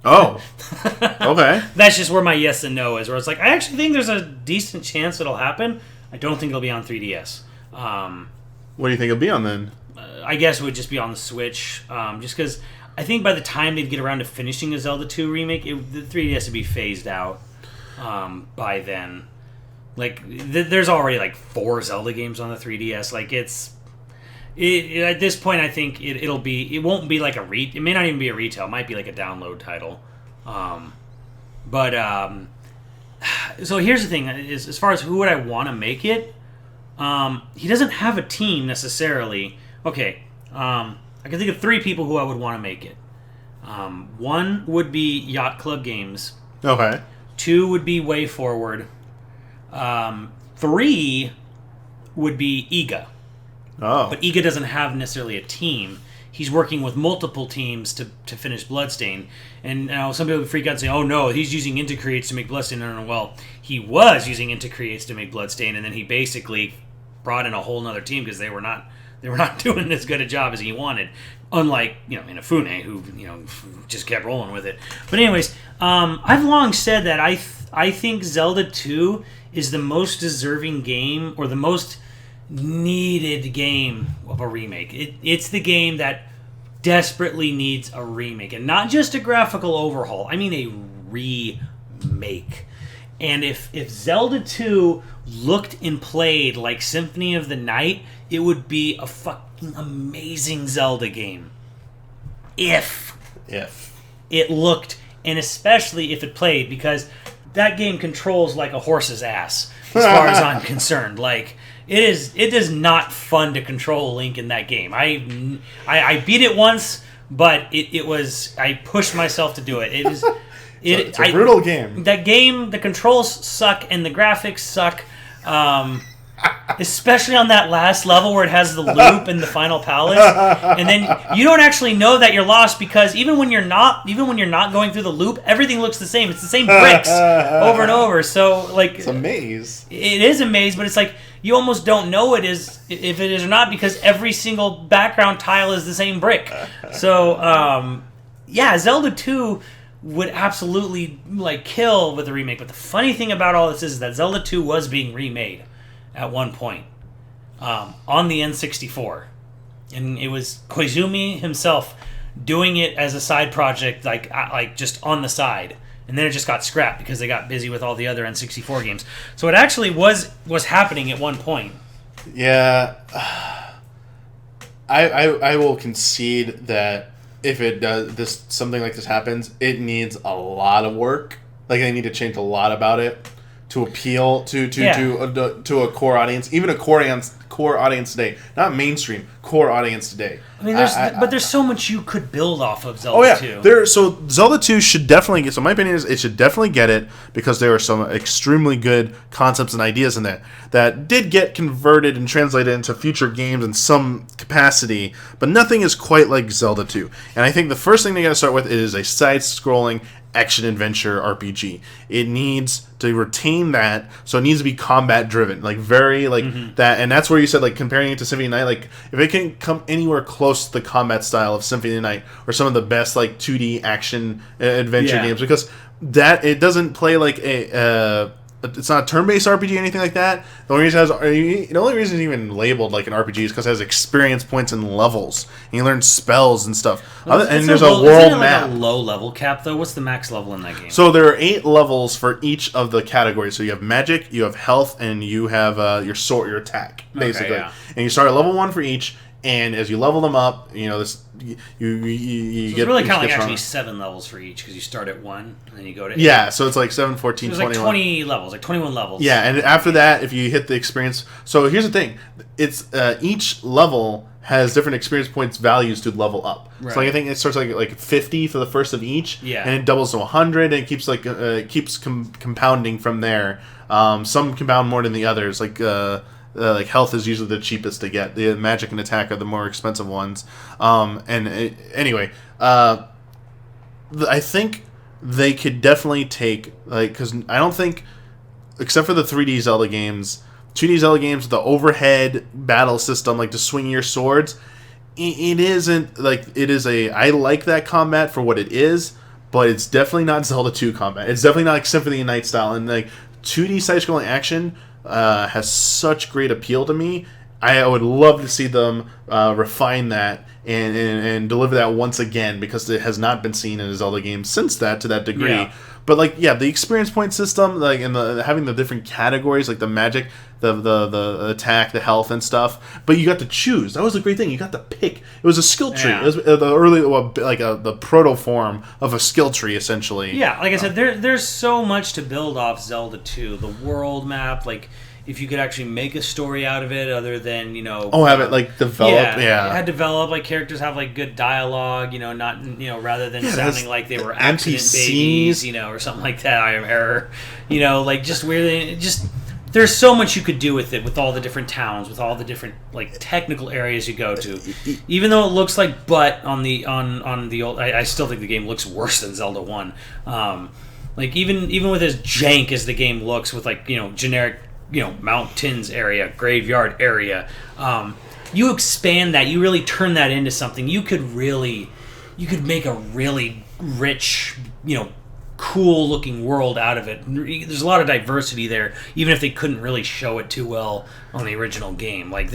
Oh. Okay. That's just where my yes and no is. Where it's like, I actually think there's a decent chance it'll happen. I don't think it'll be on 3DS. What do you think it'll be on then? I guess it would just be on the Switch. Just because I think by the time they'd get around to finishing a Zelda 2 remake, the 3DS would be phased out by then. Like, there's already 4 Zelda games on the 3DS. Like, at this point, I think it won't be like it may not even be a retail. It might be like a download title. So here's the thing: is as far as who would I want to make it, he doesn't have a team necessarily. Okay, I can think of 3 people who I would want to make it. One would be Yacht Club Games. Okay. 2 would be Way Forward. 3 would be Iga. Oh. But Iga doesn't have necessarily a team. He's working with multiple teams to finish Bloodstain. And now some people freak out and say, oh no, he's using Intercreates to make Bloodstain. No. Well, he was using Intercreates to make Bloodstain, and then he basically brought in a whole other team because they were not doing as good a job as he wanted. Unlike, Inafune, who, just kept rolling with it. But anyways, I've long said that I think Zelda 2 is the most deserving game, or the most needed game of a remake. It's the game that desperately needs a remake, and not just a graphical overhaul. I mean a remake. And if Zelda 2 looked and played like Symphony of the Night, it would be a fucking amazing Zelda game. If it looked, and especially if it played, because that game controls like a horse's ass, as far as I'm concerned. Like, it is not fun to control Link in that game. I beat it once, but it was, I pushed myself to do it. It is it's a brutal game. That game, the controls suck and the graphics suck. Especially on that last level where it has the loop in the final palace, and then you don't actually know that you're lost, because even when you're not going through the loop, everything looks the same. It's the same bricks over and over. So it's a maze. It is a maze, but it's like you almost don't know if it is or not, because every single background tile is the same brick. So Zelda 2 would absolutely like kill with the remake. But the funny thing about all this is that Zelda 2 was being remade at one point on the N64, and it was Koizumi himself doing it as a side project, like just on the side. And then it just got scrapped because they got busy with all the other N64 games. So it actually was happening at one point. Yeah, I will concede that if it does something like this happens, it needs a lot of work. Like they need to change a lot about it to appeal to a core audience, even a core audience today, not mainstream core audience today. I mean, there's so much you could build off of Zelda 2. So Zelda 2 should definitely get. So my opinion is it should definitely get it because there are some extremely good concepts and ideas in there that did get converted and translated into future games in some capacity, but nothing is quite like Zelda 2. And I think the first thing they got to start with is a side-scrolling action-adventure RPG. It needs to retain that, so it needs to be combat-driven, like very that. And that's where you said like comparing it to Symphony of the Night. Like if it can come anywhere close to the combat style of Symphony of the Night or some of the best like 2D action adventure games, because that it doesn't play like it's not a turn-based RPG or anything like that. The only reason it's even labeled like an RPG is because it has experience points and levels, and you learn spells and stuff. And there's a world map. Like a low level cap though. What's the max level in that game? So there are 8 levels for each of the categories. So you have magic, you have health, and you have your sword, your attack, basically. And you start at level 1 for each. And as you level them up, you get. It's really kind of like actually 7 levels for each because you start at 1 and then you go to 8. Yeah, so it's like 7, 14, so 21. Like 20 levels, like 21 levels. Yeah, and after that, if you hit the experience. So here's the thing: it's each level has different experience points values to level up. Right. So like I think it starts like 50 for the first of each, and it doubles to 100, and it keeps compounding from there. Some compound more than the others, like health is usually the cheapest to get. The magic and attack are the more expensive ones. Anyway, I think they could definitely take because I don't think, except for the 3D Zelda games, 2D Zelda games, the overhead battle system, like to swing your swords, it isn't like it is a. I like that combat for what it is, but it's definitely not Zelda 2 combat. It's definitely not like Symphony of the Night style, and like 2D side-scrolling action has such great appeal to me. I would love to see them refine that and deliver that once again, because it has not been seen in a Zelda game since that to that degree. Yeah. But the experience point system, and having the different categories, like the magic, the attack, the health and stuff. But you got to choose. That was a great thing. You got to pick. It was a skill tree. It was the proto form of a skill tree, essentially. Yeah, like I said, there's so much to build off Zelda 2. The world map, if you could actually make a story out of it, other than have it develop. Yeah, it had developed characters have good dialogue. Not rather than sounding like they were accident babies, or something like that. I am error. Just weirdly, there's so much you could do with it, with all the different towns, with all the different technical areas you go to. Even though it looks like butt on the old, I still think the game looks worse than Zelda 1. Even with as jank as the game looks, with generic. Mountains area, graveyard area. You expand that, you really turn that into something. You could make a really rich, cool looking world out of it. There's a lot of diversity there, even if they couldn't really show it too well on the original game. That's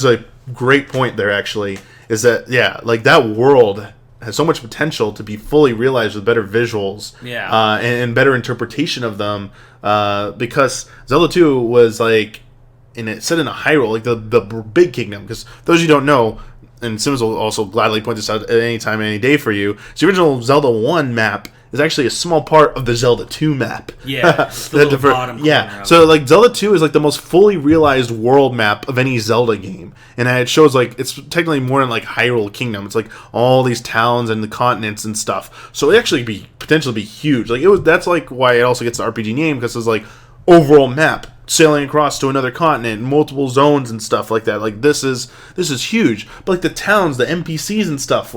a great point there. Actually, is that that world has so much potential to be fully realized with better visuals, and better interpretation of them. Because Zelda 2 was and it set in a Hyrule, the big kingdom. Because those of you who don't know, and Sims will also gladly point this out at any time, any day for you, the original Zelda 1 map is actually a small part of the Zelda 2 map. Yeah, the bottom corner. So Zelda 2 is the most fully realized world map of any Zelda game, and it shows it's technically more than Hyrule Kingdom. It's all these towns and the continents and stuff. So it actually potentially be huge. That's why it also gets an RPG name, because it's overall map sailing across to another continent, multiple zones and stuff like that. This is huge. But the towns, the NPCs and stuff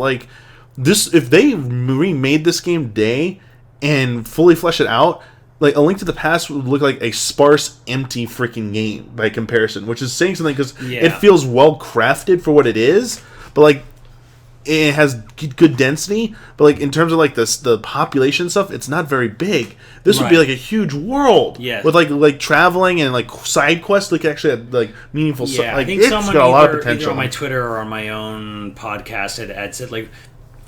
this, if they remade this game today and fully flesh it out, A Link to the Past would look like a sparse, empty freaking game by comparison, which is saying something, because it feels well crafted for what it is, but it has good density, but like in terms of like the population stuff, it's not very big. This would be like a huge world, with like traveling and like side quests. Like actually had like meaningful stuff. Like, I think it's someone got a lot of potential. either on my Twitter or on my own podcast had said like,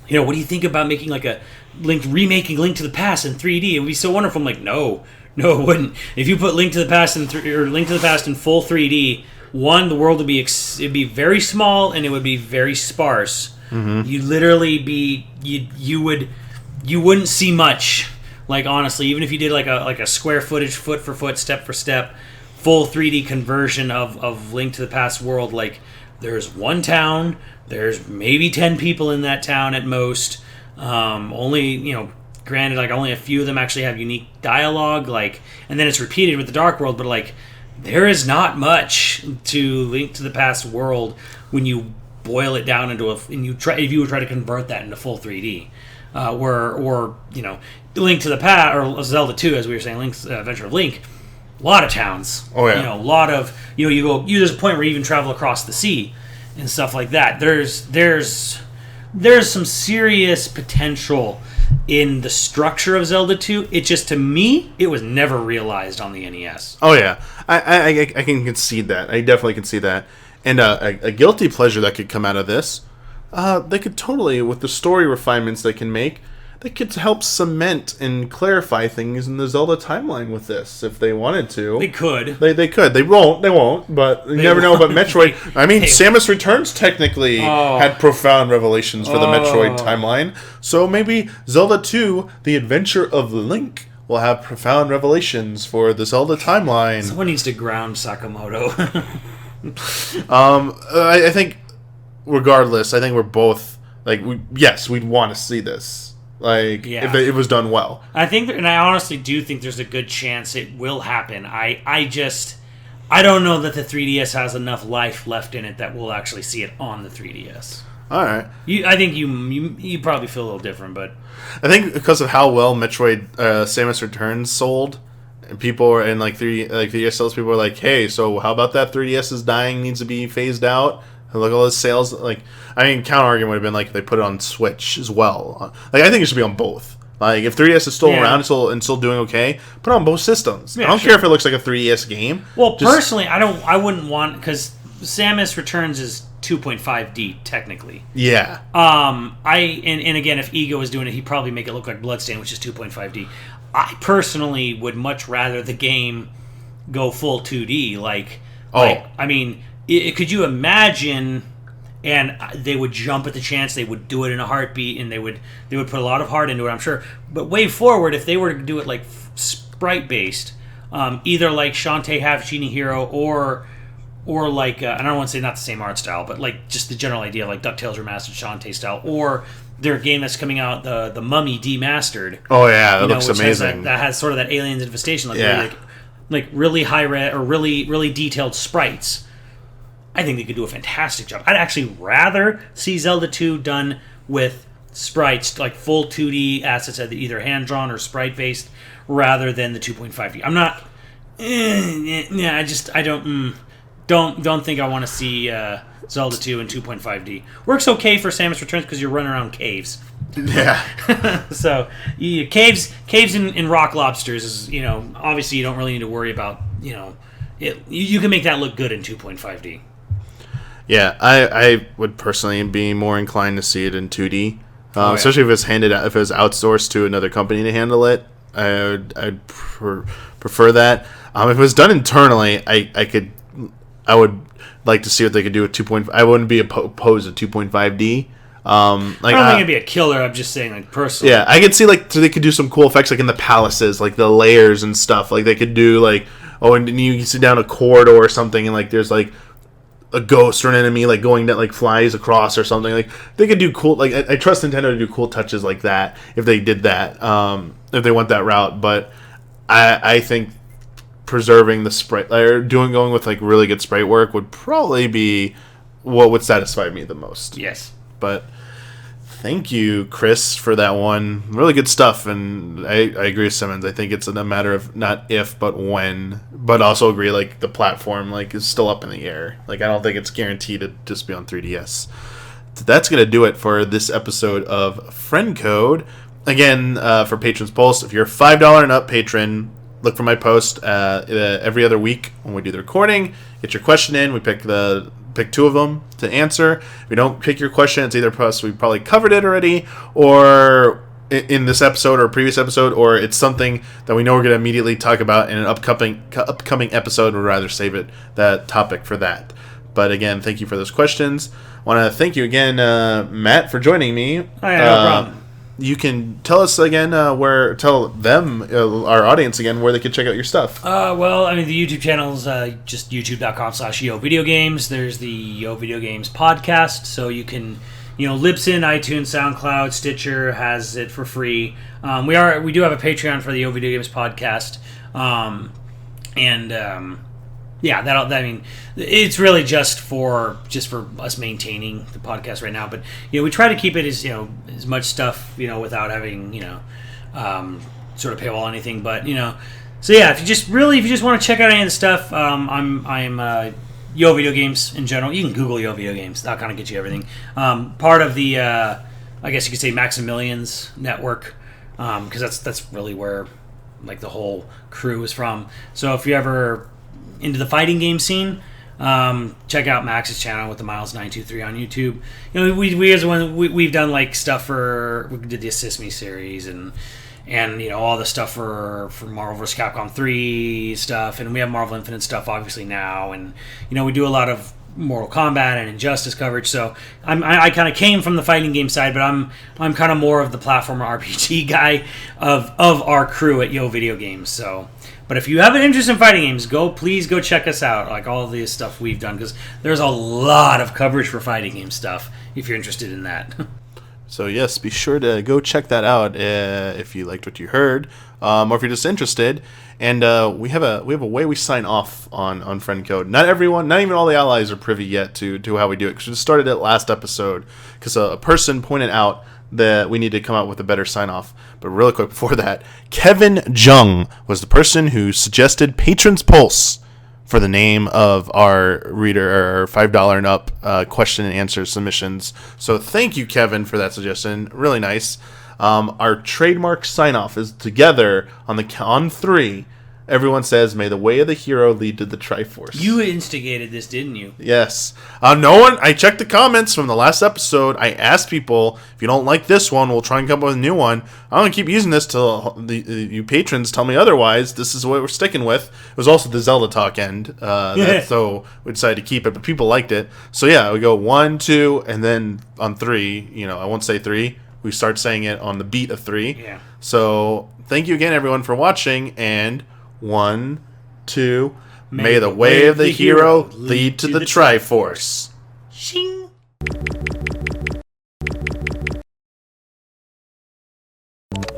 you know, what do you think about making like a remaking Link to the Past in 3D? It would be so wonderful. I'm like, no, it wouldn't. If you put Link to the Past in Link to the Past in full 3D, one, the world would be it'd be very small and it would be very sparse. Mm-hmm. You'd literally be you wouldn't see much. Like honestly, even if you did like a square footage, foot for foot, step for step, full 3D conversion of Link to the Past world, like there's one town, there's maybe 10 people in that town at most. Only, you know, granted, like only a few of them actually have unique dialogue, like, and then it's repeated with the Dark World, but like there is not much to Link to the Past world when you boil it down into if you would try to convert that into full 3D, or you know, Link to the Past or Zelda 2, as we were saying, Link's Adventure of Link, a lot of towns. Oh yeah, you know, a lot of there's a point where you even travel across the sea and stuff like that. There's some serious potential in the structure of Zelda 2. It just, to me, it was never realized on the NES. Oh yeah, I can concede that. I definitely can see that. And a guilty pleasure that could come out of this, they could totally, with the story refinements they can make, they could help cement and clarify things in the Zelda timeline with this, if they wanted to. They could. They could. They won't, but you never know about Metroid. I mean, Samus Returns technically had profound revelations for the Metroid timeline, so maybe Zelda 2, The Adventure of Link, will have profound revelations for the Zelda timeline. Someone needs to ground Sakamoto. I think, regardless, I think we're both like, we'd want to see this, like, if it was done well. I think, and I honestly do think there's a good chance it will happen. I don't know that the 3DS has enough life left in it that we'll actually see it on the 3DS. All right. I think you probably feel a little different, but I think because of how well Metroid Samus Returns sold. And people and like 3DS sales people are like, hey, so how about that 3DS is dying, needs to be phased out? And look at all the sales. Like, I mean, counter argument would have been like they put it on Switch as well. Like, I think it should be on both. Like, if 3DS is still around and still doing okay, put it on both systems. Yeah, I don't care if it looks like a 3DS game. Well, personally, I wouldn't want, because Samus Returns is 2.5D technically. Yeah. And again, if Ego was doing it, he'd probably make it look like Bloodstain, which is 2.5D. I personally would much rather the game go full 2D. I mean, could you imagine? And they would jump at the chance. They would do it in a heartbeat, and they would put a lot of heart into it, I'm sure. But way forward, if they were to do it like sprite based, either like Shantae Half Genie Hero or like and I don't want to say not the same art style, but like just the general idea, like DuckTales Remastered Shantae style, or their game that's coming out, the Mummy Demastered. Oh yeah, that looks amazing. That has sort of that Aliens Infestation, like really high res or really detailed sprites. I think they could do a fantastic job. I'd actually rather see Zelda 2 done with sprites, like full 2D assets, either hand drawn or sprite based, rather than the 2.5D. I'm not. I don't think I want to see Zelda 2 in 2.5D. Works okay for Samus Returns because you're running around caves. Yeah. So caves in rock lobsters is, obviously you don't really need to worry about, you can make that look good in 2.5D. Yeah, I would personally be more inclined to see it in 2D, especially if it was outsourced to another company to handle it. I'd prefer that. If it was done internally, I would like to see what they could do with 2.5. I wouldn't be opposed to 2.5D. I don't think it'd be a killer. I'm just saying, like, personally. Yeah, I could see so they could do some cool effects, like in the palaces, like the layers and stuff. Like they could do and you sit down a corridor or something, and like there's like a ghost or an enemy like going that like flies across or something. Like they could do cool. Like I trust Nintendo to do cool touches like that if they did that. If they went that route, but I think preserving the sprite or going with like really good sprite work would probably be what would satisfy me the most. Yes. But thank you, Chris, for that one. Really good stuff, and I agree with Simmons. I think it's a matter of not if, but when. But also agree, like, the platform, like, is still up in the air. Like, I don't think it's guaranteed to just be on 3DS. So that's going to do it for this episode of Friend Code. Again, for Patrons Pulse, if you're a $5 and up patron, look for my post every other week when we do the recording. Get your question in. We pick two of them to answer. If we don't pick your question, it's either us we probably covered it already, or in this episode or a previous episode, or it's something that we know we're going to immediately talk about in an upcoming episode. We'd rather save that topic for that. But again, thank you for those questions. I want to thank you again, Matt, for joining me. Oh, yeah, no problem. You can tell us again tell them, our audience again, where they can check out your stuff. Well, I mean, the YouTube channel's just youtube.com/YoVideoGames. There's the YoVideoGames podcast, so you can, Libsyn, iTunes, SoundCloud, Stitcher has it for free. We do have a Patreon for the YoVideoGames podcast, it's really just for us maintaining the podcast right now. But we try to keep it as much stuff without having sort of paywall anything. But so yeah, if you just want to check out any of the stuff, I'm YoVideoGames in general. You can Google YoVideoGames. That'll kind of get you everything. Part of the I guess you could say Maximilian's network, because that's really where like the whole crew is from. So if you ever into the fighting game scene, check out Max's channel with the Miles923 on YouTube. We've done like stuff we did the Assist Me series and all the stuff for Marvel vs. Capcom 3 stuff, and we have Marvel Infinite stuff obviously now, and we do a lot of Mortal Kombat and Injustice coverage. So I kind of came from the fighting game side, but I'm kind of more of the platformer RPG guy of our crew at YoVideoGames. So. But if you have an interest in fighting games, please go check us out, like all of the stuff we've done, because there's a lot of coverage for fighting game stuff if you're interested in that. So yes, be sure to go check that out if you liked what you heard, or if you're just interested. And we have a way we sign off on Friend Code. Not everyone, not even all the allies are privy yet to how we do it, because we started it last episode because a person pointed out that we need to come out with a better sign-off. But really quick before that, Kevin Jung was the person who suggested Patron's Pulse for the name of our reader, or $5 and up question and answer submissions. So thank you, Kevin, for that suggestion. Really nice. Our trademark sign-off is together on 3. Everyone says, "May the way of the hero lead to the Triforce." You instigated this, didn't you? Yes. I checked the comments from the last episode. I asked people, if you don't like this one, we'll try and come up with a new one. I'm going to keep using this till you patrons tell me otherwise. This is what we're sticking with. It was also the Zelda talk end, so we decided to keep it, but people liked it. So yeah, we go 1, 2, and then on 3, I won't say 3. We start saying it on the beat of 3. Yeah. So thank you again, everyone, for watching, and 1, 2, may the way of the hero lead to the Triforce. Shing.